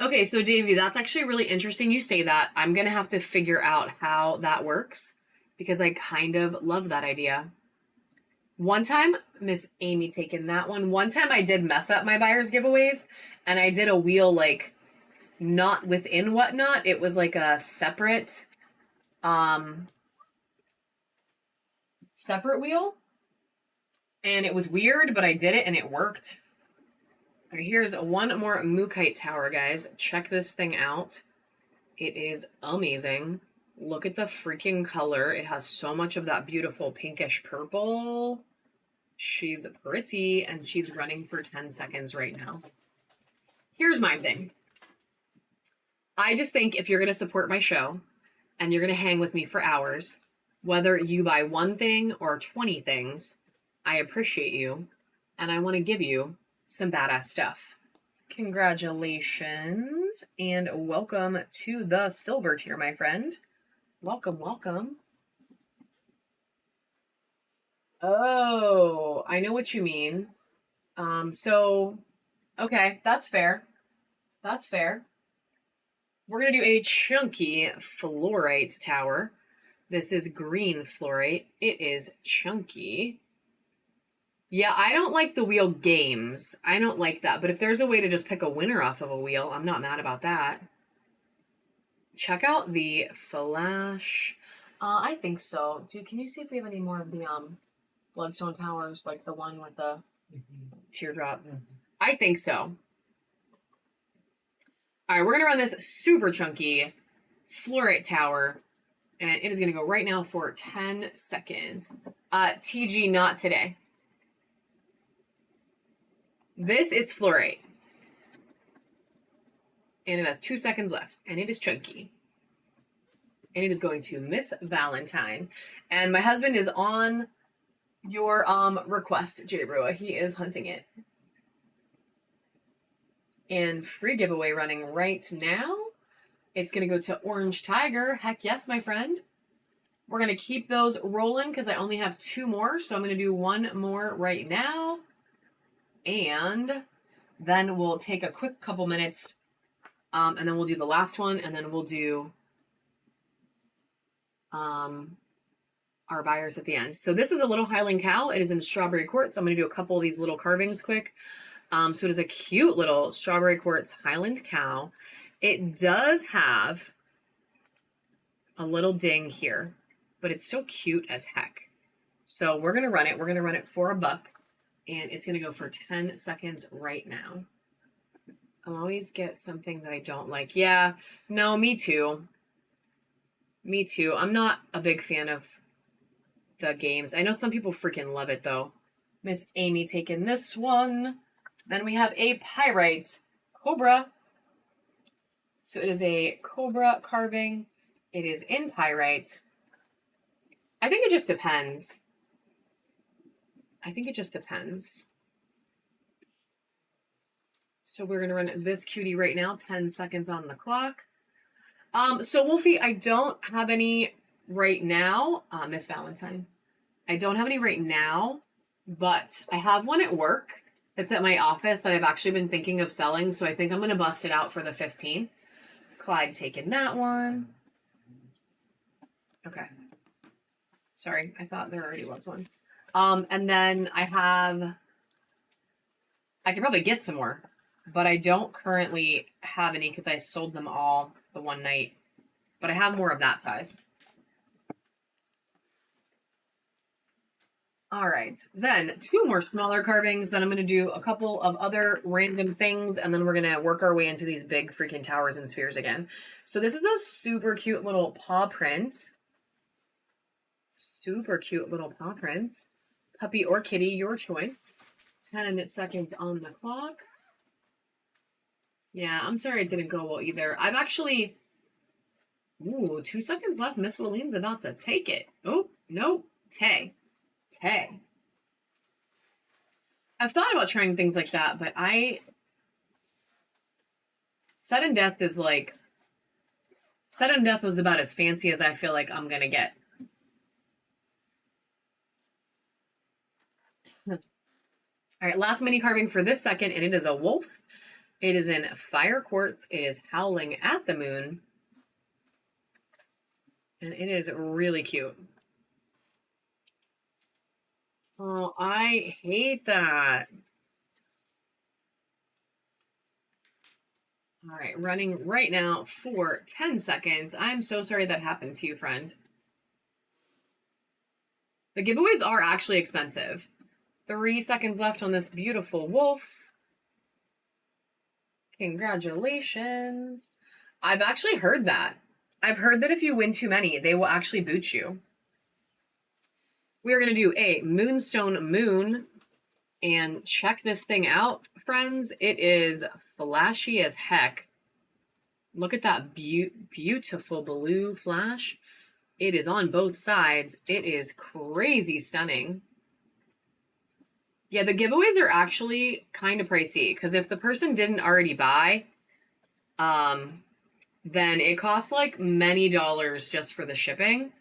Okay, so Davey, that's actually really interesting you say that. I'm going to have to figure out how that works, because I kind of love that idea. One time, Miss Amy taking that one. One time I did mess up my buyer's giveaways, and I did a wheel like not within whatnot. It was like a separate wheel. And it was weird, but I did it and it worked. All right, here's one more Mookite Tower, guys. Check this thing out. It is amazing. Look at the freaking color. It has so much of that beautiful pinkish purple. She's pretty, and she's running for 10 seconds right now. Here's my thing. I just think if you're going to support my show and you're going to hang with me for hours, whether you buy one thing or 20 things, I appreciate you, and I want to give you some badass stuff. Congratulations, and welcome to the silver tier, my friend. Welcome, welcome. Oh, I know what you mean. Okay, that's fair. That's fair. We're going to do a chunky fluorite tower. This is green fluorite. It is chunky. Yeah, I don't like the wheel games. I don't like that. But if there's a way to just pick a winner off of a wheel, I'm not mad about that. Check out the flash. I think so. Dude, can you see if we have any more of the Bloodstone Towers, like the one with the teardrop? I think so. All right, we're going to run this super chunky fluorite tower And it is going to go right now for 10 seconds. TG, not today. This is fluorite. And it has 2 seconds left. And it is chunky. And it is going to Miss Valentine. And my husband is on your request, J. Rua. He is hunting it. And free giveaway running right now. It's going to go to Orange Tiger. Heck yes, my friend. We're going to keep those rolling because I only have 2 more. So I'm going to do 1 more right now. And then we'll take a quick couple minutes. And then we'll do the last one. And then we'll do our buyers at the end. So this is a little Highland cow. It is in strawberry quartz. I'm going to do a couple of these little carvings quick. So it is a cute little strawberry quartz Highland cow. It does have a little ding here, but it's still cute as heck. So we're going to run it. We're going to run it for $1 and it's going to go for 10 seconds right now. I always get something that I don't like. Yeah, no, me too. Me too. I'm not a big fan of the games. I know some people freaking love it though. Miss Amy taking this one. Then we have a pyrite cobra. So it is a cobra carving. It is in pyrite. I think it just depends. I think it just depends. So we're going to run this cutie right now. 10 seconds on the clock. So Wolfie, I don't have any right now. Miss Valentine. I don't have any right now, but I have one at work. It's at my office that I've actually been thinking of selling. So I think I'm going to bust it out for the 15th. Clyde taking that one. Okay. Sorry, I thought there already was one. And then I could probably get some more, but I don't currently have any because I sold them all the one night. But I have more of that size. All right, then 2 more smaller carvings. Then I'm going to do a couple of other random things, and then we're going to work our way into these big freaking towers and spheres again. So this is a super cute little paw print. Super cute little paw print. Puppy or kitty, your choice. 10 seconds on the clock. Yeah, I'm sorry it didn't go well either. I've actually... Ooh, 2 seconds left. Miss Walene's about to take it. Oh, nope. Tay. I've thought about trying things like that, but sudden death is like... Sudden death was about as fancy as I feel like I'm gonna get. All right, last mini carving for this second, and it is a wolf. It is in fire quartz. It is howling at the moon. And it is really cute. Oh, I hate that. All right, running right now for 10 seconds. I'm so sorry that happened to you, friend. The giveaways are actually expensive. 3 seconds left on this beautiful wolf. Congratulations. I've actually heard that. I've heard that if you win too many, they will actually boot you. We are going to do a Moonstone Moon. And check this thing out, friends. It is flashy as heck. Look at that beautiful blue flash. It is on both sides. It is crazy stunning. Yeah, the giveaways are actually kind of pricey because if the person didn't already buy, then it costs like many dollars just for the shipping.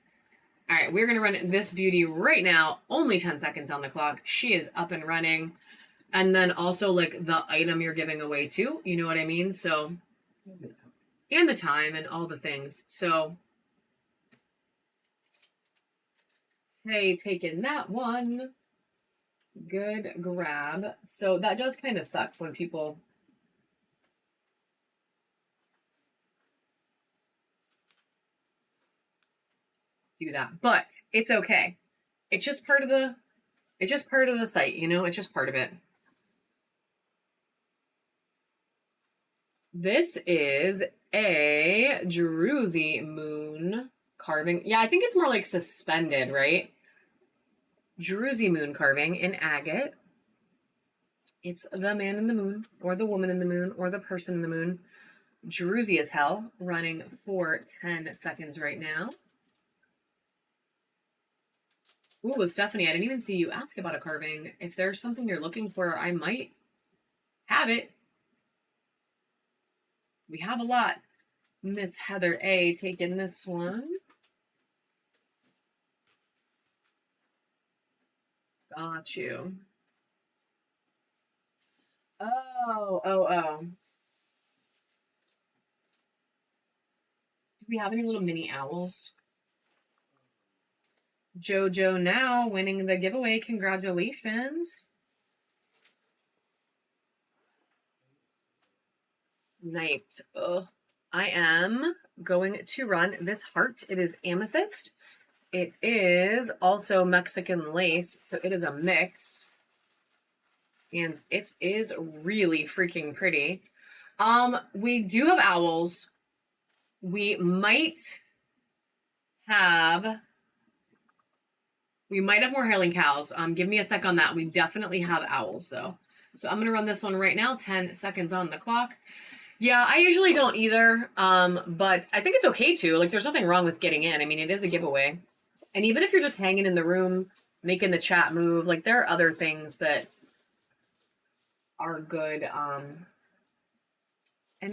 All right, we're going to run this beauty right now. Only 10 seconds on the clock. She is up and running. And then also like the item you're giving away too. You know what I mean? So, and the time and all the things. So, hey, taking that one. Good grab. So that does kind of suck when people... do that, but it's okay. It's just part of the site, you know, it's just part of it. This is a Druzy Moon carving. Yeah, I think it's more like suspended, right? Druzy moon carving in agate. It's the man in the moon, or the woman in the moon, or the person in the moon. Druzy as hell, running for 10 seconds right now. Ooh, Stephanie, I didn't even see you ask about a carving. If there's something you're looking for, I might have it. We have a lot. Miss Heather A taking this one. Got you. Oh. Do we have any little mini owls? Jojo now winning the giveaway. Congratulations. Sniped. Ugh. I am going to run this heart. It is amethyst. It is also Mexican lace, so it is a mix. And it is really freaking pretty. We do have owls. We might have more hailing cows. Give me a sec on that. We definitely have owls though. So I'm gonna run this one right now. 10 seconds on the clock. Yeah, I usually don't either. But I think it's okay to. Like, there's nothing wrong with getting in. I mean, it is a giveaway. And even if you're just hanging in the room, making the chat move, like, there are other things that are good and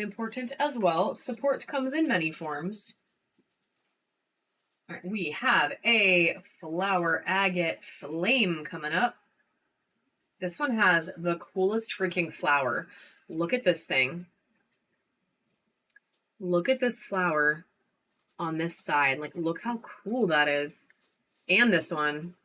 important as well. Support comes in many forms. All right, we have a flower agate flame coming up. This one has the coolest freaking flower. Look at this thing. Look at this flower on this side. Like, look how cool that is. And this one.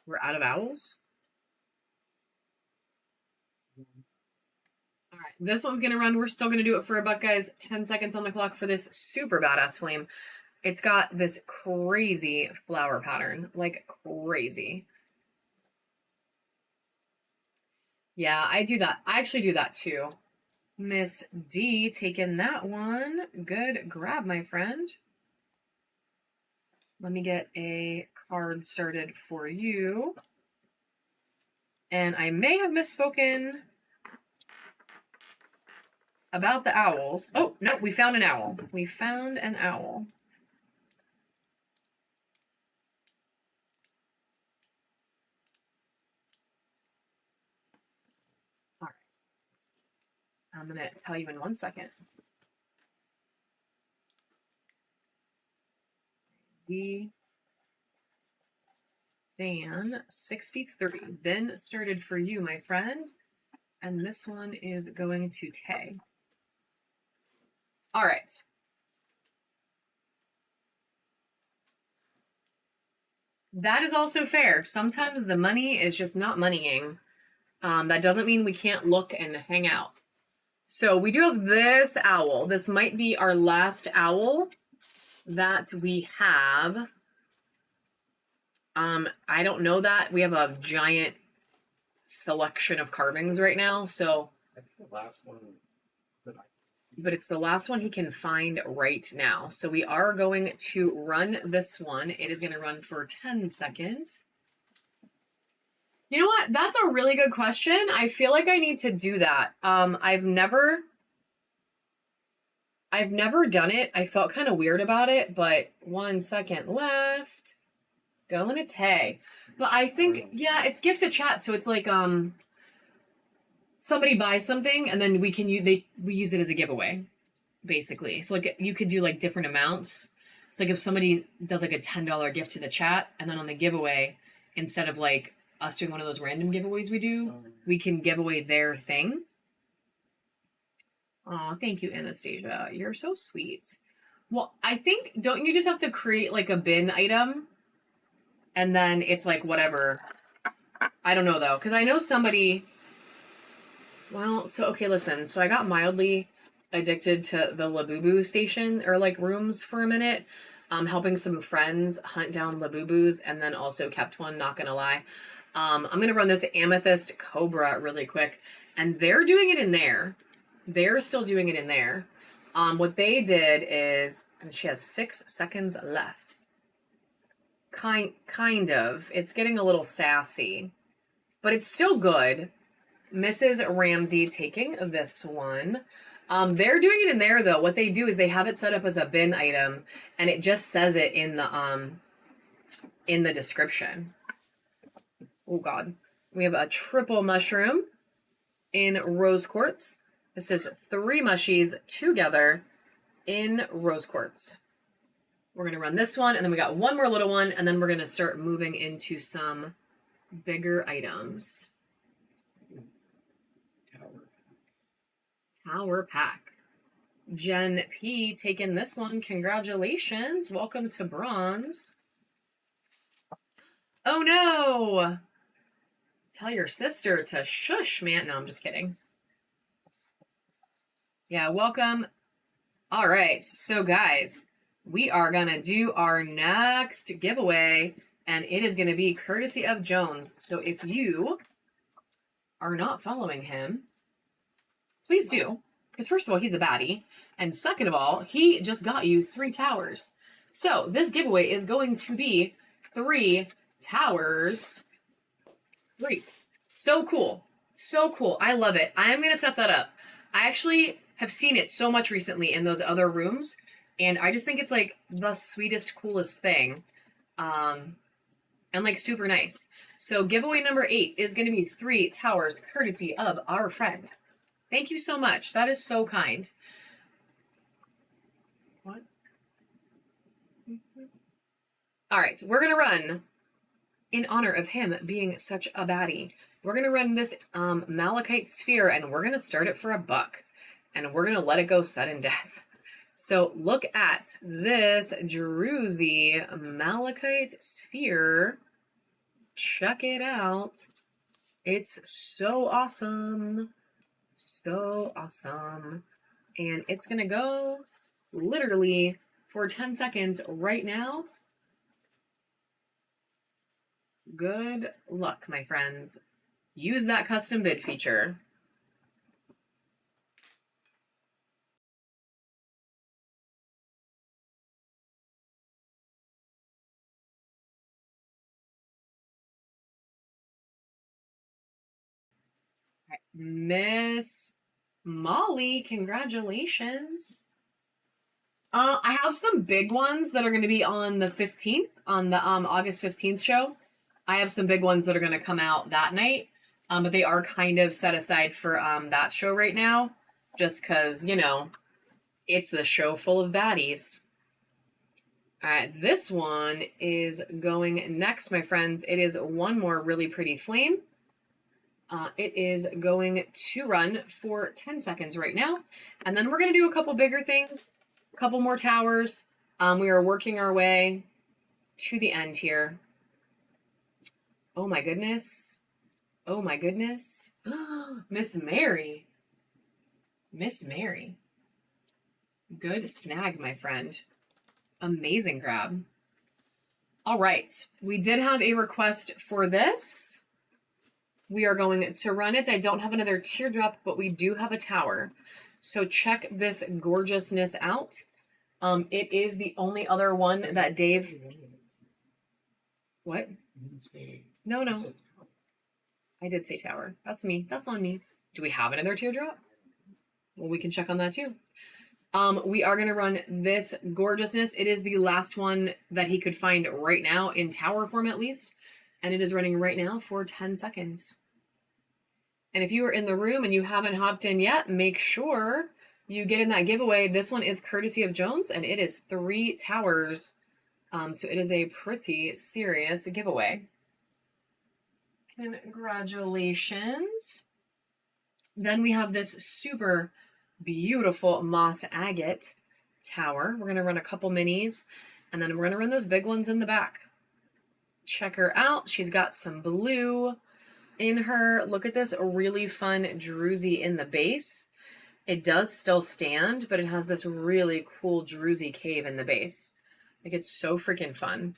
We're out of owls. All right, this one's gonna run. We're still gonna do it for a buck, guys. 10 seconds on the clock for this super badass flame. It's got this crazy flower pattern, like crazy. Yeah, I do that. I actually do that too. Miss D taking that one. Good grab, my friend. Let me get a card started for you. And I may have misspoken about the owls. Oh, no, we found an owl. We found an owl. All right. I'm going to tell you in 1 second. D. Stan 63. Then started for you, my friend. And this one is going to Tay. All right. That is also fair. Sometimes the money is just not moneying. That doesn't mean we can't look and hang out. So we do have this owl. This might be our last owl that we have. I don't know that. We have a giant selection of carvings right now, so. That's the last one that I. But it's the last one he can find right now. So we are going to run this one. It is going to run for 10 seconds. You know what? That's a really good question. I feel like I need to do that. I've never done it. I felt kind of weird about it, but 1 second left. Going to Tay. But I think, yeah, it's gift to chat. So it's like, somebody buys something and then we use it as a giveaway, basically. So like you could do like different amounts. So like if somebody does like a $10 gift to the chat, and then on the giveaway, instead of like us doing one of those random giveaways we do, we can give away their thing. Oh, thank you, Anastasia. You're so sweet. Well, I think, don't you just have to create like a bin item? And then it's like whatever. I don't know though, because I know somebody. Well, so okay, listen. So I got mildly addicted to the Labubu station or like rooms for a minute, helping some friends hunt down Labubus, and then also kept one. Not gonna lie, I'm going to run this Amethyst Cobra really quick. And they're doing it in there. They're still doing it in there. What they did is, and she has 6 seconds left. Kind of. It's getting a little sassy. But it's still good. Mrs. Ramsey taking this one. They're doing it in there, though. What they do is they have it set up as a bin item. And it just says it in the description. Oh, God. We have a triple mushroom in rose quartz. This is 3 mushies together in rose quartz. We're going to run this one, and then we got one more little one, and then we're going to start moving into some bigger items. Tower pack. Jen P taking this one. Congratulations. Welcome to bronze. Oh, no. Tell your sister to shush, man. No, I'm just kidding. Yeah, welcome. All right, so guys, we are going to do our next giveaway, and it is going to be courtesy of Jones. So if you are not following him, please do. Because first of all, he's a baddie. And second of all, he just got you 3 towers. So this giveaway is going to be 3 towers. 3. So cool. So cool. I love it. I am going to set that up. I actually have seen it so much recently in those other rooms. And I just think it's like the sweetest, coolest thing. And like super nice. So giveaway number 8 is going to be 3 towers courtesy of our friend. Thank you so much. That is so kind. What? All right. We're going to run, in honor of him being such a baddie, we're going to run this malachite sphere, and we're going to start it for $1. And we're going to let it go sudden death. So look at this Druzy malachite sphere. Check it out. It's so awesome. So awesome. And it's going to go literally for 10 seconds right now. Good luck, my friends. Use that custom bid feature. Miss Molly, congratulations. I have some big ones that are going to be on the 15th, on the August 15th show. I have some big ones that are going to come out that night, but they are kind of set aside for that show right now, just because, you know, it's the show full of baddies. All right, this one is going next, my friends. It is one more really pretty flame. It is going to run for 10 seconds right now. And then we're going to do a couple bigger things, a couple more towers. We are working our way to the end here. Oh my goodness. Oh my goodness. Miss Mary. Miss Mary. Good snag, my friend. Amazing grab. All right. We did have a request for this. We are going to run it. I don't have another teardrop, but we do have a tower. So check this gorgeousness out. It is the only other one that Dave... What? No. I did say tower. That's me. That's on me. Do we have another teardrop? Well, we can check on that too. We are going to run this gorgeousness. It is the last one that he could find right now, in tower form at least. And it is running right now for 10 seconds. And if you are in the room and you haven't hopped in yet, make sure you get in that giveaway. This one is courtesy of Jones, and it is 3 towers. So it is a pretty serious giveaway. Congratulations. Then we have this super beautiful moss agate tower. We're going to run a couple minis, and then we're going to run those big ones in the back. Check her out. She's got some blue in her. Look at this really fun druzy in the base. It does still stand, but it has this really cool druzy cave in the base. Like, it's so freaking fun.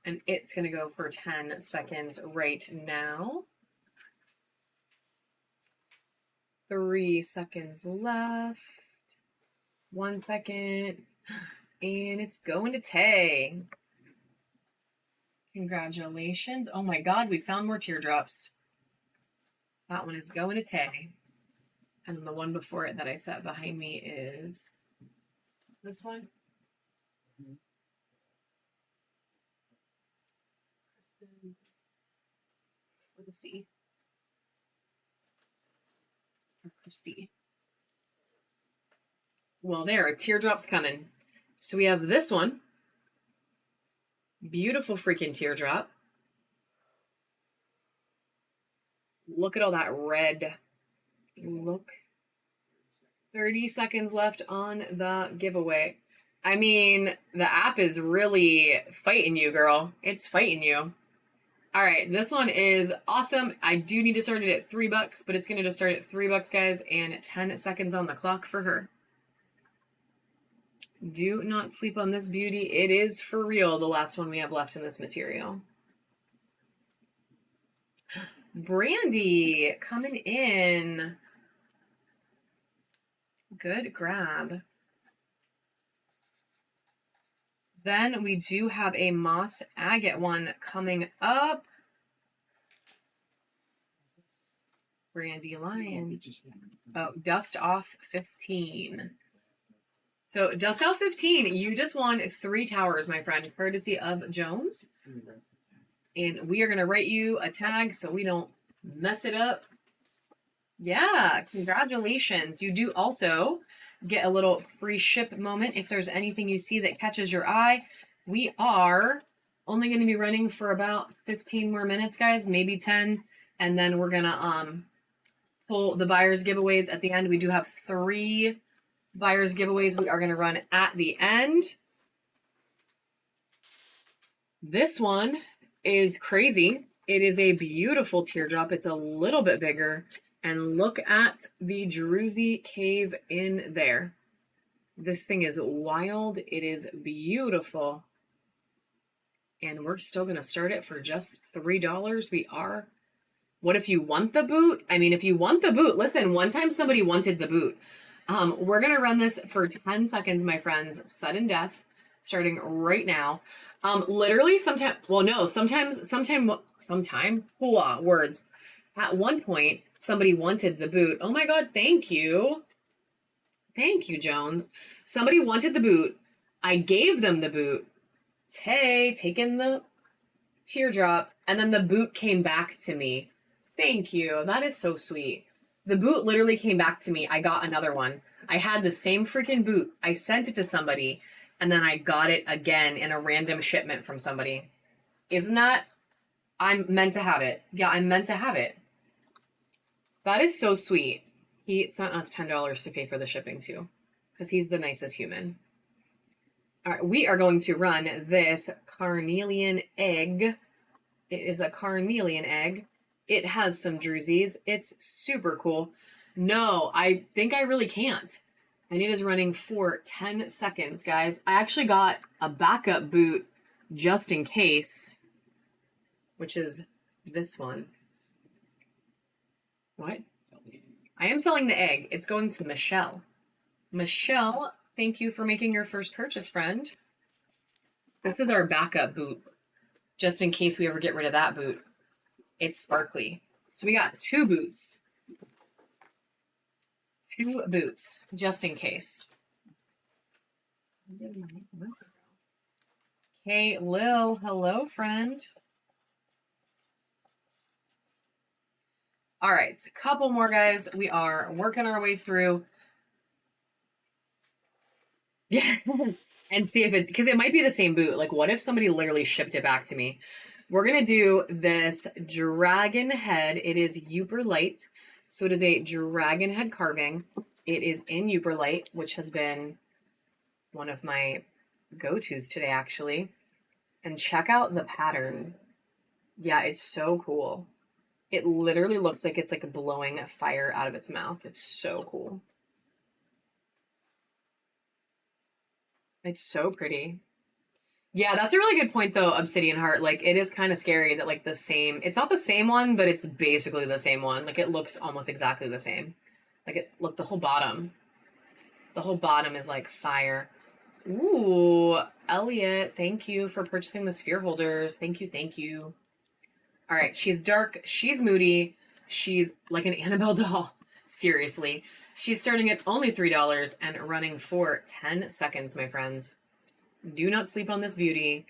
And it's going to go for 10 seconds right now. 3 seconds left. 1 second. And it's going to Tay. Congratulations. Oh my God, we found more teardrops. That one is going to Tay. And then the one before it that I set behind me is this one. With a C. Or Christy. Well, there are teardrops coming. So we have this one. Beautiful freaking teardrop. Look at all that red. Look. 30 seconds left on the giveaway. I mean, the app is really fighting you, girl. It's fighting you. All right, this one is awesome. I do need to start it at $3, but it's going to just start at $3, guys, and 10 seconds on the clock for her. Do not sleep on this beauty. It is for real, the last one we have left in this material. Brandy coming in. Good grab. Then we do have a moss agate one coming up. Brandy Lion. Oh, Dust Off 15. So Dust Off 15, you just won 3 towers, my friend, courtesy of Jones. And we are going to write you a tag so we don't mess it up. Yeah, congratulations. You do also get a little free ship moment if there's anything you see that catches your eye. We are only going to be running for about 15 more minutes, guys, maybe 10. And then we're going to pull the buyers giveaways at the end. We do have 3 buyers giveaways we are going to run at the end. This one is crazy. It is a beautiful teardrop. It's a little bit bigger. And look at the Druzy cave in there. This thing is wild. It is beautiful. And we're still going to start it for just $3. We are. What if you want the boot? I mean, if you want the boot, listen, one time somebody wanted the boot. We're going to run this for 10 seconds, my friends. Sudden death, starting right now. Literally words. At one point, somebody wanted the boot. Oh my God, thank you. Thank you, Jones. Somebody wanted the boot. I gave them the boot. Hey, taking the teardrop. And then the boot came back to me. Thank you. That is so sweet. The boot literally came back to me. I got another one. I had the same freaking boot. I sent it to somebody. And then I got it again in a random shipment from somebody. Isn't that? I'm meant to have it. Yeah, I'm meant to have it. That is so sweet. He sent us $10 to pay for the shipping too, because he's the nicest human. All right, we are going to run this carnelian egg. It is a carnelian egg. It has some druzies. It's super cool. No, I think I really can't. And it is running for 10 seconds, guys. I actually got a backup boot just in case, which is this one. What? I am selling the egg. It's going to Michelle. Michelle, thank you for making your first purchase, friend. This is our backup boot, just in case we ever get rid of that boot. It's sparkly. So we got 2 boots. 2 boots, just in case. Hey, Lil. Hello, friend. All right, a couple more, guys. We are working our way through. Yeah, and see if it's, because it might be the same boot. Like, what if somebody literally shipped it back to me? We're going to do this dragon head. It is Euperlite. So it is a dragon head carving. It is in Euperlite, which has been one of my go-tos today, actually. And check out the pattern. Yeah, it's so cool. It literally looks like it's like blowing fire out of its mouth. It's so cool. It's so pretty. Yeah, that's a really good point though, Obsidian Heart. Like it is kind of scary that like the same, it's not the same one, but it's basically the same one. Like it looks almost exactly the same. Like it, look, the whole bottom. The whole bottom is like fire. Ooh, Elliot, thank you for purchasing the sphere holders. Thank you, thank you. All right, she's dark, she's moody, she's like an Annabelle doll. Seriously. She's starting at only $3 and running for 10 seconds, my friends. Do not sleep on this beauty.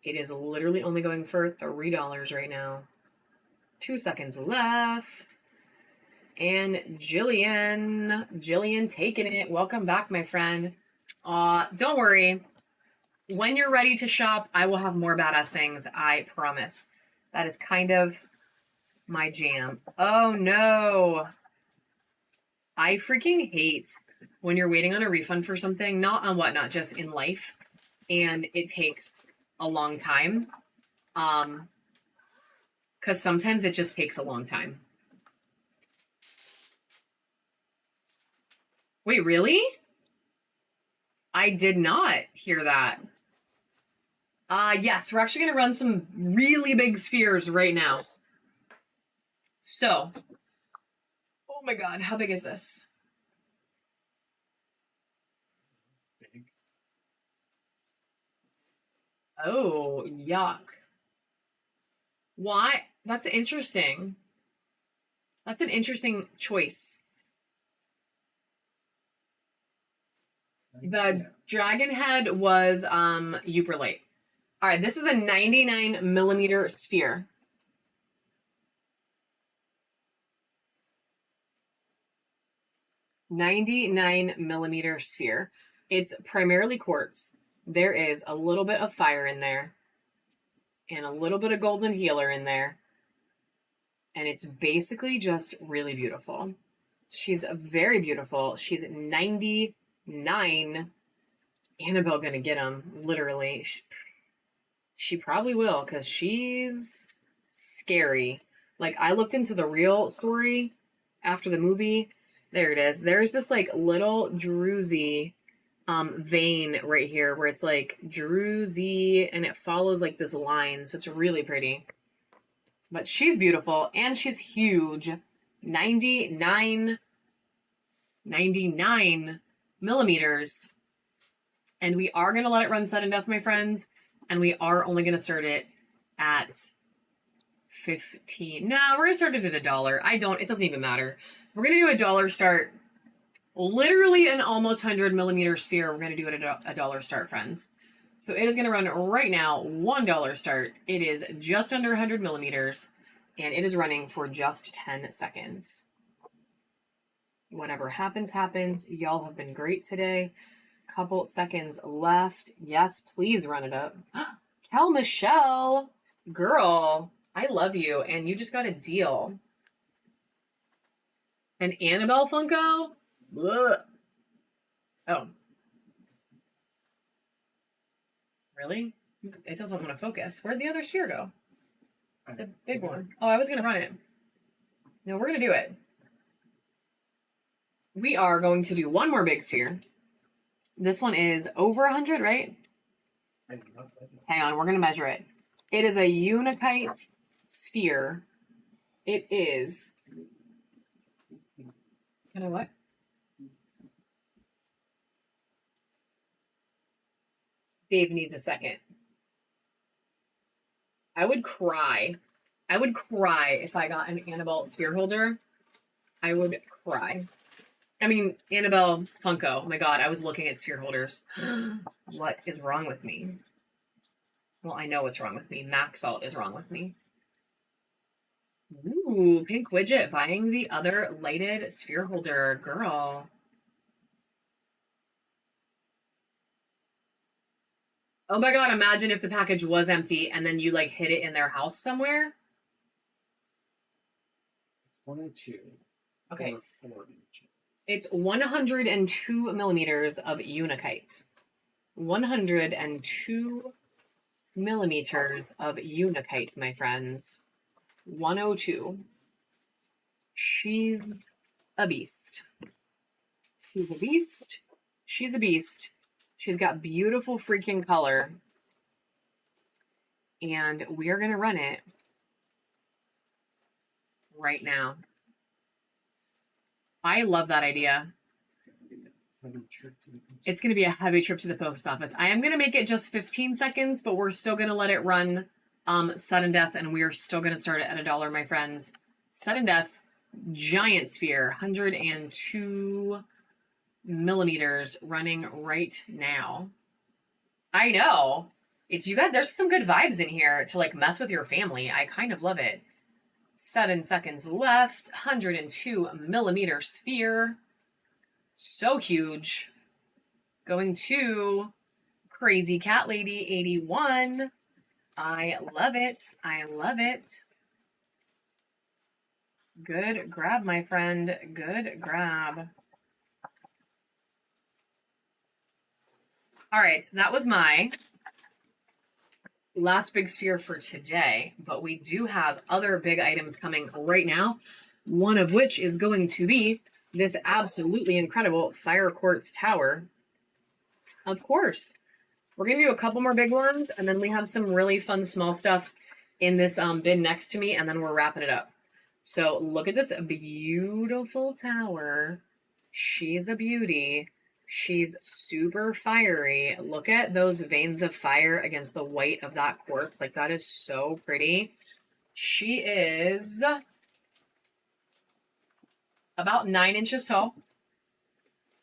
It is literally only going for $3 right now. 2 seconds left. And Jillian taking it. Welcome back, my friend. Don't worry. When you're ready to shop, I will have more badass things. I promise. That is kind of my jam. Oh no. I freaking hate when you're waiting on a refund for something, not on whatnot, just in life, and it takes a long time. Because sometimes it just takes a long time. Wait, really? I did not hear that. Yes, we're actually going to run some really big spheres right now. So, oh my god, how big is this? Big. Oh, yuck. Why? That's interesting. That's an interesting choice. The dragon head was Uperlite. All right, this is a 99 millimeter sphere. $99 sphere. It's primarily quartz. There is a little bit of fire in there and a little bit of golden healer in there. And it's basically just really beautiful. She's very beautiful. She's 99. Annabelle gonna get him, literally. She probably will, because she's scary. Like, I looked into the real story after the movie. There it is. There's this, like, little druzy vein right here where it's, like, druzy, and it follows, like, this line. So it's really pretty. But she's beautiful, and she's huge. 99 millimeters. And we are going to let it run sudden death, my friends. And we are only going to start it at 15. No, we're going to start it at $1. It doesn't even matter. We're going to do $1 start. Literally an almost 100 millimeter sphere. We're going to do it at $1 start, friends. So it is going to run right now, $1 start. It is just under 100 millimeters. And it is running for just 10 seconds. Whatever happens, happens. Y'all have been great today. Couple seconds left. Yes, please run it up. Cal Michelle, girl, I love you, and you just got a deal. An Annabelle Funko? Ugh. Oh. Really? It doesn't want to focus. Where'd the other sphere go? The big one. Oh, I was going to run it. No, we're going to do it. We are going to do one more big sphere. This one is over 100, right? Hang on, we're going to measure it. It is a Unikite sphere. It is... Can I what? Dave needs a second. I would cry. I would cry if I got an Annabelle sphere holder. I would cry. I mean, Annabelle Funko. Oh my god, I was looking at sphere holders. What is wrong with me? Well, I know what's wrong with me. Max Salt is wrong with me. Ooh, Pink Widget buying the other lighted sphere holder. Girl. Oh my god, imagine if the package was empty and then you like hid it in their house somewhere. 22. Okay. Or 4 inches. It's 102 millimeters of Unikite. 102 millimeters of Unikite, my friends. 102. She's a beast. She's a beast. She's a beast. She's got beautiful freaking color. and we are going to run it right now. I love that idea. It's going to be a heavy trip to the post office. I am going to make it just 15 seconds, but we're still going to let it run sudden death, and we are still going to start it at $1, my friends. Sudden death, giant sphere, 102 millimeters, running right now. I know. It's you guys. There's some good vibes in here to like mess with your family. I kind of love it. 7 seconds left. 102 millimeter sphere. So huge. Going to Crazy Cat Lady 81. I love it. I love it. Good grab, my friend. Good grab. All right, that was my last big sphere for today, but we do have other big items coming right now, one of which is going to be this absolutely incredible Fire Quartz Tower. Of course, we're going to do a couple more big ones, and then we have some really fun small stuff in this bin next to me, and then we're wrapping it up. So look at this beautiful tower. She's a beauty. She's super fiery. Look at those veins of fire against the white of that quartz. Like, that is so pretty. She is about 9 inches tall.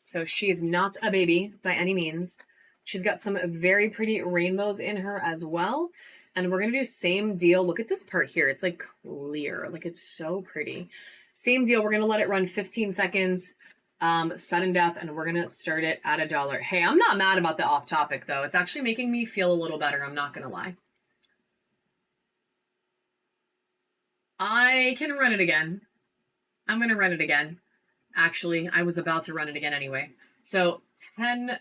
So she's not a baby by any means. She's got some very pretty rainbows in her as well. And we're going to do same deal. Look at this part here. It's like clear. Like, it's so pretty. Same deal. We're going to let it run 15 seconds. Sudden death, and we're gonna start it at $1. Hey, I'm not mad about the off topic though. It's actually making me feel a little better. I'm not gonna lie. I can run it again. I'm gonna run it again. Actually, I was about to run it again anyway. So 15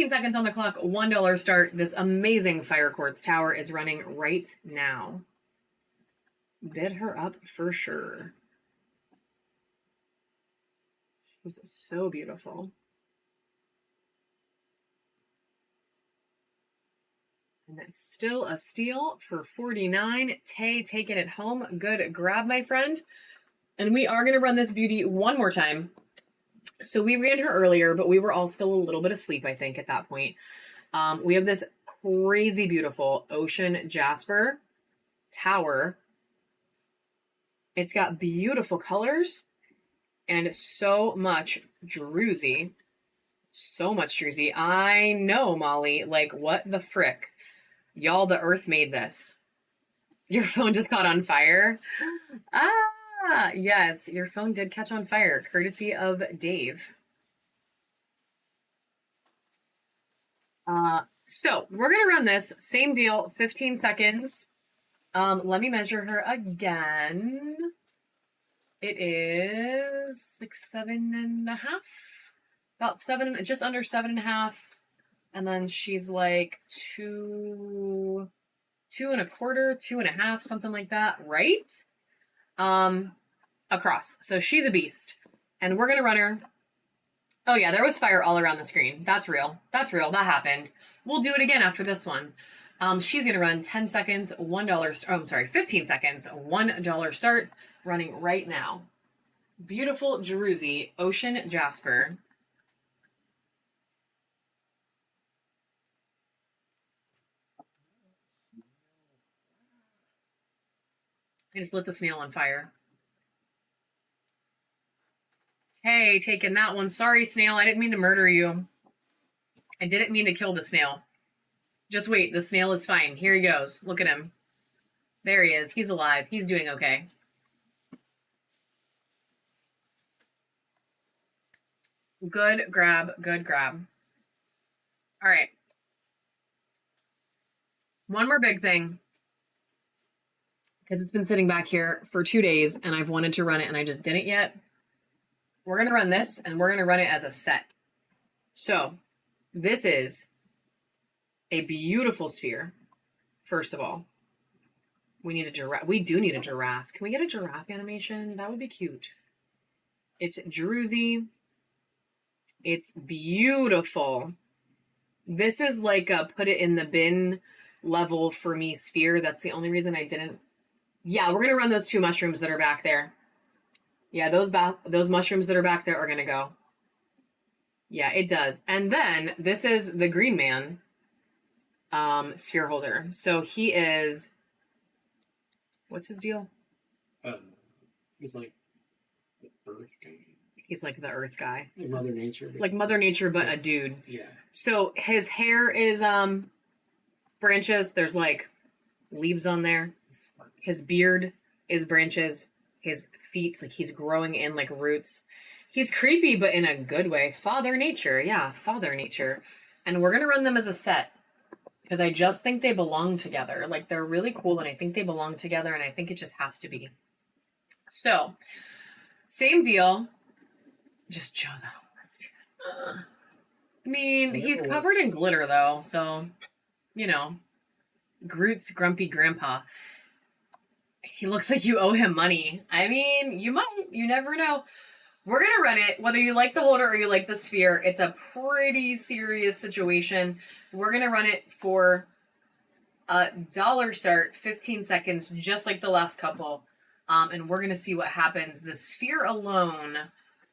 seconds on the clock, $1 start. This amazing Fire Quartz Tower is running right now. Bid her up for sure. She's so beautiful. And that's still a steal for 49. Tay taking it home. Good grab, my friend. And we are going to run this beauty one more time. So we ran her earlier, but we were all still a little bit asleep, I think, at that point. We have this crazy beautiful Ocean Jasper Tower. It's got beautiful colors and so much druzy. So much druzy. I know, Molly. Like, what the frick? Y'all, the earth made this. Your phone just caught on fire? Ah, yes. Your phone did catch on fire, courtesy of Dave. So we're going to run this. Same deal, 15 seconds. Let me measure her again. It is like 7.5, about 7, just under 7.5. And then she's like 2.25, 2.5, something like that, right? Across. So she's a beast. And we're going to run her. Oh yeah, there was fire all around the screen. That's real. That's real. That happened. We'll do it again after this one. She's going to run 10 seconds, $1. Oh, I'm sorry, 15 seconds, $1 start, running right now. Beautiful Druzy Ocean Jasper. I just lit the snail on fire. Hey, taking that one. Sorry, snail. I didn't mean to murder you. I didn't mean to kill the snail. Just wait. The snail is fine. Here he goes. Look at him. There he is. He's alive. He's doing okay. Good grab. Good grab. All right. One more big thing. Because it's been sitting back here for 2 days and I've wanted to run it and I just didn't yet. We're going to run this and we're going to run it as a set. So this is a beautiful sphere. First of all, we need a giraffe. We do need a giraffe. Can we get a giraffe animation? That would be cute. It's druzy. It's beautiful. This is like a put it in the bin level for me sphere. That's the only reason I didn't. Yeah, we're going to run those 2 mushrooms that are back there. Yeah, those mushrooms that are back there are going to go. Yeah, it does. And then this is the green man sphere holder. So he is, what's his deal? He's like the earth guy. He's like the earth guy. Like Mother Nature. Like Mother Nature, but a dude. Yeah. So his hair is branches. There's like leaves on there. His beard is branches. His feet, like he's growing in like roots. He's creepy, but in a good way. Father Nature. Yeah, Father Nature. And we're going to run them as a set because I just think they belong together. Like they're really cool and I think they belong together and I think it just has to be. So, same deal. Just Joe though. I mean, he's covered in glitter though, so, you know, Groot's grumpy grandpa. He looks like you owe him money. I mean, you might. You never know. We're going to run it. Whether you like the holder or you like the sphere, it's a pretty serious situation. We're going to run it for a dollar start, 15 seconds, just like the last couple. And we're going to see what happens. The sphere alone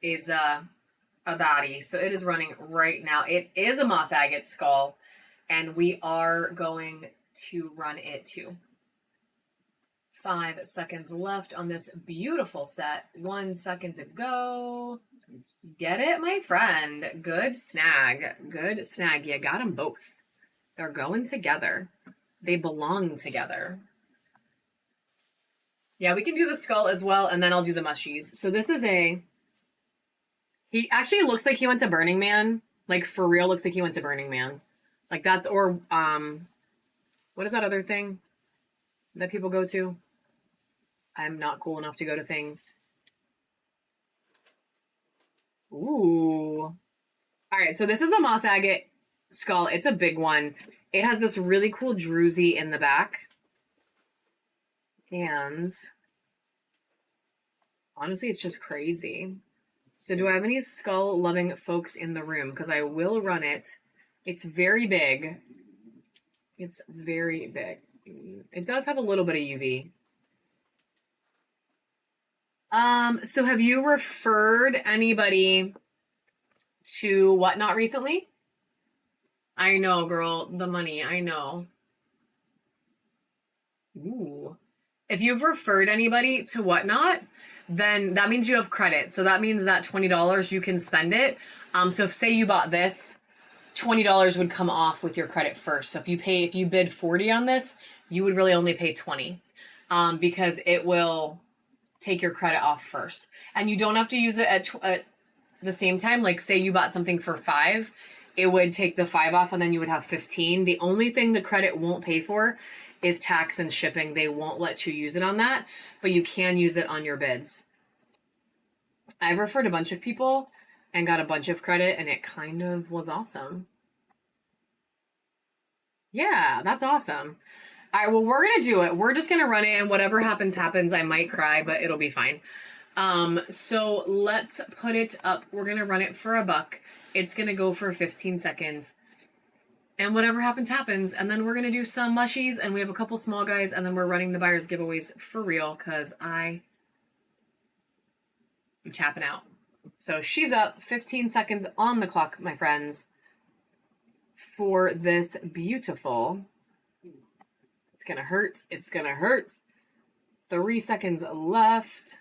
is a baddie. So it is running right now. It is a moss agate skull. And we are going to run it too. 5 seconds left on this beautiful set. 1 second to go. Get it, my friend. Good snag. Good snag. You got them both. They're going together. They belong together. Yeah, we can do the skull as well, and then I'll do the mushies. So this is he actually looks like he went to Burning Man. Like, for real, looks like he went to Burning Man. Like, that's, or, what is that other thing that people go to? I'm not cool enough to go to things. Ooh. All right, so this is a moss agate skull. It's a big one. It has this really cool druzy in the back. And honestly, it's just crazy. So do I have any skull-loving folks in the room? Because I will run it. It's very big. It's very big. It does have a little bit of UV. So have you referred anybody to Whatnot recently? I know, girl. The money. I know. Ooh. If you've referred anybody to Whatnot, then that means you have credit. So that means that $20 you can spend it. So if say you bought this, $20 would come off with your credit first. So if you bid 40 on this, you would really only pay 20, because it will take your credit off first. And you don't have to use it at the same time. Like say you bought something for 5, it would take the 5 off and then you would have 15. The only thing the credit won't pay for is tax and shipping. They won't let you use it on that, but you can use it on your bids. I've referred a bunch of people and got a bunch of credit and it kind of was awesome. Yeah, that's awesome. All right, well, we're going to do it. We're just going to run it and whatever happens, happens. I might cry, but it'll be fine. So let's put it up. We're going to run it for $1. It's going to go for 15 seconds. And whatever happens, happens. And then we're going to do some mushies and we have a couple small guys and then we're running the buyer's giveaways for real because I'm tapping out. So she's up, 15 seconds on the clock, my friends, for this beautiful... It's going to hurt. It's going to hurt. 3 seconds left.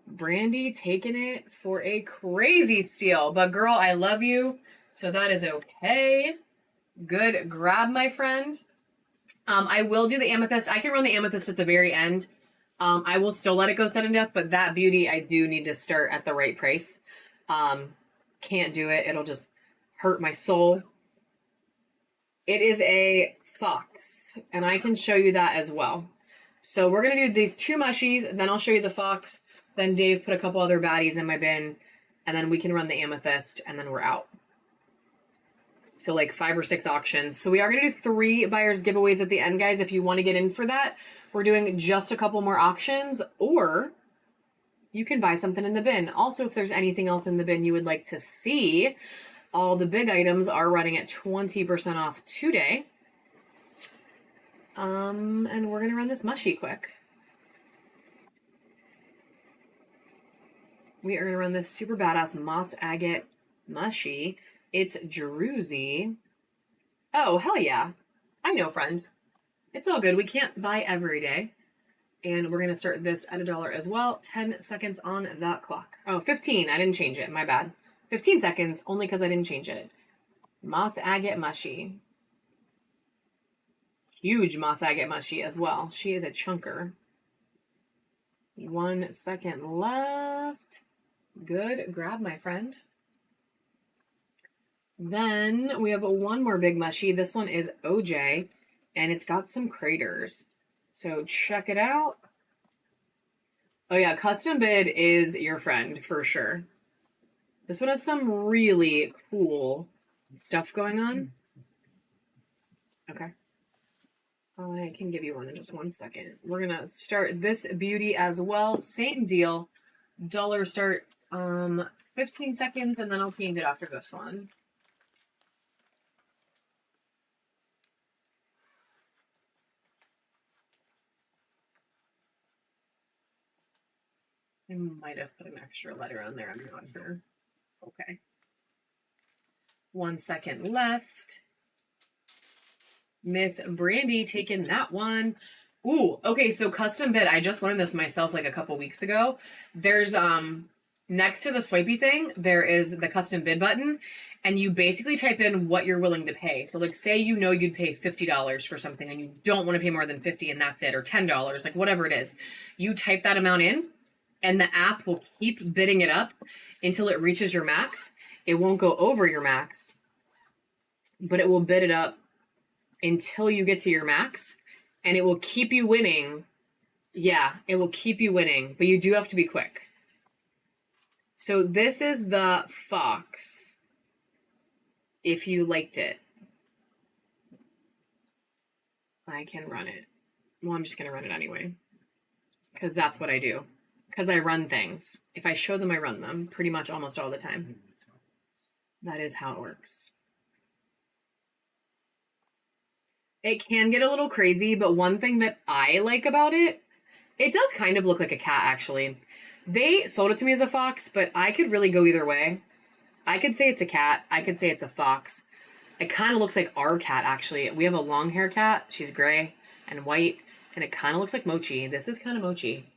Brandy taking it for a crazy steal. But girl, I love you. So that is okay. Good grab, my friend. I will do the amethyst. I can run the amethyst at the very end. I will still let it go sudden death, but that beauty, I do need to start at the right price. Can't do it. It'll just hurt my soul. It is a fox, and I can show you that as well. So we're going to do these 2 mushies, then I'll show you the fox. Then Dave put a couple other baddies in my bin, and then we can run the amethyst, and then we're out. So like 5 or 6 auctions. So we are going to do 3 buyers giveaways at the end, guys. If you want to get in for that, we're doing just a couple more auctions, or you can buy something in the bin. Also, if there's anything else in the bin you would like to see, All the big items are running at 20% off today. And we're going to run this mushy quick. We are going to run this super badass moss agate mushy. It's druzy. Oh, hell yeah. I know, friend. It's all good. We can't buy every day. And we're going to start this at $1 as well. 10 seconds on that clock. Oh, 15. I didn't change it. My bad. 15 seconds, only because I didn't change it. Moss agate mushy. Huge moss agate mushy as well. She is a chunker. 1 second left. Good grab, my friend. Then we have one more big mushy. This one is OJ, and it's got some craters. So check it out. Oh yeah, custom bid is your friend for sure. This one has some really cool stuff going on. Okay. I can give you one in just 1 second. We're going to start this beauty as well. Same deal. Dollar start 15 seconds, and then I'll change it after this one. I might have put an extra letter on there. I'm not sure. Okay. 1 second left. Miss Brandy taking that one. Ooh, okay, so custom bid. I just learned this myself like a couple weeks ago. There's next to the swipey thing, there is the custom bid button, and you basically type in what you're willing to pay. So like say you know you'd pay $50 for something and you don't want to pay more than $50 and that's it, or $10, like whatever it is. You type that amount in and the app will keep bidding it up until it reaches your max. It won't go over your max, but it will bid it up until you get to your max, and it will keep you winning. Yeah, it will keep you winning, but you do have to be quick. So this is the fox, if you liked it. I can run it. Well, I'm just going to run it anyway, because that's what I do. Because I run things. If I show them, I run them pretty much almost all the time. That is how it works. It can get a little crazy, but one thing that I like about it, it does kind of look like a cat, actually. They sold it to me as a fox, but I could really go either way. I could say it's a cat. I could say it's a fox. It kind of looks like our cat, actually. We have a long hair cat. She's gray and white, and it kind of looks like Mochi. This is kind of Mochi.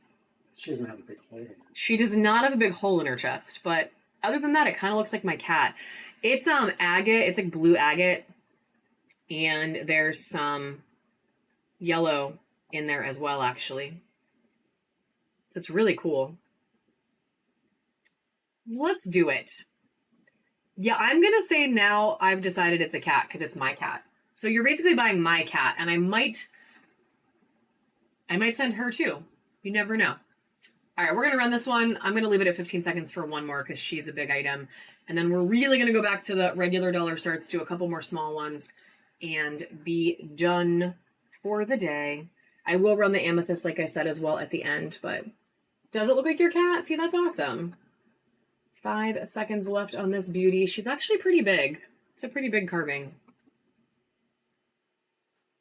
She doesn't have a big hole in her. She does not have a big hole in her chest, but other than that, it kind of looks like my cat. It's agate. It's like blue agate. And there's some yellow in there as well, actually. So it's really cool. Let's do it. Yeah, I'm going to say now I've decided it's a cat because it's my cat. So you're basically buying my cat, and I might send her too. You never know. All right, we're going to run this one. I'm going to leave it at 15 seconds for one more because she's a big item. And then we're really going to go back to the regular dollar starts, do a couple more small ones, and be done for the day. I will run the amethyst, like I said, as well at the end, but does it look like your cat? See, that's awesome. 5 seconds left on this beauty. She's actually pretty big. It's a pretty big carving.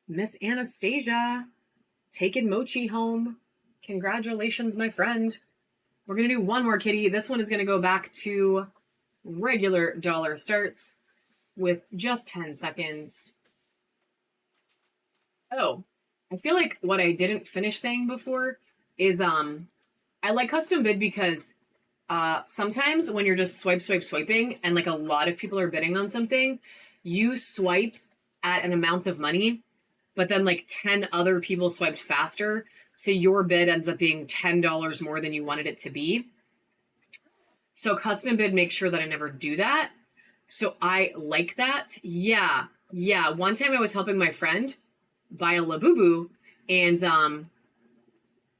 Miss Anastasia taking Mochi home. Congratulations, my friend. We're going to do one more kitty. This one is going to go back to regular dollar starts with just 10 seconds. Oh, I feel like what I didn't finish saying before is I like custom bid because sometimes when you're just swiping and like a lot of people are bidding on something, you swipe at an amount of money, but then like 10 other people swiped faster. So your bid ends up being $10 more than you wanted it to be. So custom bid makes sure that I never do that. So I like that. Yeah. One time I was helping my friend buy a Labubu, and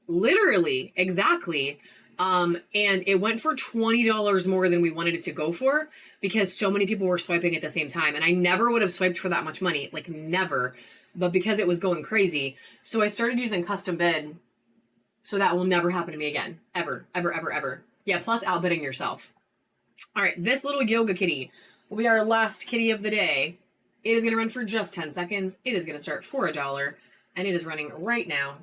literally, exactly. And it went for $20 more than we wanted it to go for because so many people were swiping at the same time. And I never would have swiped for that much money, like never, but because it was going crazy. So I started using custom bid so that will never happen to me again. Ever. Yeah, plus outbidding yourself. All right, this little yoga kitty. We are last kitty of the day. It is going to run for just 10 seconds. It is going to start for $1, and it is running right now.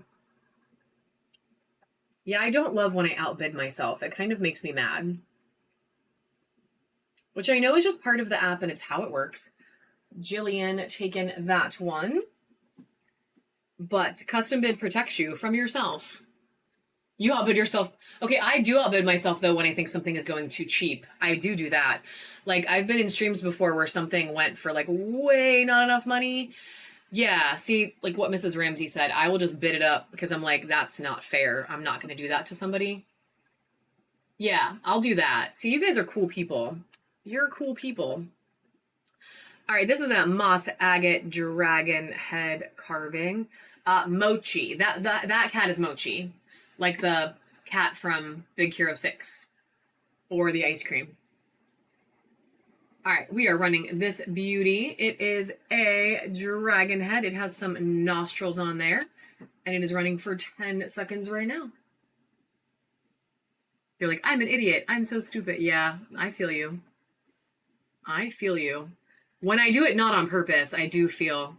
Yeah, I don't love when I outbid myself. It kind of makes me mad. Which I know is just part of the app and it's how it works. Jillian taking that one. But custom bid protects you from yourself. You outbid yourself. Okay, I do outbid myself, though, when I think something is going too cheap. I do that. Like, I've been in streams before where something went for, like, way not enough money. Yeah, see, like what Mrs. Ramsey said, I will just bid it up because I'm like, that's not fair. I'm not going to do that to somebody. Yeah, I'll do that. See, you guys are cool people. You're cool people. All right, this is a moss agate dragon head carving. Mochi. That cat is Mochi. Like the cat from Big Hero 6. Or the ice cream. All right, we are running this beauty. It is a dragon head. It has some nostrils on there. And it is running for 10 seconds right now. You're like, I'm an idiot. I'm so stupid. Yeah, I feel you. I feel you. When I do it not on purpose, I do feel.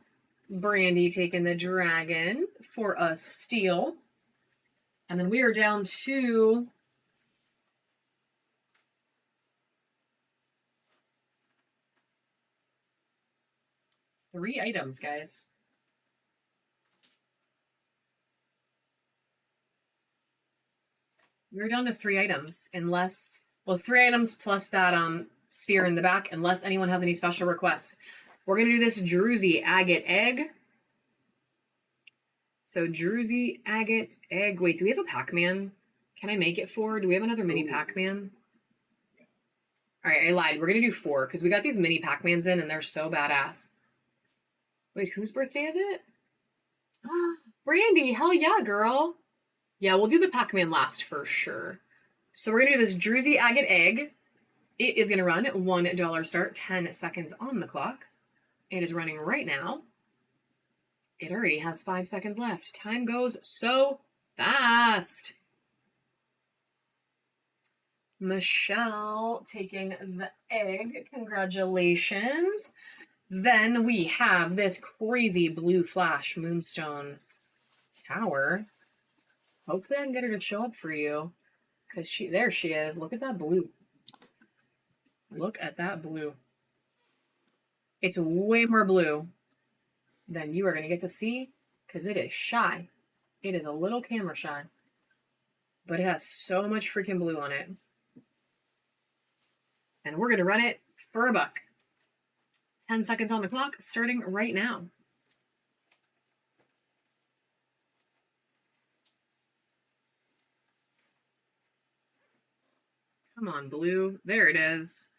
Brandy taking the dragon for a steal. And then we are down to 3 items, guys. We're down to 3 items, unless, well, 3 items plus that sphere in the back, unless anyone has any special requests. We're going to do this Druzy agate egg. So Druzy agate egg. Wait, do we have a Pac-Man? Can I make it 4? Do we have another mini Pac-Man? All right, I lied. We're going to do 4 because we got these mini Pac-Mans in and they're so badass. Wait, whose birthday is it? Brandy, hell yeah, girl. Yeah, we'll do the Pac-Man last for sure. So we're going to do this Druzy agate egg. It is going to run $1 start, 10 seconds on the clock. It is running right now. It already has 5 seconds left. Time goes so fast. Michelle taking the egg. Congratulations. Then we have this crazy blue flash moonstone tower. Hopefully I can get her to show up for you. Because there she is. Look at that blue. Look at that blue. It's way more blue than you are going to get to see because it is shy. It is a little camera shy. But it has so much freaking blue on it. And we're going to run it for $1. 10 seconds on the clock, starting right now. Come on, blue. There it is.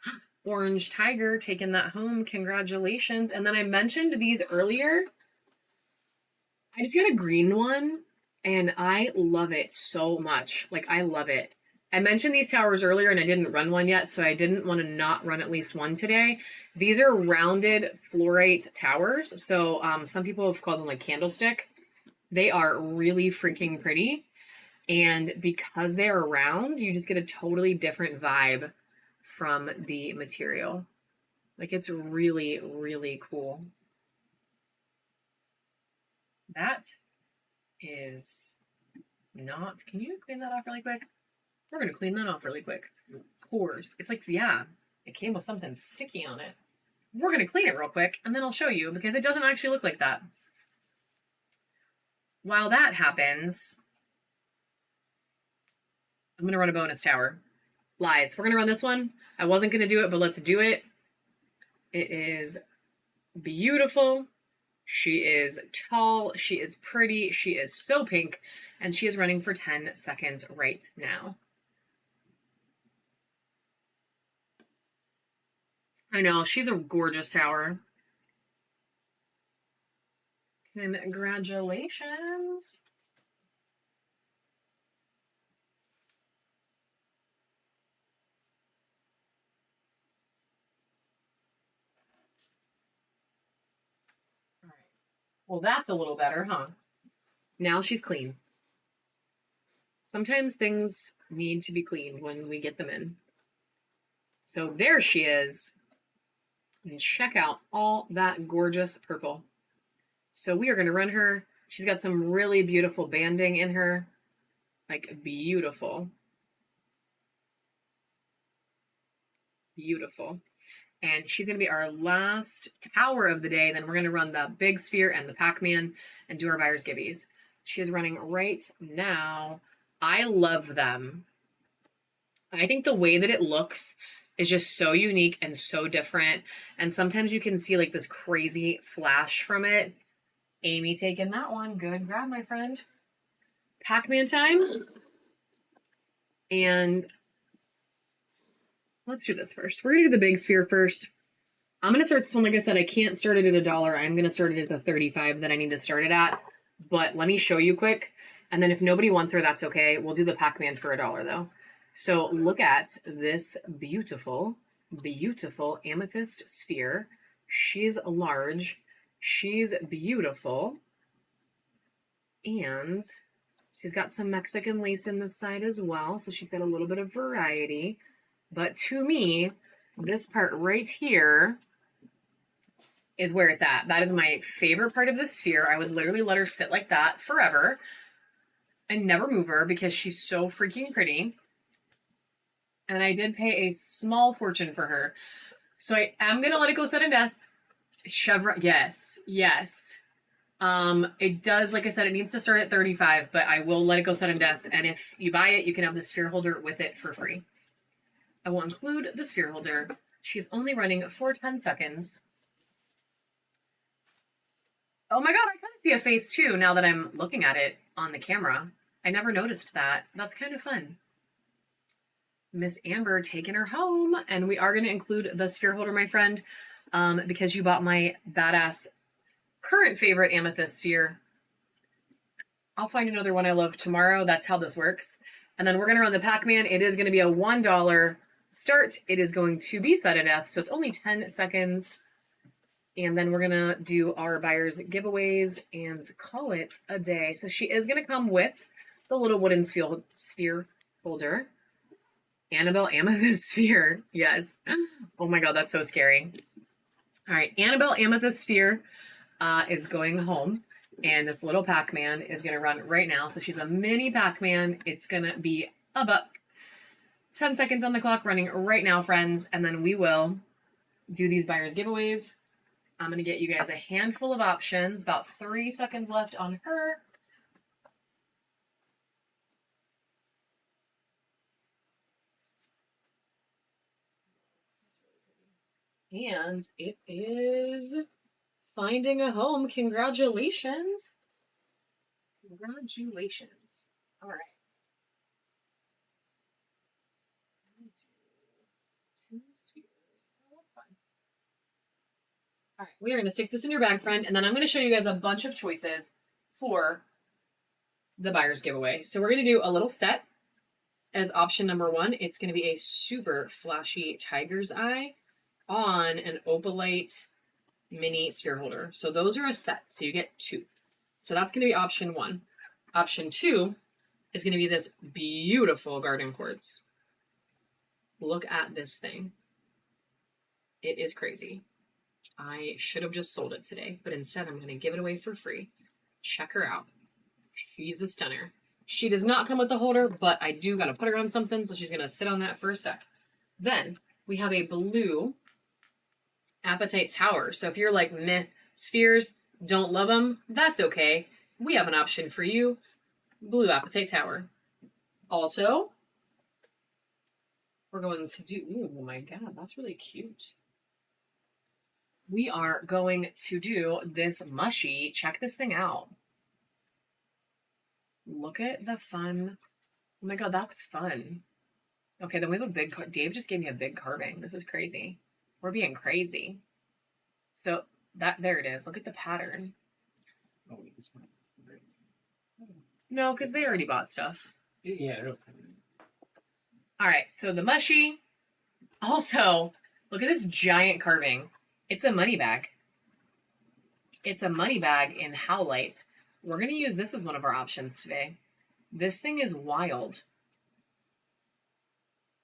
Orange Tiger taking that home. Congratulations. And then I mentioned these earlier. I just got a green one, and I love it so much. Like, I love it. I mentioned these towers earlier, and I didn't run one yet, so I didn't want to not run at least one today. These are rounded fluorite towers, so some people have called them like candlestick. They are really freaking pretty. And because they are round, you just get a totally different vibe from the material. Like, it's really, really cool. That is not... Can you clean that off really quick? We're going to clean that off really quick. Pores. It's like, yeah, it came with something sticky on it. We're going to clean it real quick, and then I'll show you, because it doesn't actually look like that. While that happens... I'm going to run a bonus tower. Lies. We're going to run this one. I wasn't going to do it, but let's do it. It is beautiful. She is tall. She is pretty. She is so pink. And she is running for 10 seconds right now. I know. She's a gorgeous tower. Congratulations. Well, that's a little better, huh? Now she's clean. Sometimes things need to be cleaned when we get them in. So there she is. And check out all that gorgeous purple. So we are going to run her. She's got some really beautiful banding in her. Like beautiful. Beautiful. And she's going to be our last tower of the day. Then we're going to run the big sphere and the Pac-Man and do our buyer's gibbies. She is running right now. I love them. I think the way that it looks is just so unique and so different. And sometimes you can see like this crazy flash from it. Amy taking that one. Good grab, my friend. Pac-Man time. And let's do this first. We're going to do the big sphere first. I'm going to start this one. Like I said, I can't start it at $1. I'm going to start it at the 35 that I need to start it at. But let me show you quick. And then if nobody wants her, that's okay. We'll do the Pac-Man for $1 though. So look at this beautiful, beautiful amethyst sphere. She's large. She's beautiful. And she's got some Mexican lace in this side as well. So she's got a little bit of variety. But to me, this part right here is where it's at. That is my favorite part of the sphere. I would literally let her sit like that forever and never move her because she's so freaking pretty. And I did pay a small fortune for her. So I am going to let it go sudden death. Chevron, yes, yes. It does, like I said, it needs to start at 35, but I will let it go sudden death. And if you buy it, you can have the sphere holder with it for free. I will include the sphere holder. She's only running for 10 seconds. Oh my God, I kind of see a face too now that I'm looking at it on the camera. I never noticed that. That's kind of fun. Miss Amber taking her home. And we are going to include the sphere holder, my friend, because you bought my badass current favorite amethyst sphere. I'll find another one I love tomorrow. That's how this works. And then we're going to run the Pac-Man. It is going to be a $1 start. It is going to be sudden death. So it's only 10 seconds. And then we're going to do our buyer's giveaways and call it a day. So she is going to come with the little wooden sphere holder. Annabelle Amethyst Sphere. Yes. Oh my God, that's so scary. All right. Annabelle Amethyst Sphere is going home. And this little Pac-Man is going to run right now. So she's a mini Pac-Man. It's going to be about 10 seconds on the clock running right now, friends. And then we will do these buyer's giveaways. I'm going to get you guys a handful of options. About 3 seconds left on her. And it is finding a home. Congratulations. Congratulations. All right. Two spheres. Oh, that's fun. All right. We are going to stick this in your bag, friend. And then I'm going to show you guys a bunch of choices for the buyer's giveaway. So we're going to do a little set as option number 1. It's going to be a super flashy tiger's eye on an opalite mini sphere holder. So those are a set. So you get 2. So that's going to be option 1. Option 2 is going to be this beautiful garden quartz. Look at this thing. It is crazy. I should have just sold it today, but instead I'm going to give it away for free. Check her out. She's a stunner. She does not come with the holder, but I do got to put her on something, so she's going to sit on that for a sec. Then we have a blue Apatite Tower. So if you're like, meh, spheres, don't love them, that's okay. We have an option for you. Blue Apatite Tower. Also, we're going to do, oh my God, that's really cute. We are going to do this mushy. Check this thing out. Look at the fun. Oh my God, that's fun. Okay, then we have a big, Dave just gave me a big carving. This is crazy. We're being crazy. So there it is. Look at the pattern. Oh, wait, this one. No, because they already bought stuff. Yeah. All right, so the mushy. Also, look at this giant carving. It's a money bag. It's a money bag in Howlite. We're going to use this as one of our options today. This thing is wild.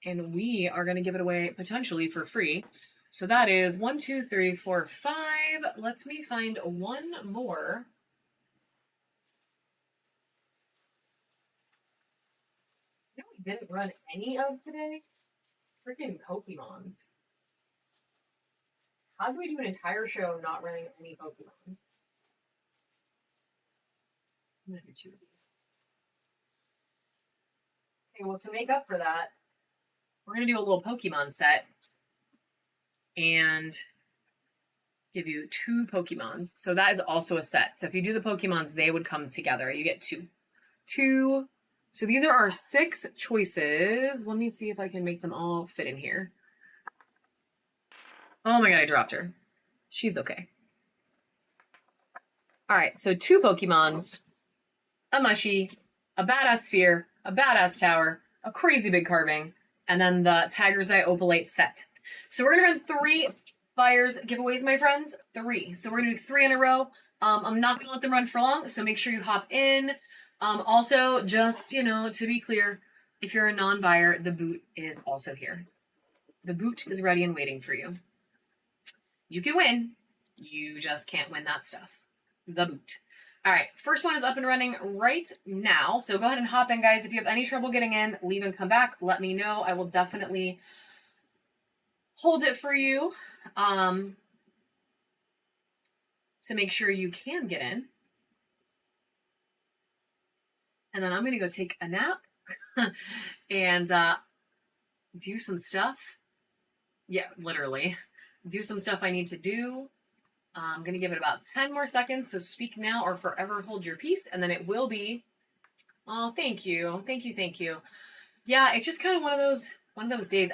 And we are going to give it away potentially for free. So that is 1, 2, 3, 4, 5. Let me find one more. You know, we didn't run any of today. Freaking Pokemons. How do we do an entire show not running any Pokemon? I'm gonna do 2 of these. Okay, well, to make up for that, we're gonna do a little Pokemon set and give you 2 Pokemons. So that is also a set. So if you do the Pokemons, they would come together. You get 2. 2. So these are our 6 choices. Let me see if I can make them all fit in here. Oh my god, I dropped her. She's okay. All right, so 2 Pokemons, a Mushy, a Badass Sphere, a Badass Tower, a Crazy Big Carving, and then the Tiger's Eye Opalite set. So we're gonna run 3 buyers giveaways, my friends. 3. So we're gonna do 3 in a row. I'm not gonna let them run for long, so make sure you hop in. Also, just, to be clear, if you're a non-buyer, the boot is also here. The boot is ready and waiting for you. You can win. You just can't win that stuff. The boot. All right, first one is up and running right now. So go ahead and hop in, guys. If you have any trouble getting in, leave and come back. Let me know. I will definitely hold it for you to make sure you can get in. And then I'm going to go take a nap and do some stuff. Yeah, literally. Do some stuff I need to do. I'm going to give it about 10 more seconds. So speak now or forever hold your peace. And then it will be, oh, thank you. Thank you. Thank you. Yeah, it's just kind of one of those days.